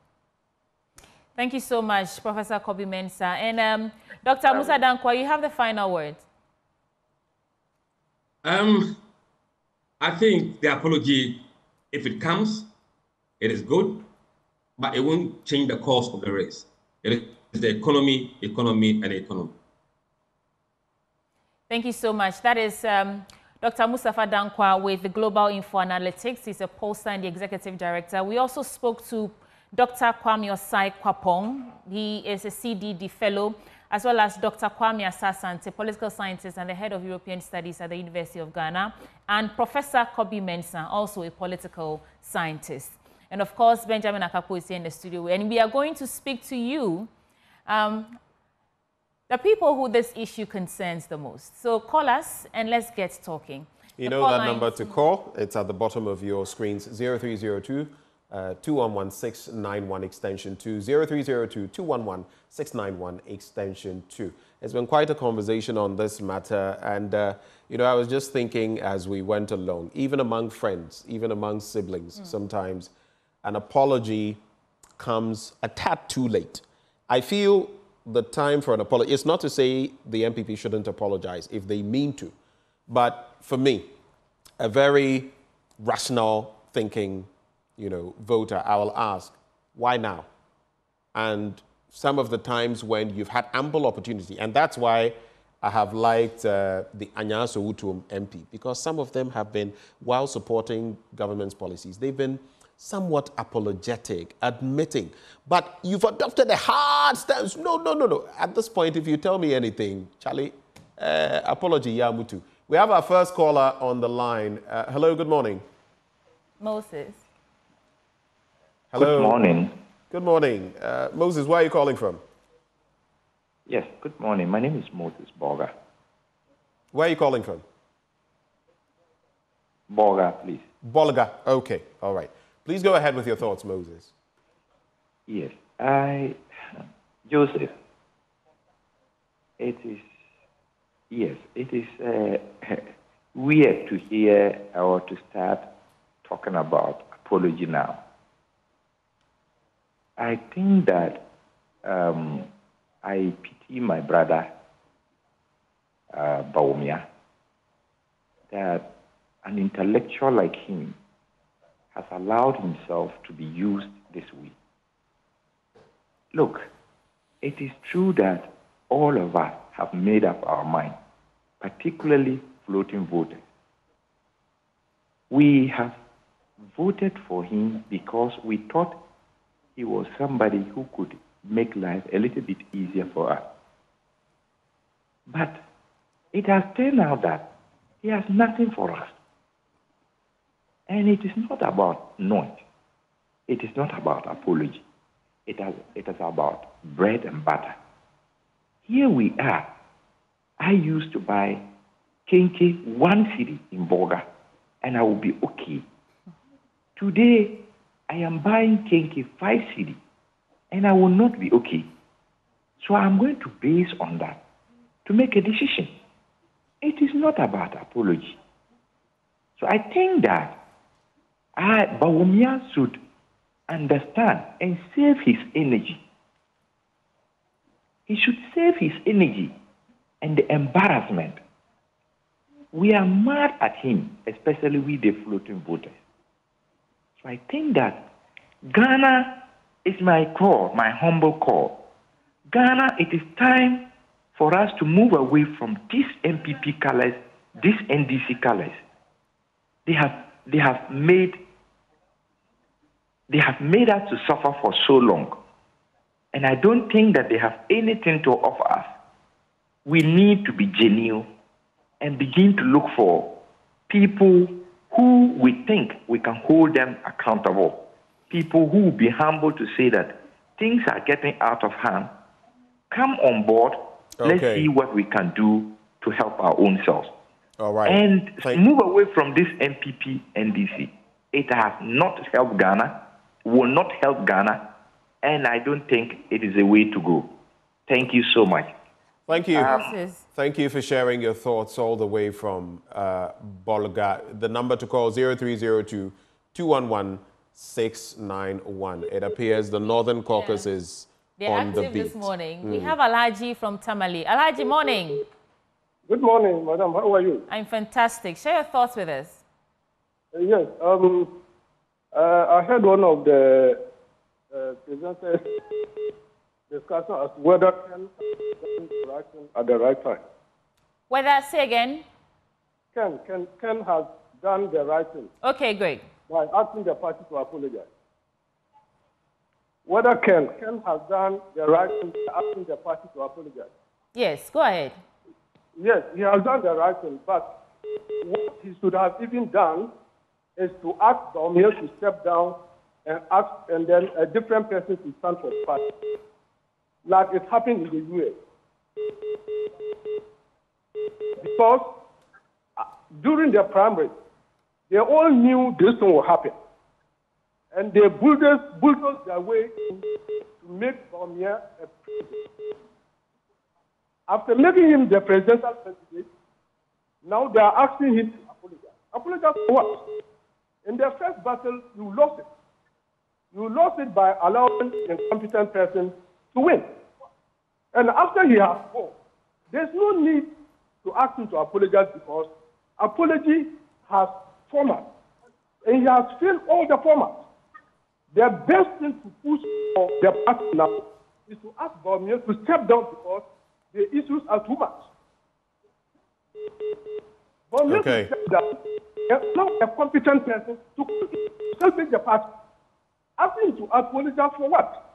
Thank you so much, Professor Kobi Mensah. And Dr. Musa Dankwa, you have the final word. I think the apology, if it comes, it is good, but it won't change the course of the race. It is the economy, and economy. Thank you so much. That is Dr. Mustafa Dankwa with the Global Info Analytics. He's a pollster and the executive director. We also spoke to Dr. Kwame Osai Kwapong. He is a CDD fellow, as well as Dr. Kwame Asasante, political scientist and the head of European Studies at the University of Ghana, and Professor Kobi Mensah, also a political scientist. And of course, Benjamin Akapo is here in the studio, and we are going to speak to you, the people who this issue concerns the most. So call us and let's get talking. You know that number to call? It's at the bottom of your screens, 0302 211691 extension 2, 0302 211691 extension 2. It's been quite a conversation on this matter, and you know, I was just thinking as we went along, even among friends, even among siblings, sometimes an apology comes a tad too late. I feel the time for an apology, it's not to say the MPP shouldn't apologize if they mean to, but for me, a very rational thinking, you know, voter, I will ask, why now? And some of the times when you've had ample opportunity, and that's why I have liked the Anyaso Utum MP, because some of them have been, while supporting government's policies, they've been somewhat apologetic, admitting, but you've adopted a hard stance. No. At this point, if you tell me anything, Charlie, apology, Yamutu. We have our first caller on the line. Hello, good morning. Moses. Hello. Good morning. Good morning. Moses, where are you calling from? Yes, good morning. My name is Moses Borga. Where are you calling from? Borga, please. Bolga. Okay, all right. Please go ahead with your thoughts, Moses. Yes, Joseph, it is weird to hear or to start talking about apology now. I think that I pity my brother, Bawumia, that an intellectual like him has allowed himself to be used this way. Look, it is true that all of us have made up our mind, particularly floating voters. We have voted for him because we thought he was somebody who could make life a little bit easier for us. But it has turned out that he has nothing for us. And it is not about noise. It is not about apology. It is about bread and butter. Here we are. I used to buy Kenke 1 cedi in Boga, and I will be okay. Today, I am buying Kenke 5 cedi, and I will not be okay. So I'm going to base on that to make a decision. It is not about apology. So I think that Bawumia should understand and save his energy. He should save his energy and the embarrassment. We are mad at him, especially with the floating voters. So I think that Ghana is my call, my humble call. Ghana, it is time for us to move away from these MPP colors, these NDC colors. They have made us to suffer for so long. And I don't think that they have anything to offer us. We need to be genuine and begin to look for people who we think we can hold them accountable. People who will be humble to say that things are getting out of hand. Come on board. Okay. Let's see what we can do to help our own selves. All right. And move away from this MPP NDC. It has not helped Ghana, will not help Ghana, and I don't think it is a way to go. Thank you so much. Thank you. Thank you for sharing your thoughts all the way from Bolga. The number to call 0302-211-691. It appears the Northern Caucus is They're on the active beat. this morning. We have Alhaji from Tamale. Alhaji, morning. Good morning, madam. How are you? I'm fantastic. Share your thoughts with us. Yes. I heard one of the presenters discussing as whether Ken has at the right time. Whether, say again? Ken has done the right thing. Okay, great. By asking the party to apologize. Whether Ken has done the right thing by asking the party to apologize. Yes, go ahead. Yes, he has done the right thing, but what he should have even done is to ask Bawumia to step down and then a different person to stand for the party, like it happened in the US. Because during the primary, they all knew this thing would happen, and they bulldozed their way to make Bawumia a president. After making him the presidential candidate, now they are asking him to apologize. Apologize for what? In the first battle, you lost it. You lost it by allowing an incompetent person to win. And after he has won, there's no need to ask him to apologize because apology has format. And he has filled all the formats. The best thing to push for the party now is to ask Bawumia to step down because the issues are too much. Bawumia to step down and allow a competent person to help the party. Asking him to apologize for what?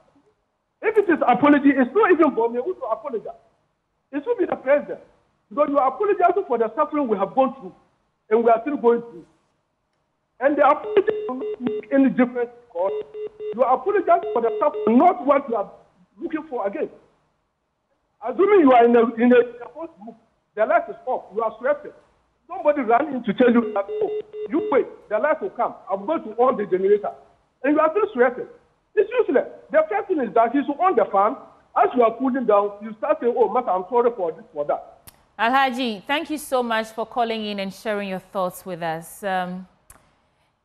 If it is apology, it's not even Bawumia who to apologize. It should be the president. Because you are apologizing for the suffering we have gone through and we are still going through. And the apology will not make any difference because you are apologizing for the suffering, not what you are looking for again. Assuming you are in a first group, the light is off, you are sweating. Somebody ran in to tell you that, oh, you wait, the light will come. I'm going to on the generator. And you are still sweating. It's useless. The first thing is that you should on the fan. As you are cooling down, you start saying, oh, matter, I'm sorry for this, for that. Alhaji, thank you so much for calling in and sharing your thoughts with us.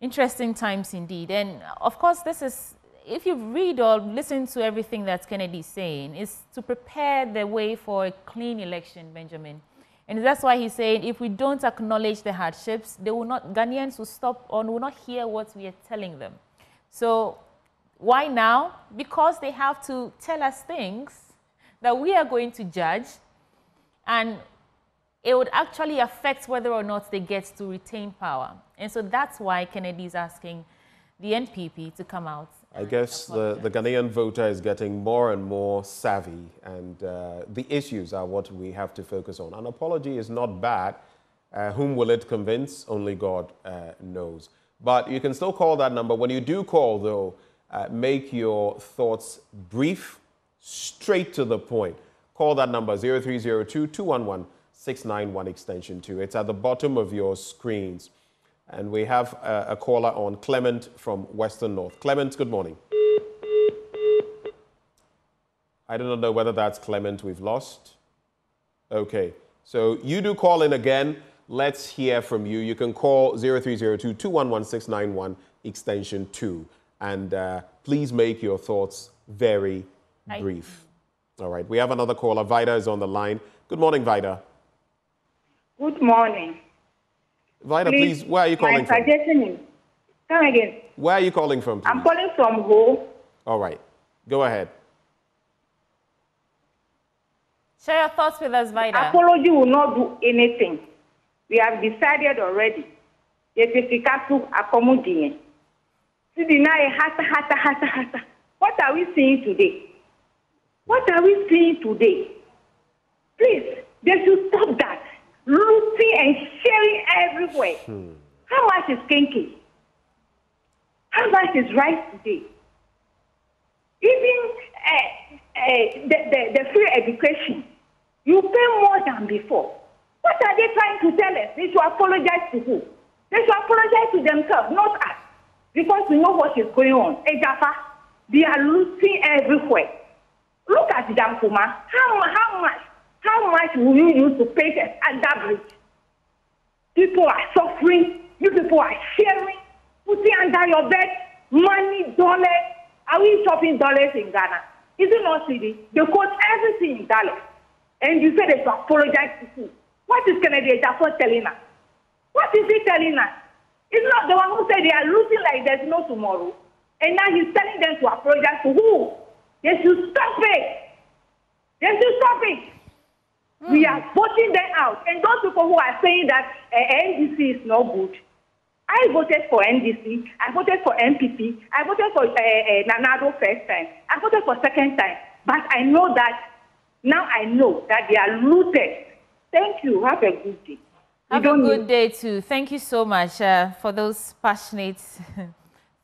Interesting times indeed. And of course, this is, if you read or listen to everything that Kennedy is saying, is to prepare the way for a clean election, Benjamin. And that's why he's saying if we don't acknowledge the hardships, they will not, Ghanaians will stop or will not hear what we are telling them. So why now? Because they have to tell us things that we are going to judge, and it would actually affect whether or not they get to retain power. And so that's why Kennedy is asking the NPP to come out. I guess the Ghanaian voter is getting more and more savvy, and the issues are what we have to focus on. An apology is not bad. Whom will it convince? Only God knows. But you can still call that number. When you do call, though, make your thoughts brief, straight to the point. Call that number, 0302-211-691 extension 2. It's at the bottom of your screens. And we have a caller on, Clement from Western North. Clement, good morning. I do not know whether that's Clement we've lost. Okay, so you do call in again. Let's hear from you. You can call 0302-211-691 extension 2. And please make your thoughts very brief. All right, we have another caller. Vida is on the line. Good morning, Vida. Good morning. Vida, please, where are you calling from? My suggestion is, come again. Where are you calling from, please? I'm calling from Ho. All right, go ahead. Share your thoughts with us, Vida. Apology will not do anything. We have decided already. What are we seeing today? What are we seeing today? Please, they should stop that. Looting and sharing everywhere. How much is kinky? How much is rice today? Even the free education, you pay more than before. What are they trying to tell us? They should apologize to who? They should apologize to themselves, not us. Because we know what is going on. They are looting everywhere. Look at Dankuma. How much How much will you use to pay that bridge? People are suffering. You people are sharing, putting under your bed money, dollars. Are we shopping dollars in Ghana? Is it not silly? They quote everything in dollars. And you say they should apologize to who? What is Kennedy Ejapong telling us? What is he telling us? It's not the one who said they are losing like there's no tomorrow. And now he's telling them to apologize to who? They should stop it. They should stop it. We are voting them out. And those people who are saying that NDC is not good, I voted for NDC, I voted for MPP, I voted for Nanado first time, I voted for second time. But I know that, now I know that they are looted. Thank you. Have a good day. Have a good day too. Thank you so much for those passionate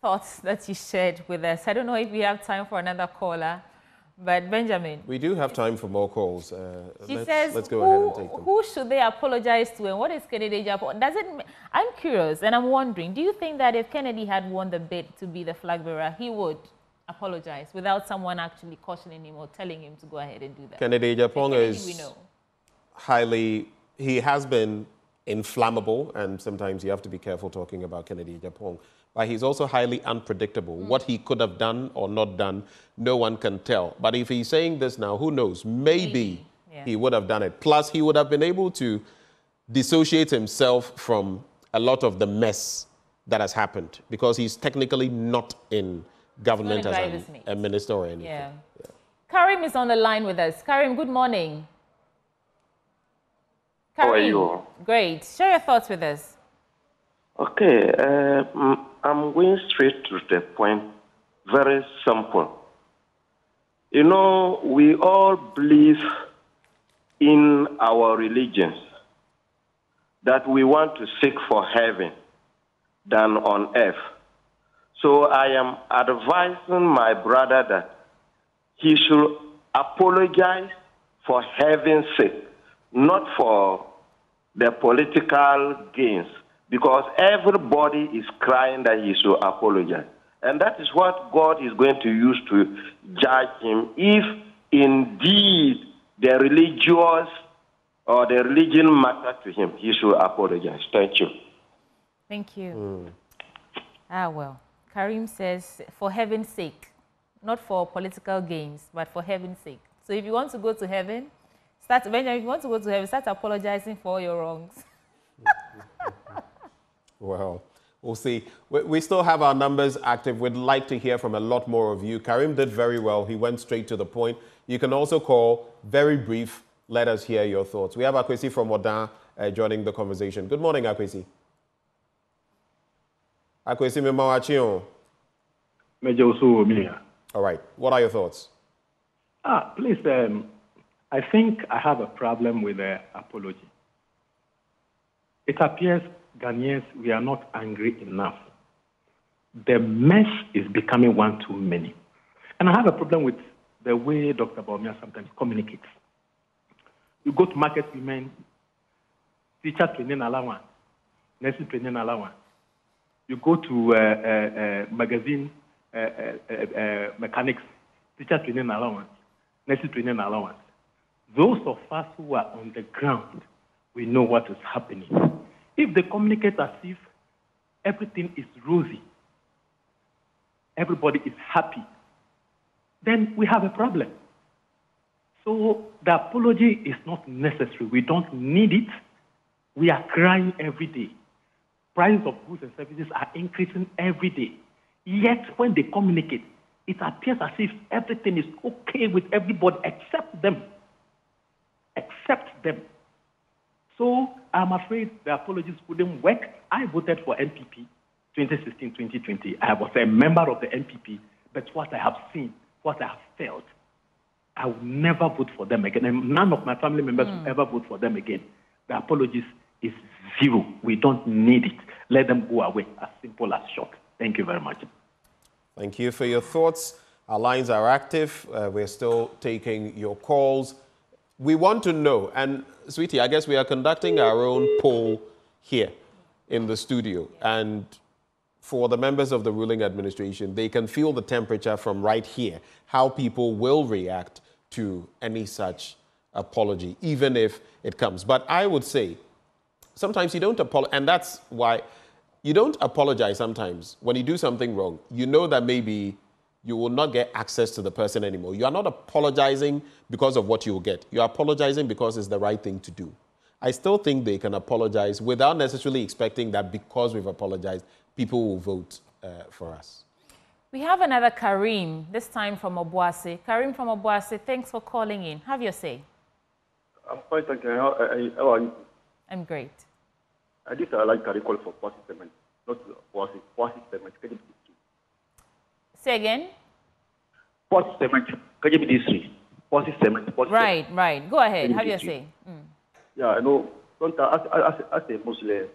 thoughts that you shared with us. I don't know if we have time for another caller, but Benjamin. We do have time for more calls. Let's go ahead and take them. Who should they apologize to, and what is Kennedy Ejapong? I'm curious, and I'm wondering, do you think that if Kennedy had won the bid to be the flag bearer, he would apologize without someone actually cautioning him or telling him to go ahead and do that? Kennedy Ejapong is highly, he has been inflammable, and sometimes you have to be careful talking about Kennedy Ejapong. But he's also highly unpredictable. What he could have done or not done, no one can tell. But if he's saying this now, who knows? Maybe he would have done it. Plus, he would have been able to dissociate himself from a lot of the mess that has happened, because he's technically not in government as a minister or anything. Yeah. Karim is on the line with us. Karim, good morning. Karim, how are you? Great. Share your thoughts with us. Okay, I'm going straight to the point. Very simple. You know, we all believe in our religions that we want to seek for heaven than on earth. So I am advising my brother that he should apologize for heaven's sake, not for the political gains, because everybody is crying that he should apologize. And that is what God is going to use to judge him if indeed the religious or the religion matter to him. He should apologize. Thank you. Thank you. Well, Karim says, for heaven's sake, not for political gains, but for heaven's sake. So if you want to go to heaven, if you want to go to heaven, start apologizing for all your wrongs. Well, we'll see. We still have our numbers active. We'd like to hear from a lot more of you. Karim did very well. He went straight to the point. You can also call, very brief. Let us hear your thoughts. We have Akwesi from Odan joining the conversation. Good morning, Akwesi. Akwesi Memawachion. All right. What are your thoughts? Please, I think I have a problem with the apology. It appears Ghanaians, we are not angry enough. The mess is becoming one too many. And I have a problem with the way Dr. Bawumia sometimes communicates. You go to market women, teacher training allowance, nursing training allowance. You go to magazine mechanics, teacher training allowance, nursing training allowance. Those of us who are on the ground, we know what is happening. If they communicate as if everything is rosy, everybody is happy, then we have a problem. So the apology is not necessary. We don't need it. We are crying every day. Prices of goods and services are increasing every day. Yet when they communicate, it appears as if everything is okay with everybody except them. Except them. So I'm afraid the apologies wouldn't work. I voted for NPP 2016-2020. I was a member of the NPP, but what I have seen, what I have felt, I will never vote for them again. And none of my family members will ever vote for them again. The apologies is zero. We don't need it. Let them go away, as simple as short. Thank you very much. Thank you for your thoughts. Our lines are active. We're still taking your calls. We want to know, and Sweetie, I guess we are conducting our own poll here in the studio. And for the members of the ruling administration, they can feel the temperature from right here, how people will react to any such apology, even if it comes. But I would say sometimes you don't apologize, and that's why you don't apologize sometimes. When you do something wrong, you know that maybe you will not get access to the person anymore. You are not apologizing because of what you will get. You are apologizing because it's the right thing to do. I still think they can apologize without necessarily expecting that because we've apologized, people will vote for us. We have another Karim, this time from Obuasi. Karim from Obuasi, thanks for calling in. Have your say. I'm fine, thank you. How are you? I'm great. I just like to recall for policy statement, not policy statement. Say again? Policy statement, KJB policy statement. Right. Go ahead. Have your say. Yeah, I know. As a Muslim,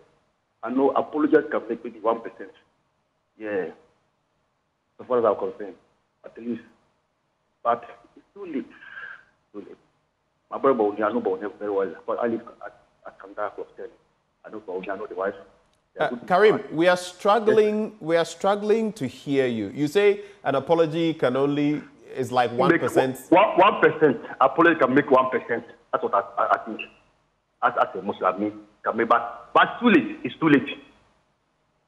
I know apologies can make maybe 1%. Yeah. As far as I'm concerned, at least. But it's too late. My brother, I know about him very well. But I live at Kandahar Club 10. I know the wife. Karim, we are struggling to hear you. You say an apology can only is like 1%. 1%. Apology can make 1%. That's what I think. As a Muslim, can make, but it's too late. It's too late.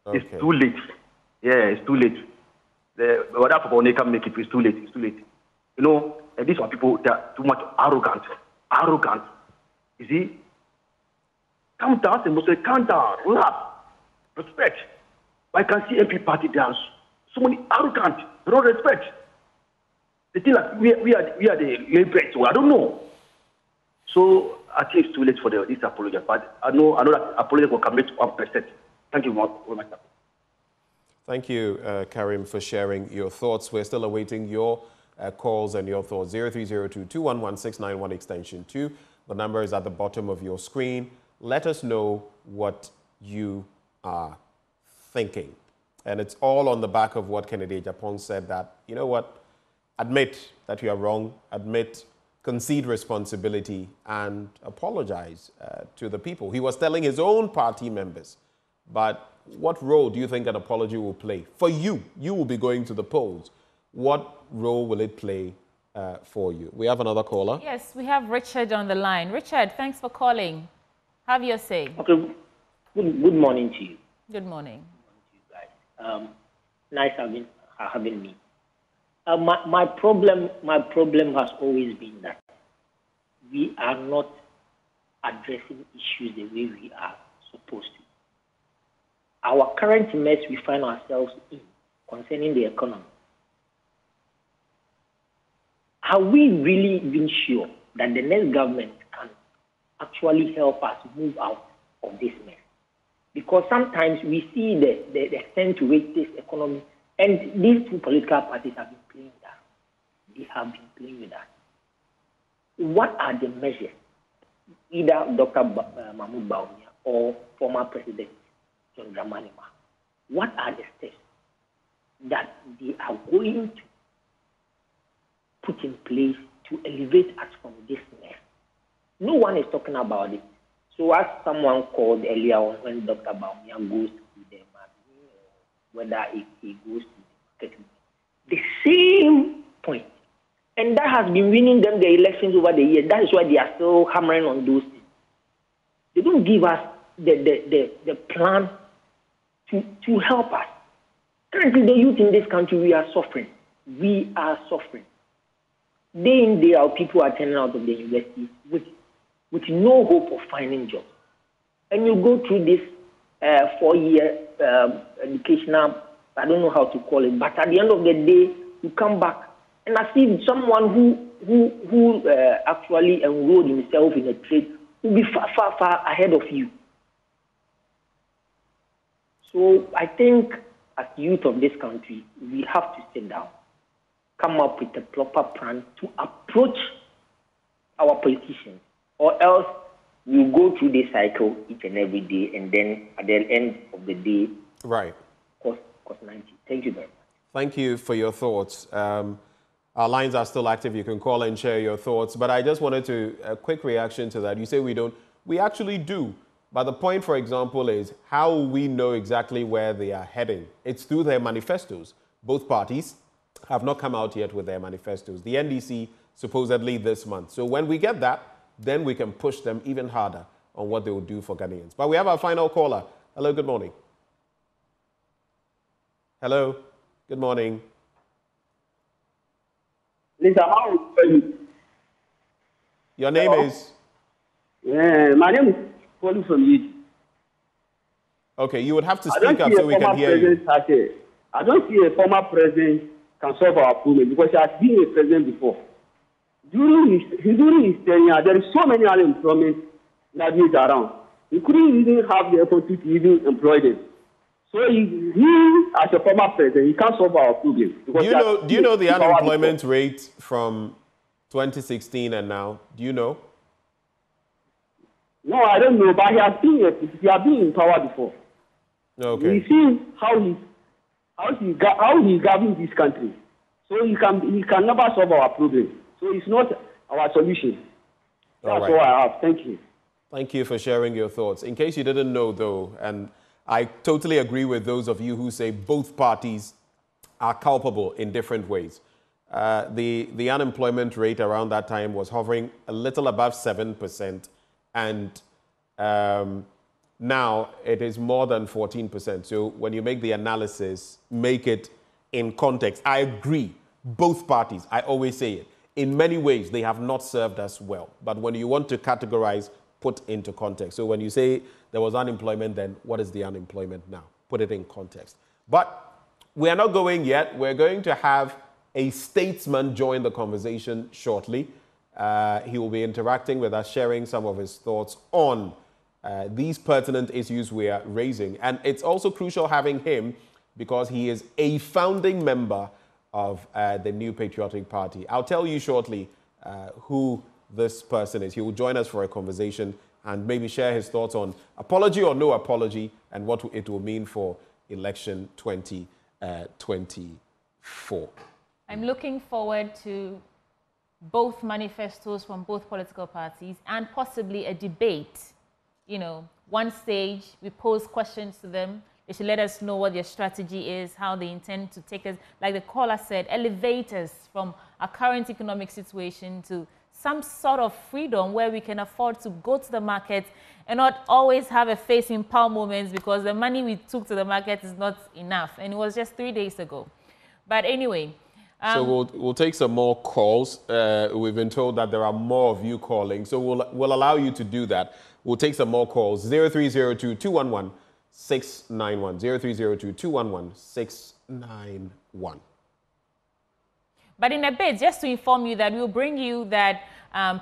Okay. It's too late. Yeah, it's too late. Whether people can make it, it's too late. It's too late. You know, and these are people that are too much arrogant. You see? Calm down, as a Muslim, calm down, relax, respect. I can see MP party dance. So many arrogant, no respect. They think like we are the liberated, so I don't know. So I think it's too late for this apology. But I know that apology will come to 1%. Thank you very much. Thank you, Karim, for sharing your thoughts. We're still awaiting your calls and your thoughts. 0302-211-691 extension 2. The number is at the bottom of your screen. Let us know what you are thinking. And it's all on the back of what Kennedy Agyapong said, that, you know what, admit that you are wrong, concede responsibility, and apologize to the people. He was telling his own party members. But what role do you think an apology will play? For you, you will be going to the polls. What role will it play for you? We have another caller. Yes, we have Richard on the line. Richard, thanks for calling. Have your say. Okay. Good morning to you. Good morning. Nice having me. My problem has always been that we are not addressing issues the way we are supposed to. Our current mess we find ourselves in concerning the economy. Have we really been sure that the next government can actually help us move out of this mess? Because sometimes we see the extent to which this economy, and these two political parties have been playing that. They have been playing with that. What are the measures, either Dr. Mahmoud Bawumia or former President John Dramani Mahama, what are the steps that they are going to put in place to elevate us from this mess? No one is talking about it. So as someone called earlier on, when Dr. Bawumia goes to the market, whether he goes to the market, the same point. And that has been winning them the elections over the years. That is why they are still hammering on those things. They don't give us the plan to help us. Currently, the youth in this country, we are suffering. We are suffering. Day in, day out, people are turning out of the university with no hope of finding jobs. And you go through this 4-year educational, I don't know how to call it, but at the end of the day, you come back and I see someone who actually enrolled himself in a trade will be far ahead of you. So I think as youth of this country, we have to sit down, come up with a proper plan to approach our politicians, or else we'll go through this cycle each and every day, and then at the end of the day, right, cost 90. Thank you very much. Thank you for your thoughts. Our lines are still active. You can call and share your thoughts. But I just wanted a quick reaction to that. You say we don't. We actually do. But the point, for example, is how we know exactly where they are heading. It's through their manifestos. Both parties have not come out yet with their manifestos. The NDC supposedly this month. So when we get that, then we can push them even harder on what they will do for Ghanaians. But we have our final caller. Hello, good morning. Hello, good morning. Lisa, how are you? Your name is? My name is calling from you. Okay, you would have to speak up so we can hear you. I don't see a former president can solve our problem because he has been a president before. During his tenure, there is so many unemployment that is around. He couldn't even have the opportunity to even employ them. So he, as a former president, he can't solve our problem. Do you know the unemployment rate from 2016 and now? Do you know? No, I don't know, but he has been in power before. Okay. We see how he governs this country. So he can never solve our problem. So it's not our solution. That's all I have. Thank you. Thank you for sharing your thoughts. In case you didn't know, though, and I totally agree with those of you who say both parties are culpable in different ways. The unemployment rate around that time was hovering a little above 7%, and now it is more than 14%. So when you make the analysis, make it in context. I agree, both parties, I always say it. In many ways, they have not served us well. But when you want to categorize, put into context. So when you say there was unemployment, then what is the unemployment now? Put it in context. But we are not going yet. We're going to have a statesman join the conversation shortly. He will be interacting with us, sharing some of his thoughts on these pertinent issues we are raising. And it's also crucial having him because he is a founding member of the New Patriotic Party. I'll tell you shortly who this person is. He will join us for a conversation and maybe share his thoughts on apology or no apology and what it will mean for election 2024. I'm looking forward to both manifestos from both political parties and possibly a debate. You know, one stage, we pose questions to them. They should let us know what their strategy is, how they intend to take us, like the caller said, elevate us from our current economic situation to some sort of freedom where we can afford to go to the market and not always have a face in palm moments because the money we took to the market is not enough. And it was just 3 days ago. But anyway. So we'll take some more calls. We've been told that there are more of you calling. So we'll allow you to do that. We'll take some more calls. 0302-211-691. 0302-211-691. But in a bit, just to inform you that we'll bring you that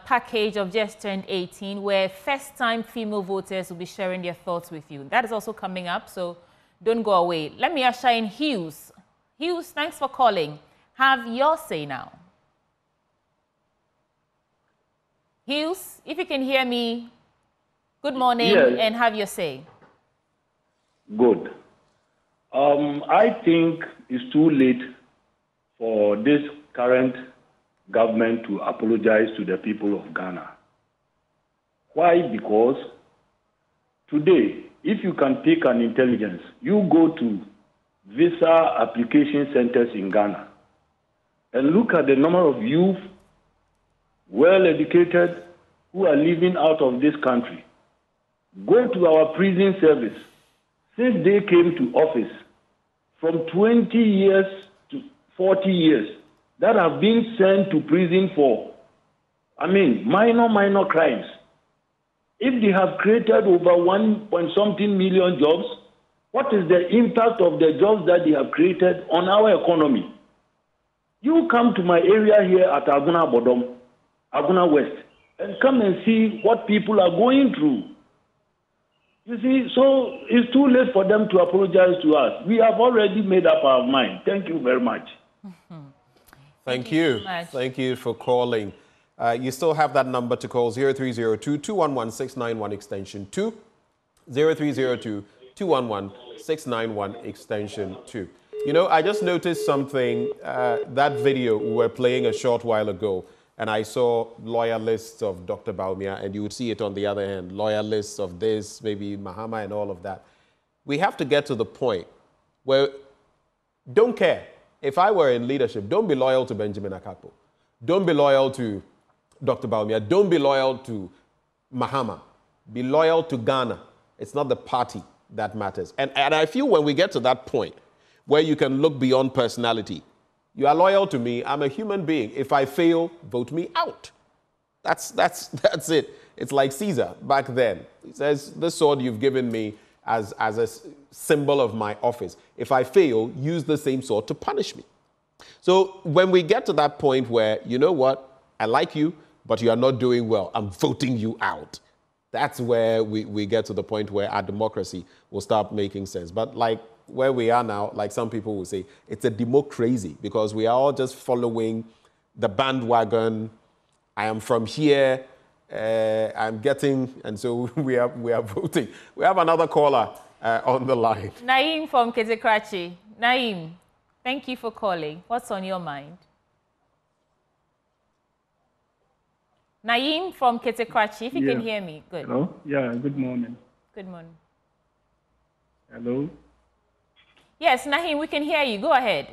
package of Just Turned 18 where first-time female voters will be sharing their thoughts with you. That is also coming up, so don't go away. Let me usher in Hughes. Hughes, thanks for calling. Have your say now. Hughes, if you can hear me, good morning, and have your say. Good. I think it's too late for this current government to apologize to the people of Ghana. Why? Because today, if you can take an intelligence, you go to visa application centers in Ghana and look at the number of youth, well-educated, who are living out of this country. Go to our prison service. Since they came to office, from 20 years to 40 years, that have been sent to prison for, minor crimes. If they have created over 1-something million jobs, what is the impact of the jobs that they have created on our economy? You come to my area here at Aguna Bodom, Aguna West, and come and see what people are going through. You see, so it's too late for them to apologize to us. We have already made up our mind. Thank you very much. Thank you. Thank you for calling. You still have that number to call, 0302-211-691 extension 2, 0302-211-691 extension 2. You know, I just noticed something, that video we were playing a short while ago, and I saw loyalists of Dr. Bawumia, and you would see it on the other hand, loyalists of this, maybe Mahama and all of that. We have to get to the point where don't care. If I were in leadership, don't be loyal to Benjamin Akakpo. Don't be loyal to Dr. Bawumia, don't be loyal to Mahama. Be loyal to Ghana. It's not the party that matters. And I feel when we get to that point where you can look beyond personality, you are loyal to me, I'm a human being. If I fail, vote me out. That's it. It's like Caesar back then. He says, this sword you've given me as a symbol of my office. If I fail, use the same sword to punish me. So when we get to that point where, you know what, I like you, but you are not doing well, I'm voting you out. That's where we get to the point where our democracy will start making sense. But like where we are now, like some people will say, it's a democracy because we are all just following the bandwagon. I am from here. I'm getting, and so we are voting. We have another caller on the line. Naim from Ketekrachi. Naim, thank you for calling. What's on your mind? Naim from Ketekrachi, if you can hear me. Good. Hello? Yeah, good morning. Good morning. Hello? Yes, Naim, we can hear you. Go ahead.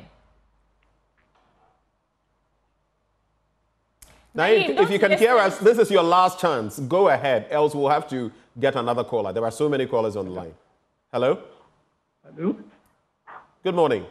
Naim, if you can hear us, this is your last chance. Go ahead, else we'll have to get another caller. There are so many callers on the line. Hello? Hello? Good morning.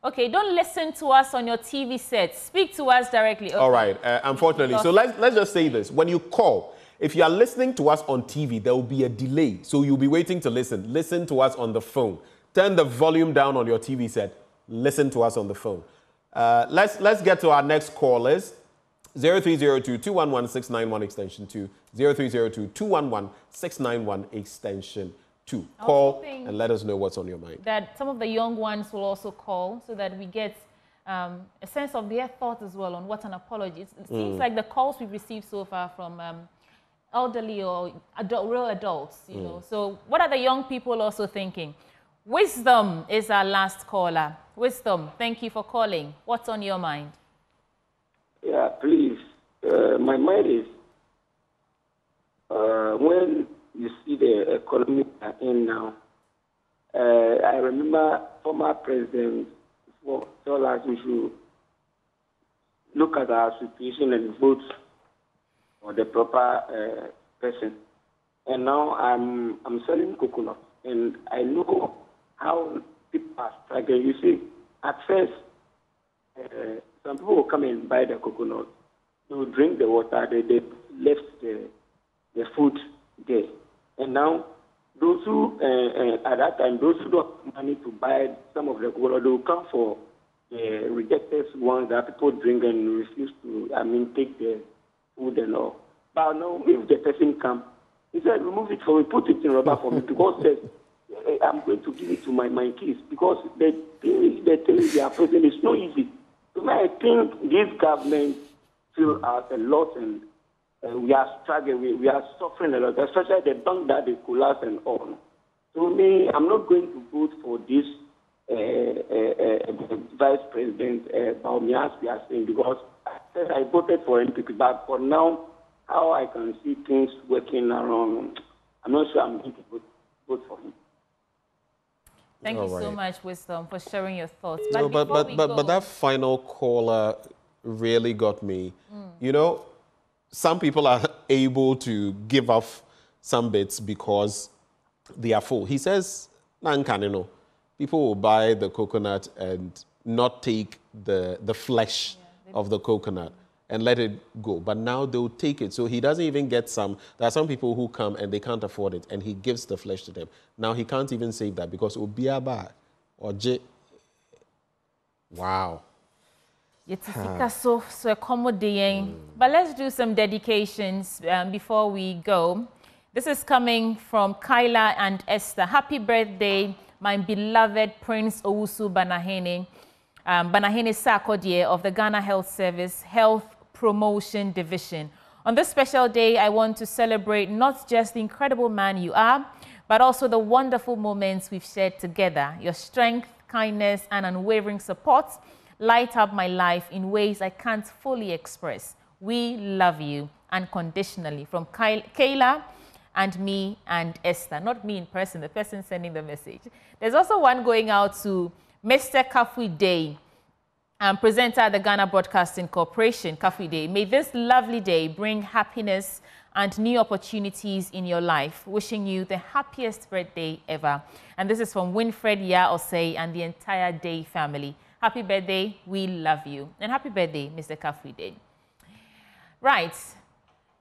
Okay, don't listen to us on your TV set. Speak to us directly. Okay. All right, unfortunately. So let's just say this. When you call, if you are listening to us on TV, there will be a delay. So you'll be waiting to listen. Listen to us on the phone. Turn the volume down on your TV set. Listen to us on the phone. Let's get to our next callers. 0302-211-691 extension 2. 0302-211-691 extension 2. Call and let us know what's on your mind. That some of the young ones will also call so that we get a sense of their thoughts as well on what an apology is. It seems like the calls we've received so far from elderly or real adults, you know. So what are the young people also thinking? Wisdom is our last caller. Wisdom, thank you for calling. What's on your mind? Yeah, please. My mind is when you see the economy in now, I remember former president told us we should look at our situation and vote for the proper person. And now I'm selling coconut, and I know how people are struggling. You see, at first, some people will come and buy the coconut. They will drink the water. They left the food there. And now, those who, at that time, those who don't have money to buy some of the coconut, they will come for the rejected ones that people drink and refuse to, take the food and all. But now, if the person comes, he said, remove it for me, put it in rubber for me, because I'm going to give it to my kids, because the thing they are present is not easy. So I think this government feel us a lot, and we are struggling, we are suffering a lot, especially the bank that they collapse and all. So me, I'm not going to vote for this Vice President Bawumia, as we are saying, because I voted for NPP, but for now, how I can see things working around, I'm not sure I'm going to vote for him. Thank you so much, Wisdom, for sharing your thoughts. No, but that final caller really got me. You know, some people are able to give off some bits because they are full. He says, people will buy the coconut and not take the flesh of the coconut and let it go. But now they'll take it. So he doesn't even get some. There are some people who come and they can't afford it, and he gives the flesh to them. Now he can't even save that because Obiaba or J. Wow. So accommodating. But let's do some dedications before we go. This is coming from Kyla and Esther. Happy birthday, my beloved Prince Owusu Banahene. Banahene Sarkodie of the Ghana Health Service Health Promotion Division. On this special day, I want to celebrate not just the incredible man you are, but also the wonderful moments we've shared together. Your strength, kindness, and unwavering support light up my life in ways I can't fully express. We love you unconditionally. From Kayla and me and Esther. Not me in person, the person sending the message. There's also one going out to Mr. Kafui Day. and presenter at the Ghana Broadcasting Corporation, Kafide. May this lovely day bring happiness and new opportunities in your life. Wishing you the happiest birthday ever. And this is from Winfred Ya Osei and the entire Day family. Happy birthday. We love you. And happy birthday, Mr. Kafide. Right.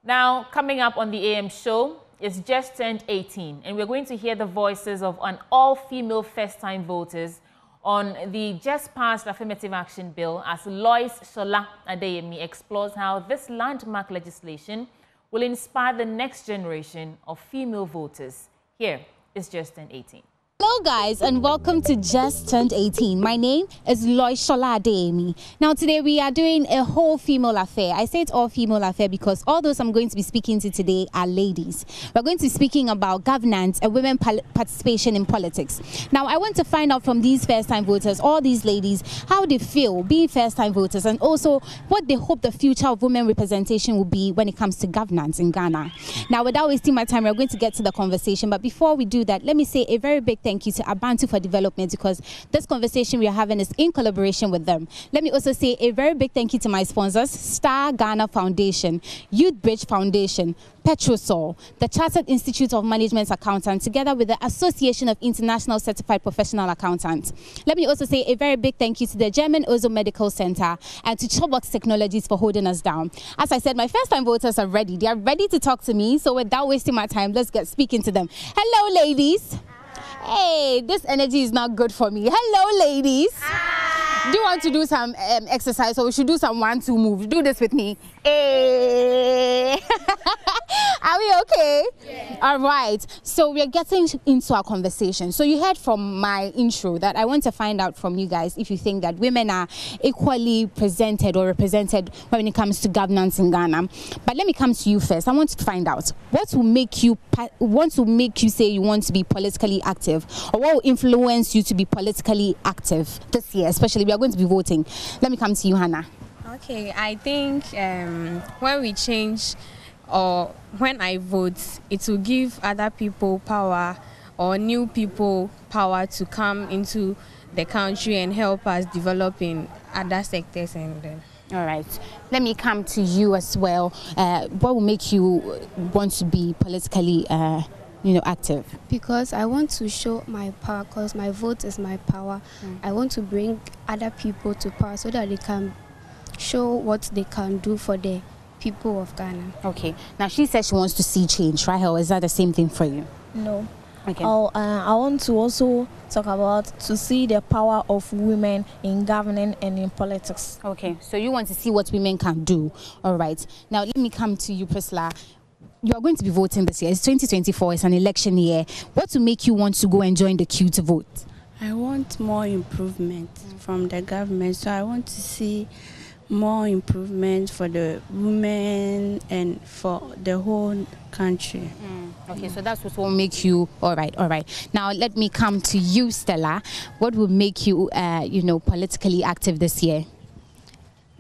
Now, coming up on the AM show, it's just turned 18, and we're going to hear the voices of an all-female first-time voters on the just passed affirmative action bill as Lois Shola Adeyemi explores how this landmark legislation will inspire the next generation of female voters. Here is Just Turned 18. Hello guys, and welcome to Just Turned 18. My name is Lois Shola Adeyemi. Now today we are doing a whole female affair. I say it's all female affair because all those I'm going to be speaking to today are ladies. We're going to be speaking about governance and women participation in politics. Now I want to find out from these first-time voters, all these ladies, how they feel being first-time voters and also what they hope the future of women representation will be when it comes to governance in Ghana. Now without wasting my time, we're going to get to the conversation, but before we do that, let me say a very big thank you to Abantu for Development because this conversation we are having is in collaboration with them. Let me also say a very big thank you to my sponsors, Star Ghana Foundation, Youth Bridge Foundation, Petrosol, the Chartered Institute of Management Accountants, together with the Association of International Certified Professional Accountants. Let me also say a very big thank you to the German Ozo Medical Center and to Chobox Technologies for holding us down. As I said, my first-time voters are ready. They are ready to talk to me, so without wasting my time, let's get speaking to them. Hello, ladies. Hey, this energy is not good for me. Hello, ladies. Hi. Do you want to do some exercise, or we should do some 1-2 moves? Do this with me. Hey. Are we okay? Yeah. All right. So we're getting into our conversation. So you heard from my intro that I want to find out from you guys if you think that women are equally presented or represented when it comes to governance in Ghana. But let me come to you first. I want to find out what will make you say you want to be politically active, or what will influence you to be politically active this year, especially we are going to be voting. Let me come to you, Hannah. Okay, I think when we change or when I vote, it will give other people power or new people power to come into the country and help us develop in other sectors. And all right, let me come to you as well. What will make you want to be politically active? Because I want to show my power, because my vote is my power. I want to bring other people to power so that they can show what they can do for the people of Ghana. Okay. Now she says she wants to see change, right? Or is that the same thing for you? No. Okay. I want to also talk about to see the power of women in governing and in politics. Okay. So you want to see what women can do. All right. Now let me come to you, Priscilla. You are going to be voting this year. It's 2024. It's an election year. What will make you want to go and join the queue to vote? I want more improvement from the government. So I want to see more improvement for the women and for the whole country. Okay, so that's what will make you all right. Now let me come to you, Stella. What will make you politically active this year?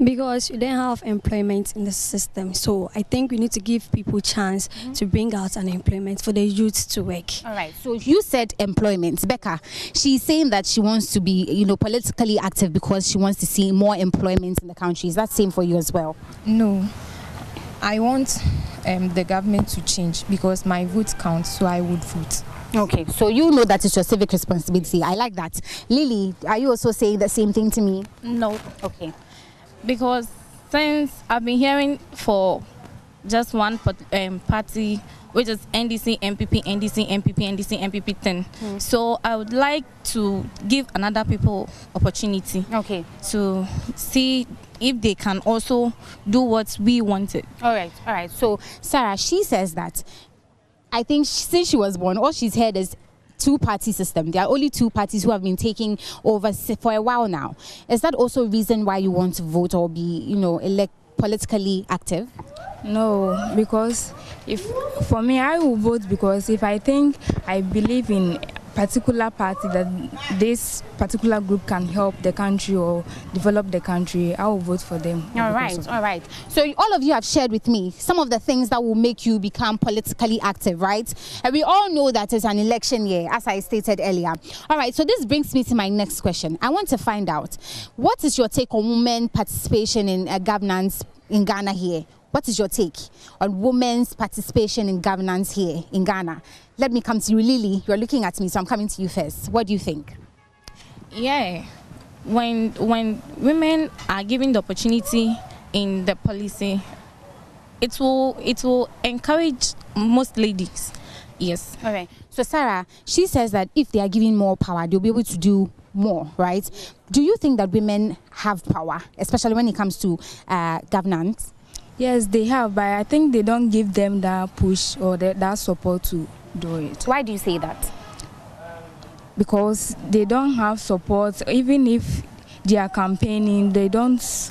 Because you don't have employment in the system, so I think we need to give people a chance to bring out an employment for the youth to work. All right, so you said employment. Becca, she's saying that she wants to be politically active because she wants to see more employment in the country. Is that same for you as well? No, I want the government to change because my vote counts, so I would vote. Okay, so you know that it's your civic responsibility. I like that. Lily, are you also saying the same thing to me? No. Okay. Because since I've been hearing for just one party, which is NDC, MPP, NDC, MPP, NDC, MPP 10. So I would like to give another people opportunity. Okay. To see if they can also do what we wanted. All right. So Sarah, she says that I think since she was born, all she's heard is two-party system. There are only two parties who have been taking over for a while now. Is that also a reason why you want to vote or be, politically active? No, because for me, I will vote because if I think I believe in particular party that this particular group can help the country or develop the country, I will vote for them. All right. So all of you have shared with me some of the things that will make you become politically active, right? And we all know that it's an election year, as I stated earlier. All right, so this brings me to my next question. I want to find out, what is your take on women participation in governance in Ghana here? What is your take on women's participation in governance here in Ghana? Let me come to you, Lily. You're looking at me, so I'm coming to you first. What do you think? Yeah, when women are given the opportunity in the policy, it will encourage most ladies. Yes. All right. So Sarah, she says that if they are given more power, they'll be able to do more, right? Do you think that women have power, especially when it comes to governance? Yes, they have, but I think they don't give them that push or that support to do it. Why do you say that? Because they don't have support. Even if they are campaigning, they don't.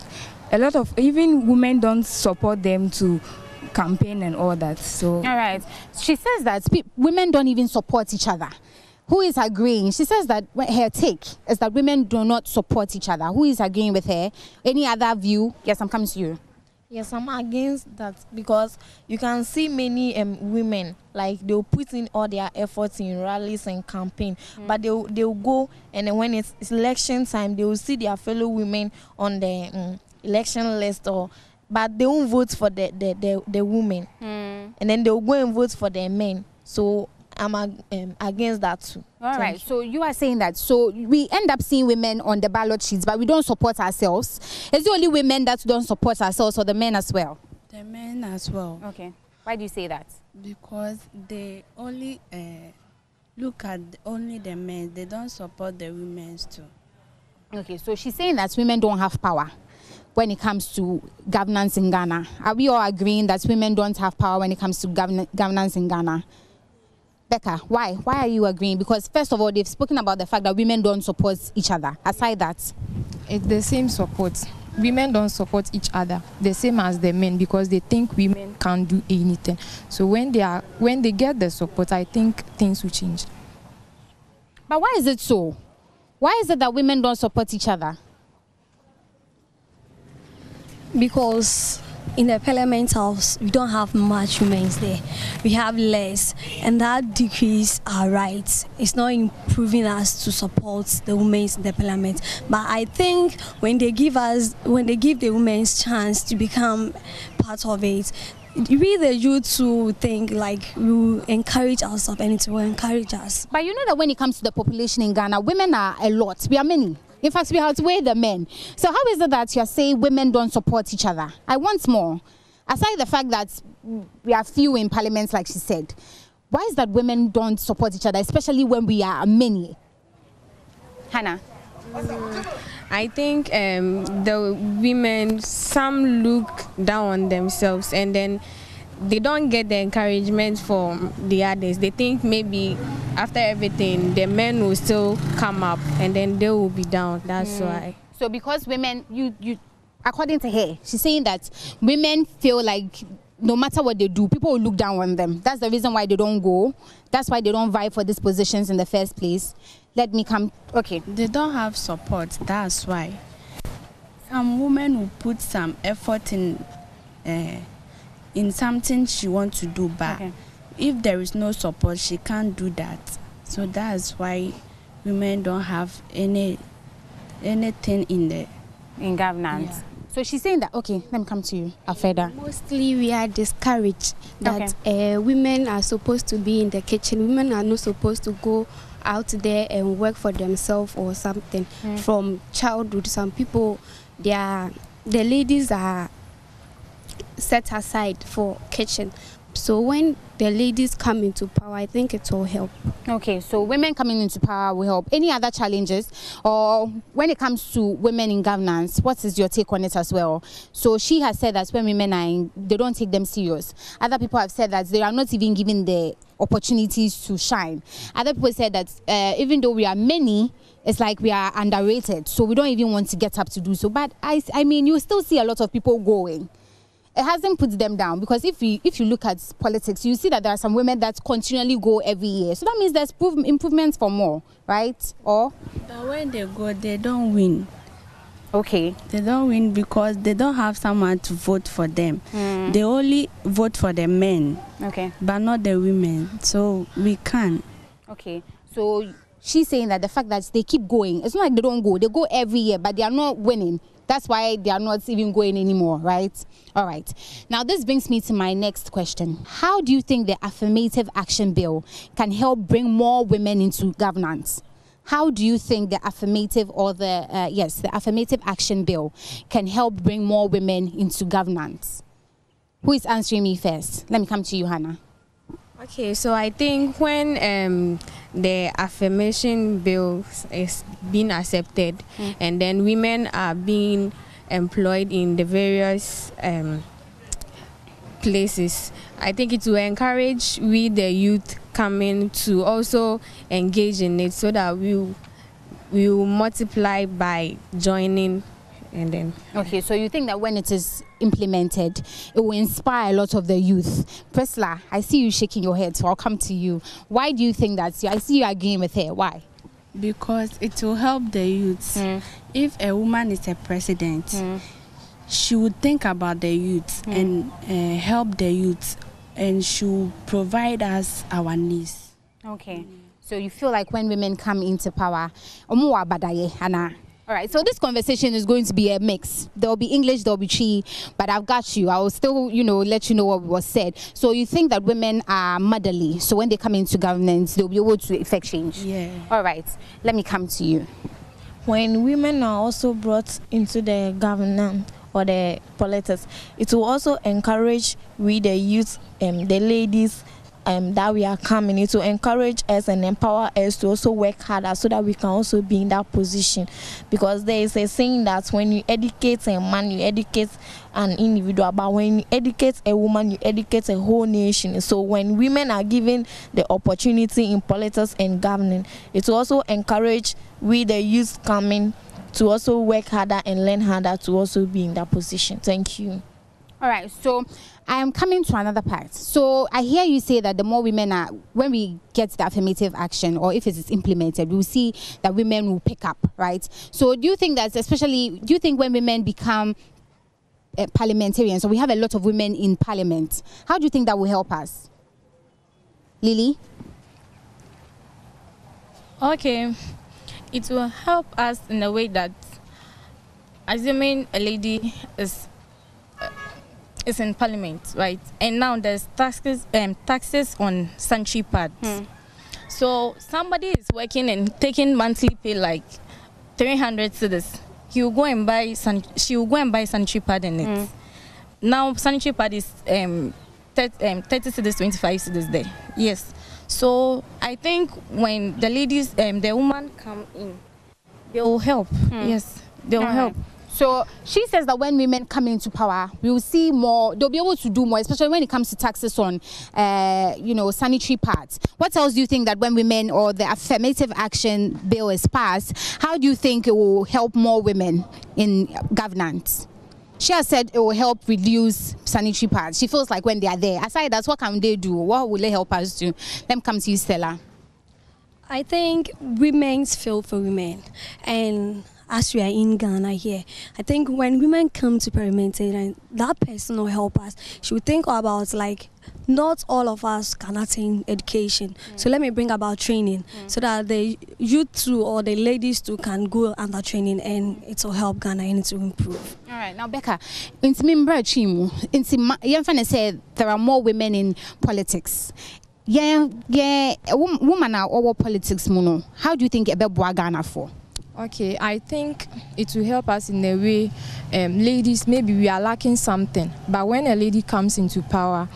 Even women don't support them to campaign and all that. So. All right. She says that women don't even support each other. Who is agreeing? She says that her take is that women do not support each other. Who is agreeing with her? Any other view? Yes, I'm coming to you. Yes, I'm against that because you can see many women, like they'll put in all their efforts in rallies and campaign, but they'll go, and then when it's election time, they will see their fellow women on the election list, but they won't vote for the women, and then they'll go and vote for the men. So I'm against that too. All right, so you are saying that. So we end up seeing women on the ballot sheets, but we don't support ourselves. Is it only women that don't support ourselves, or the men as well? The men as well. Okay. Why do you say that? Because they only look at only the men. They don't support the women too. Okay, so she's saying that women don't have power when it comes to governance in Ghana. Are we all agreeing that women don't have power when it comes to governance in Ghana? Becca, why? Why are you agreeing? Because first of all, they've spoken about the fact that women don't support each other. Aside that, it's the same support. Women don't support each other the same as the men because they think women can't do anything. So when they get the support, I think things will change. But why is it so? Why is it that women don't support each other? Because in the Parliament House, we don't have much women there. We have less, and that decrease our rights. It's not improving us to support the women in the Parliament. But I think when they give the women's chance to become part of it, we the youth to think like we encourage ourselves and it will encourage us. But you know that when it comes to the population in Ghana, women are a lot. We are many. In fact, we outweigh the men. So how is it that you're saying women don't support each other? I want more. Aside the fact that we are few in parliaments, like she said, why is that women don't support each other, especially when we are many? Hannah? I think the women, some look down on themselves and then they don't get the encouragement from the others. They think maybe after everything, the men will still come up and then they will be down. That's why. So because women, according to her, she's saying that women feel like no matter what they do, people will look down on them. That's the reason why they don't go. That's why they don't vie for these positions in the first place. Let me come. Okay. They don't have support. That's why. Some women will put some effort in something she wants to do, but if there is no support, she can't do that. So that's why women don't have anything in governance. Yeah. So she's saying that, okay, let me come to you, Alfreda. Mostly we are discouraged that women are supposed to be in the kitchen. Women are not supposed to go out there and work for themselves or something. From childhood, some people, the ladies are set aside for kitchen. So when the ladies come into power, I think it will help. Okay, so women coming into power will help. Any other challenges? Or when it comes to women in governance, what is your take on it as well? So she has said that when women they don't take them serious. Other people have said that they are not even given the opportunities to shine. Other people said that even though we are many, it's like we are underrated. So we don't even want to get up to do so. But I mean, you still see a lot of people going. it hasn't put them down, because if you look at politics, you see that there are some women that continually go every year. So that means there's improvements for more, right? Or but when they go, they don't win. Okay. They don't win because they don't have someone to vote for them. They only vote for the men. Okay. But not the women. So we can. Okay. So she's saying that the fact that they keep going, it's not like they don't go. They go every year, but they are not winning. That's why they are not even going anymore, right? All right. Now, this brings me to my next question. How do you think the Affirmative Action Bill can help bring more women into governance? How do you think the affirmative or the Affirmative Action Bill can help bring more women into governance? Who is answering me first? Let me come to you, Hannah. Okay, so I think when the affirmation bill is being accepted and then women are being employed in the various places, I think it will encourage we the youth coming to also engage in it, so that we will multiply by joining. And then okay, so you think that when it is implemented, it will inspire a lot of the youth. Priscilla, I see you shaking your head, so I'll come to you. Why do you think that? I see you agreeing with her. Why? Because it will help the youth. If a woman is a president, she would think about the youth and help the youth, and she will provide us our needs. Okay. So you feel like when women come into power, all right, so this conversation is going to be a mix. There will be English, there will be Chi, but I've got you. I will still, let you know what was said. So you think that women are motherly, so when they come into governance, they'll be able to effect change? Yeah. All right, let me come to you. When women are also brought into the governance or the politics, it will also encourage we, the youth, the ladies, that we are coming, it will encourage us and empower us to also work harder so that we can also be in that position. Because there is a saying that when you educate a man, you educate an individual, but when you educate a woman, you educate a whole nation. So when women are given the opportunity in politics and governing, it will also encourage we, the youth, coming to also work harder and learn harder to also be in that position. Thank you. All right, so I am coming to another part. So I hear you say that the more women are, when we get the affirmative action, or if it is implemented, we'll see that women will pick up, right? So do you think that, do you think when women become parliamentarians, so we have a lot of women in parliament, how do you think that will help us? Lily? Okay, it will help us in a way that, assuming a lady is in parliament, right? And now there's taxes on sanitary pads. So somebody is working and taking monthly pay like 300 cedis. She will go and buy sanitary pad in it. Now sanitary pad is 30 cedis, 25 cedis there. Yes. So I think when the ladies, the women come in, they will help. Yes, they will help. So she says that when women come into power, we will see more, they'll be able to do more, especially when it comes to taxes on, sanitary pads. What else do you think that when women or the affirmative action bill is passed, how do you think it will help more women in governance? She has said it will help reduce sanitary pads. She feels like when they are there, aside that, what can they do? What will they help us do? Let me come to you, Stella. I think women's feel for women, and as we are in Ghana here, I think when women come to parliamentarian, that person will help us. She will think about, like, not all of us can attain education. So let me bring about training so that the youth too or the ladies too can go under training, and it will help Ghana and it will improve. All right, now Becca, in say there are more women in politics. Women are over politics, Muno. How do you think about Ghana for? Okay, I think it will help us in a way, ladies, maybe we are lacking something, but when a lady comes into power,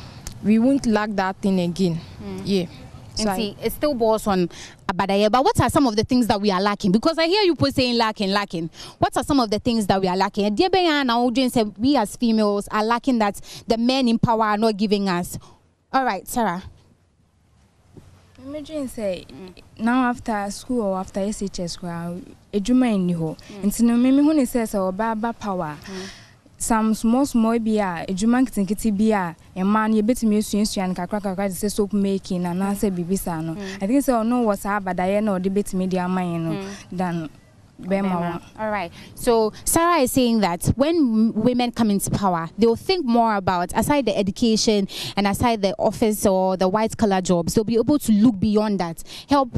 we won't lack that thing again. Yeah. So see, it still boils on Abadaye, but what are some of the things that we are lacking? Because I hear you put saying lacking. What are some of the things that we are lacking? We as females are lacking that the men in power are not giving us. All right, Sarah. Imagine say now after school or after SHS, a Juma in Niho, and so no, maybe when it says or Baba power. some small beer, a Juman kitty beer, a man you bet me and kakaka say soap making and answer bibisano. I think so no what's up, but I know debate media mine than Bema. All right. So Sarah is saying that when women come into power, they will think more about, aside the education and aside the office or the white collar jobs, they'll be able to look beyond that, help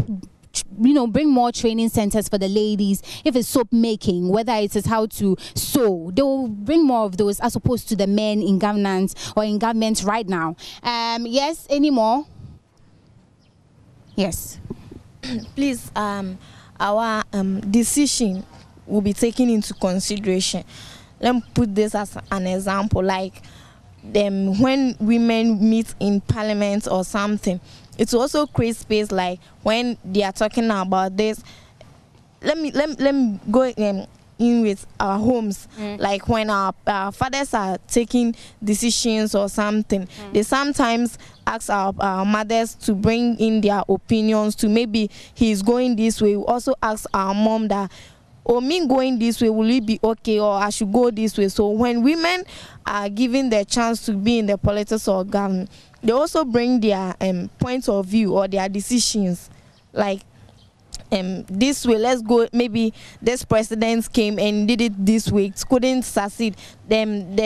bring more training centers for the ladies. If it's soap making, whether it is how to sew, they will bring more of those as opposed to the men in governance or in government right now. Yes, any more? Yes. Please, our decision will be taken into consideration. Let me put this as an example, like when women meet in parliament or something, it also creates space, like when they are talking about this. Let me go in with our homes, like when our fathers are taking decisions or something, they sometimes ask our mothers to bring in their opinions to maybe he's going this way. We also ask our mom that, oh, me going this way, will it be okay, or I should go this way? So when women are given the chance to be in the politics or government, they also bring their points of view or their decisions, like this way, let's go, maybe this president came and did it this way, it couldn't succeed. Then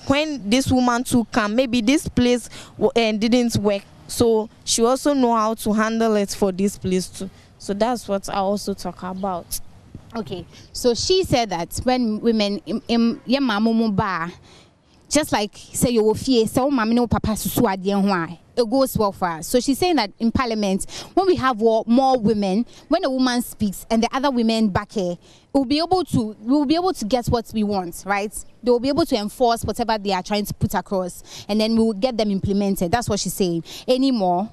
when this woman too come, maybe this place didn't work, so she also know how to handle it for this place too. So that's what I also talk about. Okay, so she said that when women just like say you fear so mama no papa susu ade it goes well for us. So she's saying that in parliament, when we have more women, when a woman speaks and the other women back here, we'll be able to get what we want, right? They will be able to enforce whatever they are trying to put across, and then we will get them implemented. That's what she's saying. Any more?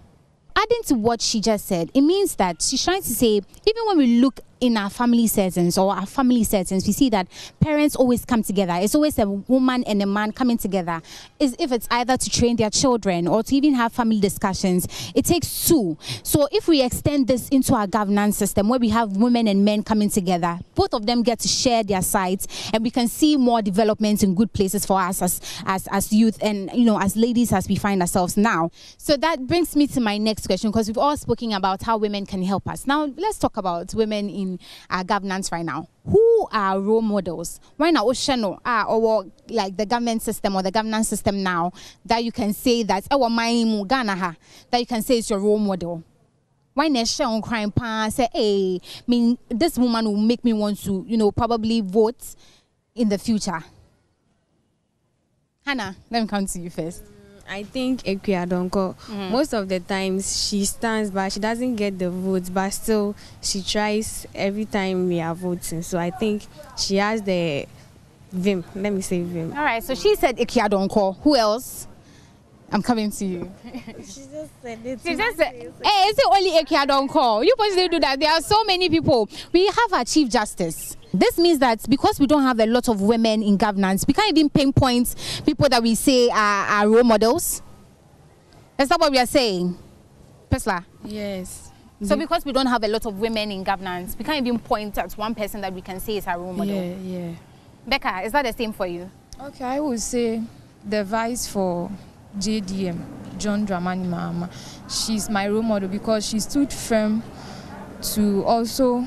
Adding to what she just said, it means that she's trying to say, even when we look in our family settings or our family settings, we see that parents always come together. It's always a woman and a man coming together. If it's either to train their children or to even have family discussions, it takes two. So if we extend this into our governance system where we have women and men coming together, both of them get to share their sides, and we can see more developments in good places for us as youth and as ladies as we find ourselves now. So that brings me to my next question, because we've all spoken about how women can help us. Now let's talk about women in our governance right now. Who are role models? Why now, or like the government system or the governance system now that you can say that that you can say is your role model? Why not share on crime pan say, hey, this woman will make me want to, probably vote in the future? Hannah, let me come to you first. I think Ekwe-Adonkor, most of the times she stands, but she doesn't get the votes, but still she tries every time we are voting. So I think she has the vim. Let me say vim. All right, so she said Ekwe-Adonkor. Who else? I'm coming to you. She just said it. She just said, hey, is it only Ekwe-Adonkor? You possibly do that. There are so many people. We have our Chief Justice. This means that because we don't have a lot of women in governance, we can't even pinpoint people that we say are role models. Is that what we are saying? Pesla? Yes. So because we don't have a lot of women in governance, we can't even point at one person that we can say is our role model. Yeah. Becca, is that the same for you? Okay, I would say the vice for JDM, John Dramani Mahama. She's my role model because she stood firm to also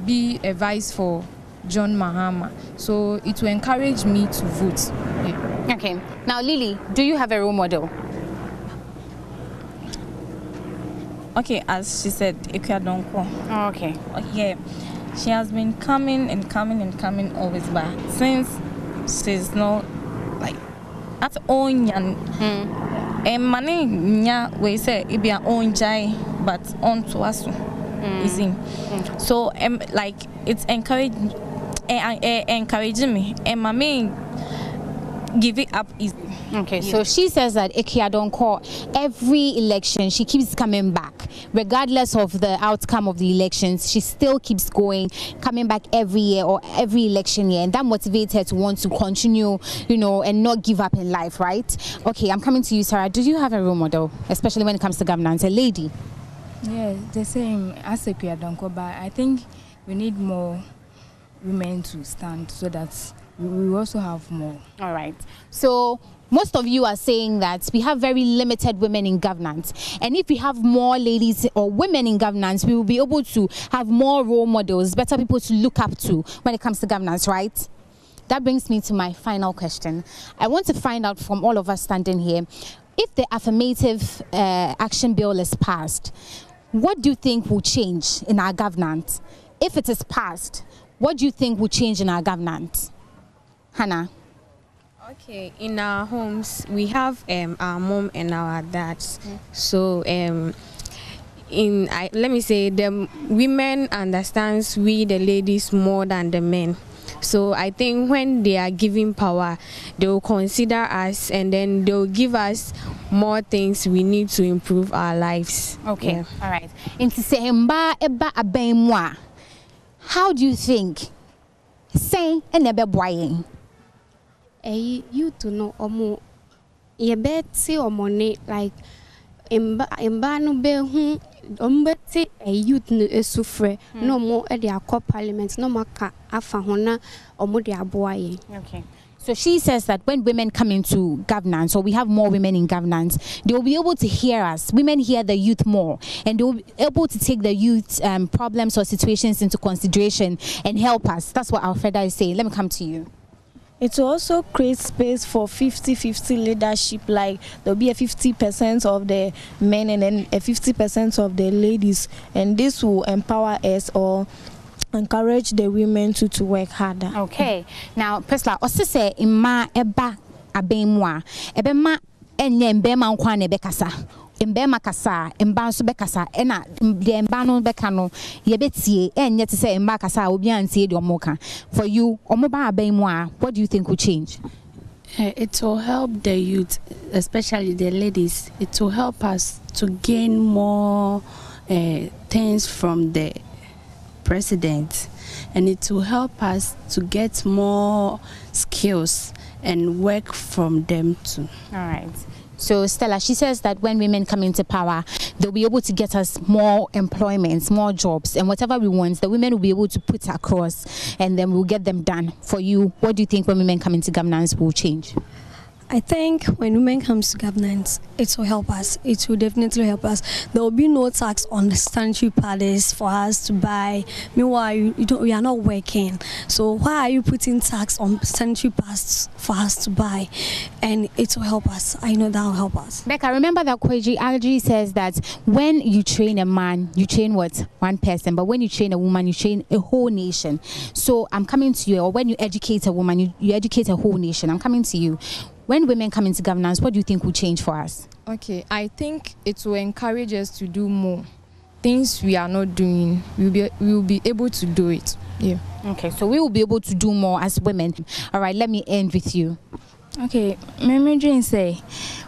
be a vice for John Mahama. So it will encourage me to vote. Yeah. Okay. Now, Lily, do you have a role model? Okay, as she said, Ekwe-Adonkor. Oh, okay. Yeah. She has been coming always back since she's not like at own and money nya we say it be our own jai but on to us. So like it's encouraging me and my main give it up easy. Okay, so she says that Ekwe-Adonkor, every election she keeps coming back regardless of the outcome of the elections. She still keeps coming back every year or every election year, and that motivates her to want to continue, and not give up in life, right? Okay, I'm coming to you, Sarah. Do you have a role model, especially when it comes to governance, a lady? Yeah, the same as Ekwe-Adonkor, but I think we need more women to stand so that we also have more. All right. So most of you are saying that we have very limited women in governance. And if we have more ladies or women in governance, we will be able to have more role models, better people to look up to when it comes to governance, right? That brings me to my final question. I want to find out from all of us standing here, if the affirmative action bill is passed, what do you think will change in our governance? If it is passed, what do you think will change in our governance? Hannah? Okay, in our homes, we have our mom and our dads. So, let me say, the women understands we, the ladies, more than the men. So I think when they are giving power, they will consider us and then they will give us more things we need to improve our lives. Okay, yeah. All right. How do you think? Say and never buying. You to know omo ye beti omone like emba no be hu ombeti youth no esufre no mo e de akọ parliament no maka afa hona omo de aboaye. Okay. So she says that when women come into governance, or we have more women in governance, they will be able to hear us. Women hear the youth more, and they will be able to take the youth problems or situations into consideration and help us. That's what Alfreda is saying. Let me come to you. It will also create space for 50-50 leadership, like there'll be a 50% of the men and then a 50% of the ladies, and this will empower us or encourage the women to work harder. Okay. Now, Pesla, osise imma eba abemwa ebema enye mbema nkwa na bekasa. Mbema kasa, mba so bekasa, ena de mba no beka no yebetie enye te say mba kasa obi antie de omoka. For you, omoba abemwa, what do you think will change? It will help the youth, especially the ladies. It will help us to gain more things from the president, and it will help us to get more skills and work from them too. All right. So Stella, she says that when women come into power, they'll be able to get us more employments, more jobs, and whatever we want, the women will be able to put across, and then we'll get them done. For you, what do you think when women come into governance will change? I think when women comes to governance, it will help us. It will definitely help us. There will be no tax on the sanitary pads for us to buy. Meanwhile, we are not working. So why are you putting tax on sanitary pads for us to buy? And it will help us. I know that will help us. Becca, remember that Kweji Algie says that when you train a man, you train what? One person. But when you train a woman, you train a whole nation. So I'm coming to you, or when you educate a woman, you educate a whole nation. I'm coming to you. When women come into governance, what do you think will change for us? Okay, I think it will encourage us to do more. Things we are not doing, we will be able to do it. Yeah. Okay, so we will be able to do more as women. All right, let me end with you. Okay, me dream say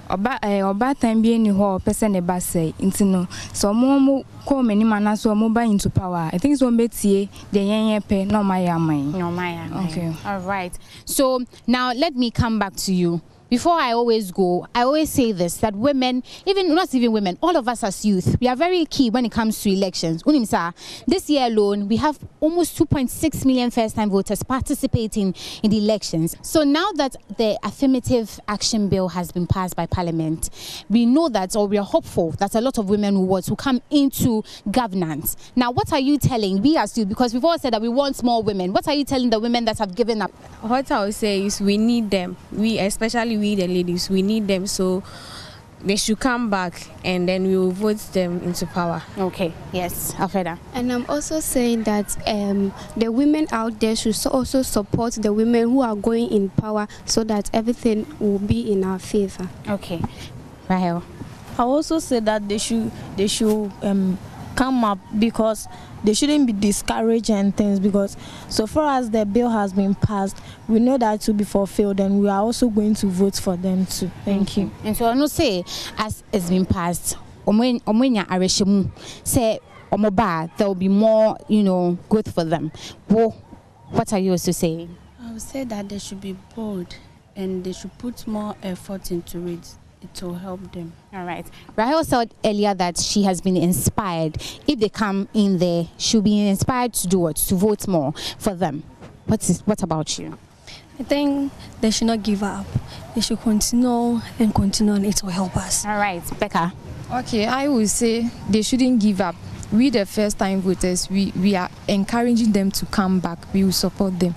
oba time bi ni ho person e ba say intino so mo ko many man so mo ba into power. I think so betie the yenye pe no my aman. No my aman. Okay. All right. So now let me come back to you. Before I always go, I always say this, that women, not even women, all of us as youth, we are very key when it comes to elections. Unimsa, this year alone, we have almost 2.6 million first-time voters participating in the elections. So now that the affirmative action bill has been passed by Parliament, we know that, or we are hopeful that a lot of women will come into governance. Now, what are you telling we as youth, because we've all said that we want more women, what are you telling the women that have given up? What I would say is we need them. Especially we the ladies, we need them, so they should come back and then we will vote them into power. Okay, yes, Alfreda. And I'm also saying that the women out there should also support the women who are going in power so that everything will be in our favor. Okay, Rahel. I also say that they should come up, because they shouldn't be discouraged and things, because so far as the bill has been passed, we know that it will be fulfilled, and we are also going to vote for them too. Thank you. And so I know say as it's been passed, omwenya areshemu say omoba, there will be more, good for them. What are you also saying? I would say that they should be bold and they should put more effort into it. It will help them. All right. Rahel said earlier that she has been inspired. If they come in there, she'll be inspired to do what? To vote more for them. What about you? I think they should not give up. They should continue and continue, and it will help us. All right, Becca. Okay, I will say they shouldn't give up. We, the first-time voters, we are encouraging them to come back. We will support them.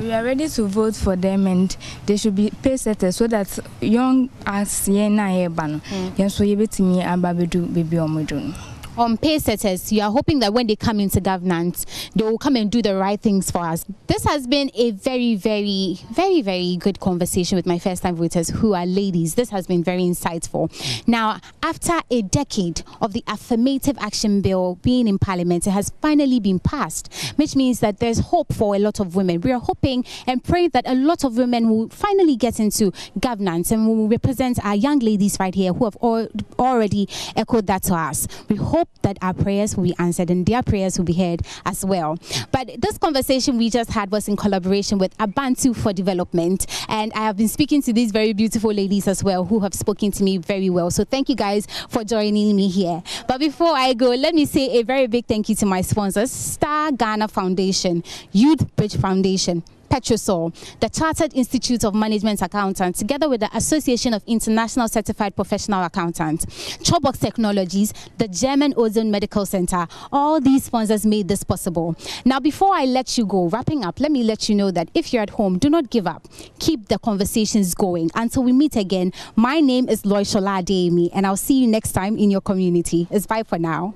We are ready to vote for them, and they should be pace setters so that young as Yena Ebano, yes, we bet me Ababedu baby Omudun. On pace setters, you are hoping that when they come into governance, they will come and do the right things for us. This has been a very, very, very, very good conversation with my first-time voters who are ladies. This has been very insightful. Now, after a decade of the affirmative action bill being in Parliament, it has finally been passed, which means that there's hope for a lot of women. We are hoping and praying that a lot of women will finally get into governance and will represent our young ladies right here who have already echoed that to us. We hope that our prayers will be answered and their prayers will be heard as well. But this conversation we just had was in collaboration with Abantu for Development, and I have been speaking to these very beautiful ladies as well who have spoken to me very well. So thank you guys for joining me here. But before I go, let me say a very big thank you to my sponsors, Star Ghana Foundation, Youth Bridge Foundation, Petrosol, the Chartered Institute of Management Accountants, together with the Association of International Certified Professional Accountants, Chobox Technologies, the German Ozone Medical Center. All these sponsors made this possible. Now, before I let you go, wrapping up, let me let you know that if you're at home, do not give up. Keep the conversations going. Until we meet again, my name is Loishola Adeyemi, and I'll see you next time in your community. It's bye for now.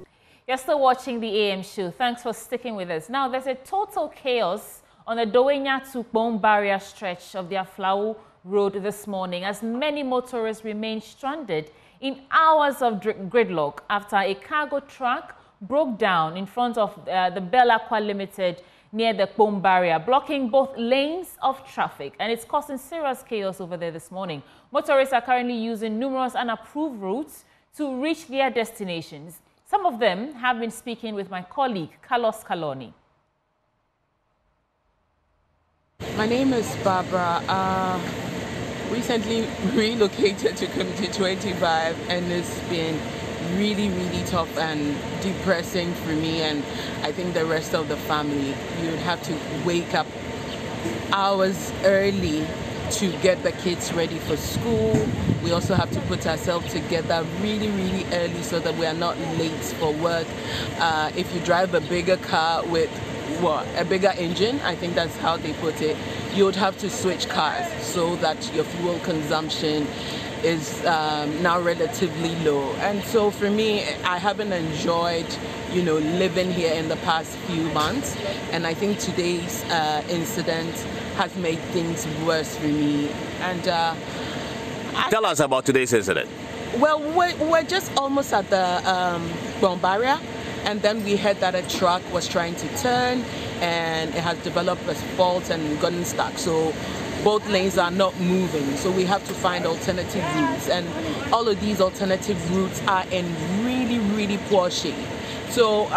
You're still watching the AM show. Thanks for sticking with us. Now, there's a total chaos on the Dowenya to Bone Barrier stretch of the Aflao Road this morning, as many motorists remain stranded in hours of gridlock after a cargo truck broke down in front of the Belaqua Limited near the Bone Barrier, blocking both lanes of traffic, and it's causing serious chaos over there this morning. Motorists are currently using numerous unapproved routes to reach their destinations. Some of them have been speaking with my colleague, Carlos Kaloni. My name is Barbara. Recently relocated to Community 25, and it's been really, really tough and depressing for me, and I think the rest of the family. You would have to wake up hours early to get the kids ready for school. We also have to put ourselves together really, really early so that we are not late for work. If you drive a bigger car with a bigger engine, I think that's how they put it, you would have to switch cars so that your fuel consumption is now relatively low. And so for me, I haven't enjoyed, living here in the past few months. And I think today's incident has made things worse for me. And tell us about today's incident. Well, we're just almost at the Bone Barrier. And then we heard that a truck was trying to turn and it has developed a fault and gotten stuck. So both lanes are not moving. So we have to find alternative routes. And all of these alternative routes are in really, really poor shape. So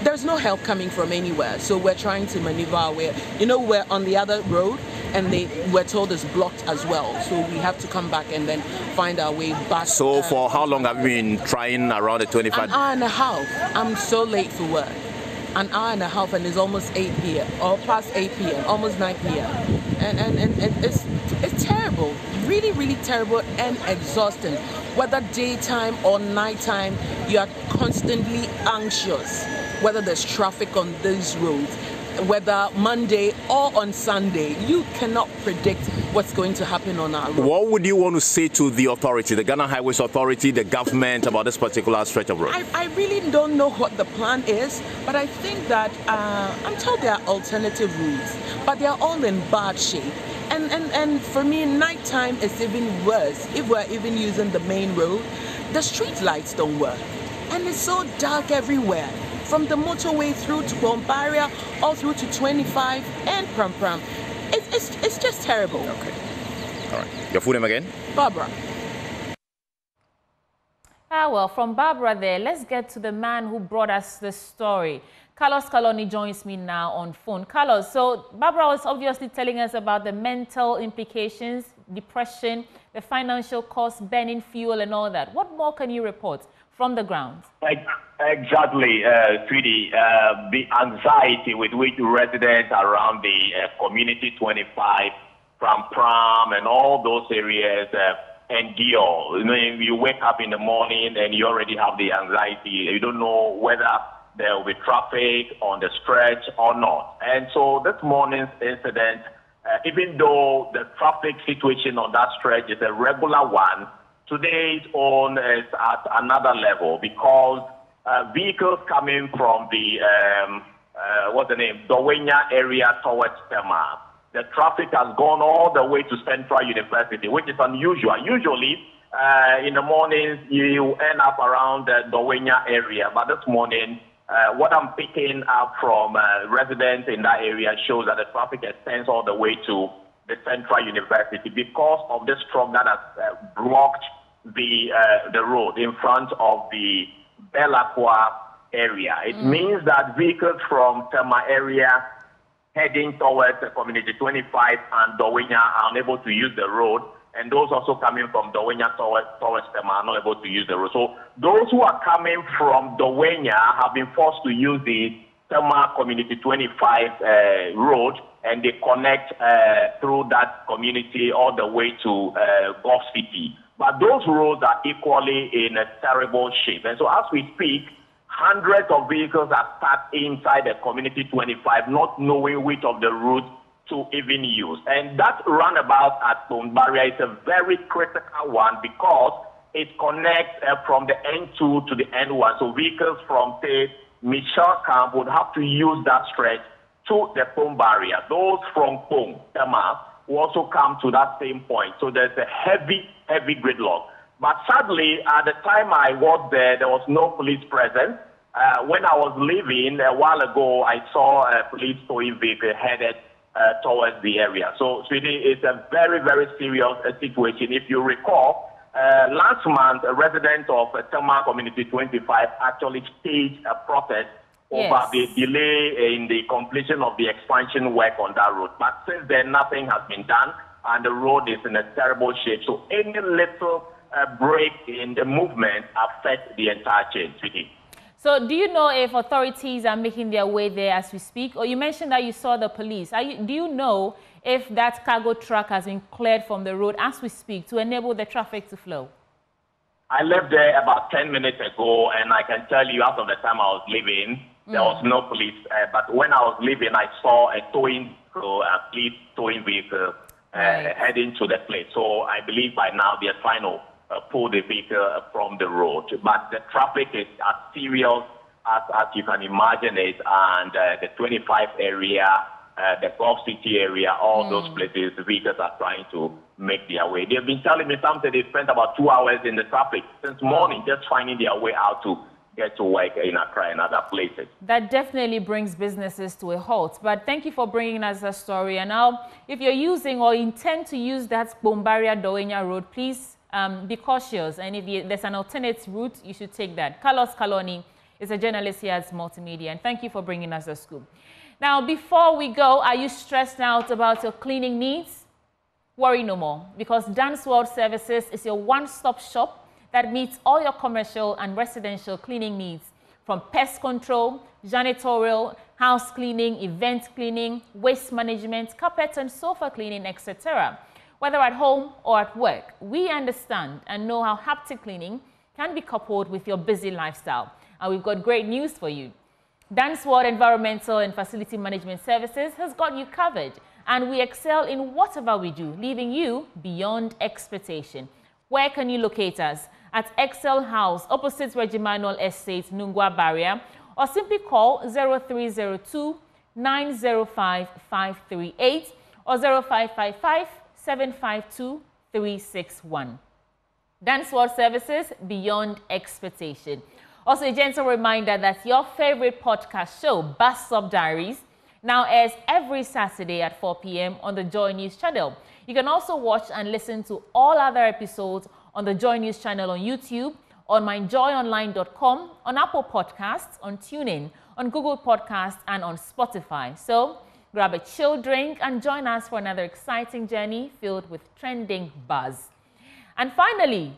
there's no help coming from anywhere. So we're trying to maneuver our way. We're on the other road and we're told it's blocked as well. So we have to come back and then find our way back. So for how long have you been trying around the 25? An hour and a half. I'm so late for work. An hour and a half, and it's almost 8 p.m. or past 8 p.m., almost 9 p.m. And it's terrible, really, really terrible and exhausting. Whether daytime or nighttime, you are constantly anxious. Whether there's traffic on these roads, whether Monday or on Sunday, you cannot predict what's going to happen on our road. What would you want to say to the authority, the Ghana Highways Authority, the government, about this particular stretch of road? I really don't know what the plan is, but I think that I'm told there are alternative routes, but they are all in bad shape. And for me, nighttime is even worse. If we're even using the main road, the street lights don't work, and it's so dark everywhere. From the motorway through to Bone Barrier, all through to 25 and Pram Pram. It's just terrible. Okay. All right. Your full name again? Barbara. Well, from Barbara there, let's get to the man who brought us this story. Carlos Kaloni joins me now on phone. Carlos, so Barbara was obviously telling us about the mental implications, depression, the financial costs, burning fuel and all that. What more can you report from the ground? Exactly, Tweety. The anxiety with which residents around the Community 25, Pram, and all those areas endure. You know, you wake up in the morning and you already have the anxiety. You don't know whether there will be traffic on the stretch or not. And so this morning's incident, even though the traffic situation on that stretch is a regular one, today's own is at another level because vehicles coming from the, Dawenya area towards Tema, the traffic has gone all the way to Central University, which is unusual. Usually, in the mornings, you end up around the Dawenya area, but this morning, what I'm picking up from residents in that area shows that the traffic extends all the way to the Central University because of this truck that has blocked the road in front of the Belacqua area. It means that vehicles from Tema area heading towards the Community 25 and Dawenya are unable to use the road, and those also coming from Dawenya towards Tema are not able to use the road. So those who are coming from Dawenya have been forced to use the Tema Community 25 road, and they connect through that community all the way to Gulf City. But those roads are equally in a terrible shape. And so as we speak, hundreds of vehicles are stuck inside the Community 25, not knowing which of the routes to even use. And that roundabout at Bombaria is a very critical one because it connects from the N2 to the N1. So vehicles from, say, Michelle Camp would have to use that stretch to the Pom barrier. Those from Pom, Tema, will also come to that same point. So there's a heavy gridlock. But sadly, at the time I was there was no police presence. When I was leaving a while ago, I saw a police towing vehicle headed towards the area. So it's a very, very serious situation. If you recall, last month, a resident of Tema Community 25 actually staged a protest over the delay in the completion of the expansion work on that road. But since then, nothing has been done, and the road is in a terrible shape. So any little break in the movement affects the entire chain. So do you know if authorities are making their way there as we speak? Or you mentioned that you saw the police. Do you know if that cargo truck has been cleared from the road as we speak to enable the traffic to flow? I left there about 10 minutes ago, and I can tell you out of the time I was leaving, there was no police. But when I was leaving, I saw a police towing vehicle heading to the place. So I believe by now they are trying to pull the vehicle from the road. But the traffic is as serious as you can imagine it, and the 25 area, the Gulf City area, all those places, the vehicles are trying to make their way. They've been telling me something. They spent about 2 hours in the traffic since morning, just finding their way out to get to work in Accra and other places. That definitely brings businesses to a halt. But thank you for bringing us a story. And now, if you're using or intend to use that Bombaria Dawenya road, please be cautious. And if there's an alternate route, you should take that. Carlos Kaloni is a journalist here at Multimedia. And thank you for bringing us the scoop. Now, before we go, are you stressed out about your cleaning needs? Worry no more, because Dance World Services is your one-stop shop that meets all your commercial and residential cleaning needs, from pest control, janitorial, house cleaning, event cleaning, waste management, carpet and sofa cleaning, etc. Whether at home or at work, we understand and know how haptic cleaning can be coupled with your busy lifestyle. And we've got great news for you. Dance World Environmental and Facility Management Services has got you covered, and we excel in whatever we do, leaving you beyond expectation. Where can you locate us? At Excel House, opposite Regimanol Estate, Nungwa Barrier, or simply call 0302-905-538 or 0555-752-361. Dance World Services, beyond expectation. Also, a gentle reminder that your favorite podcast show, Bus Stop Diaries, now airs every Saturday at 4 p.m. on the Joy News channel. You can also watch and listen to all other episodes on the Joy News channel on YouTube, on myjoyonline.com, on Apple Podcasts, on TuneIn, on Google Podcasts and on Spotify. So grab a chill drink and join us for another exciting journey filled with trending buzz. And finally,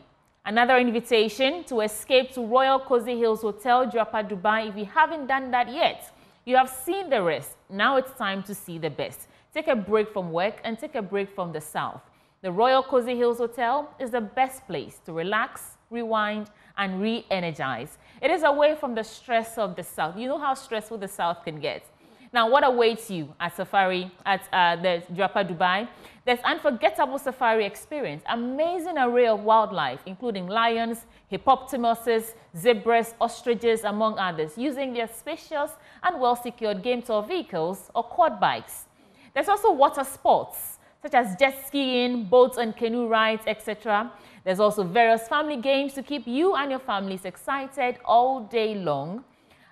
another invitation to escape to Royal Cozy Hills Hotel, Jurapa, Dubai. If you haven't done that yet, you have seen the rest. Now it's time to see the best. Take a break from work and take a break from the South. The Royal Cozy Hills Hotel is the best place to relax, rewind, and re-energize. It is away from the stress of the South. You know how stressful the South can get. Now, what awaits you at Safari at the Jurapa Dubai? There's unforgettable safari experience, amazing array of wildlife, including lions, hippopotamuses, zebras, ostriches, among others, using their spacious and well-secured game tour vehicles or quad bikes. There's also water sports, such as jet skiing, boats and canoe rides, etc. There's also various family games to keep you and your families excited all day long,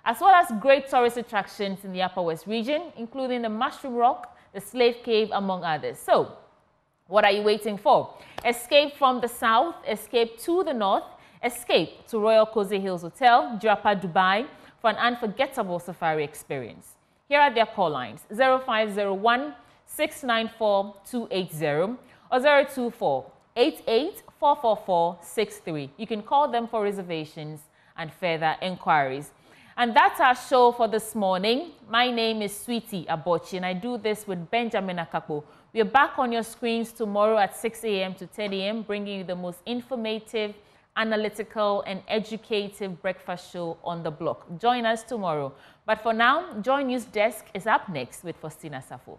as well as great tourist attractions in the Upper West region, including the Mushroom Rock, the Slave Cave, among others. So, what are you waiting for? Escape from the South, escape to the North, escape to Royal Cozy Hills Hotel, Jurapa, Dubai, for an unforgettable safari experience. Here are their call lines: 0501 694 280 or 024 88 444 63. You can call them for reservations and further inquiries. And that's our show for this morning. My name is Sweetie Abochi, and I do this with Benjamin Akapo. We're back on your screens tomorrow at 6 a.m. to 10 a.m., bringing you the most informative, analytical, and educative breakfast show on the block. Join us tomorrow. But for now, Joy News Desk is up next with Faustina Safo.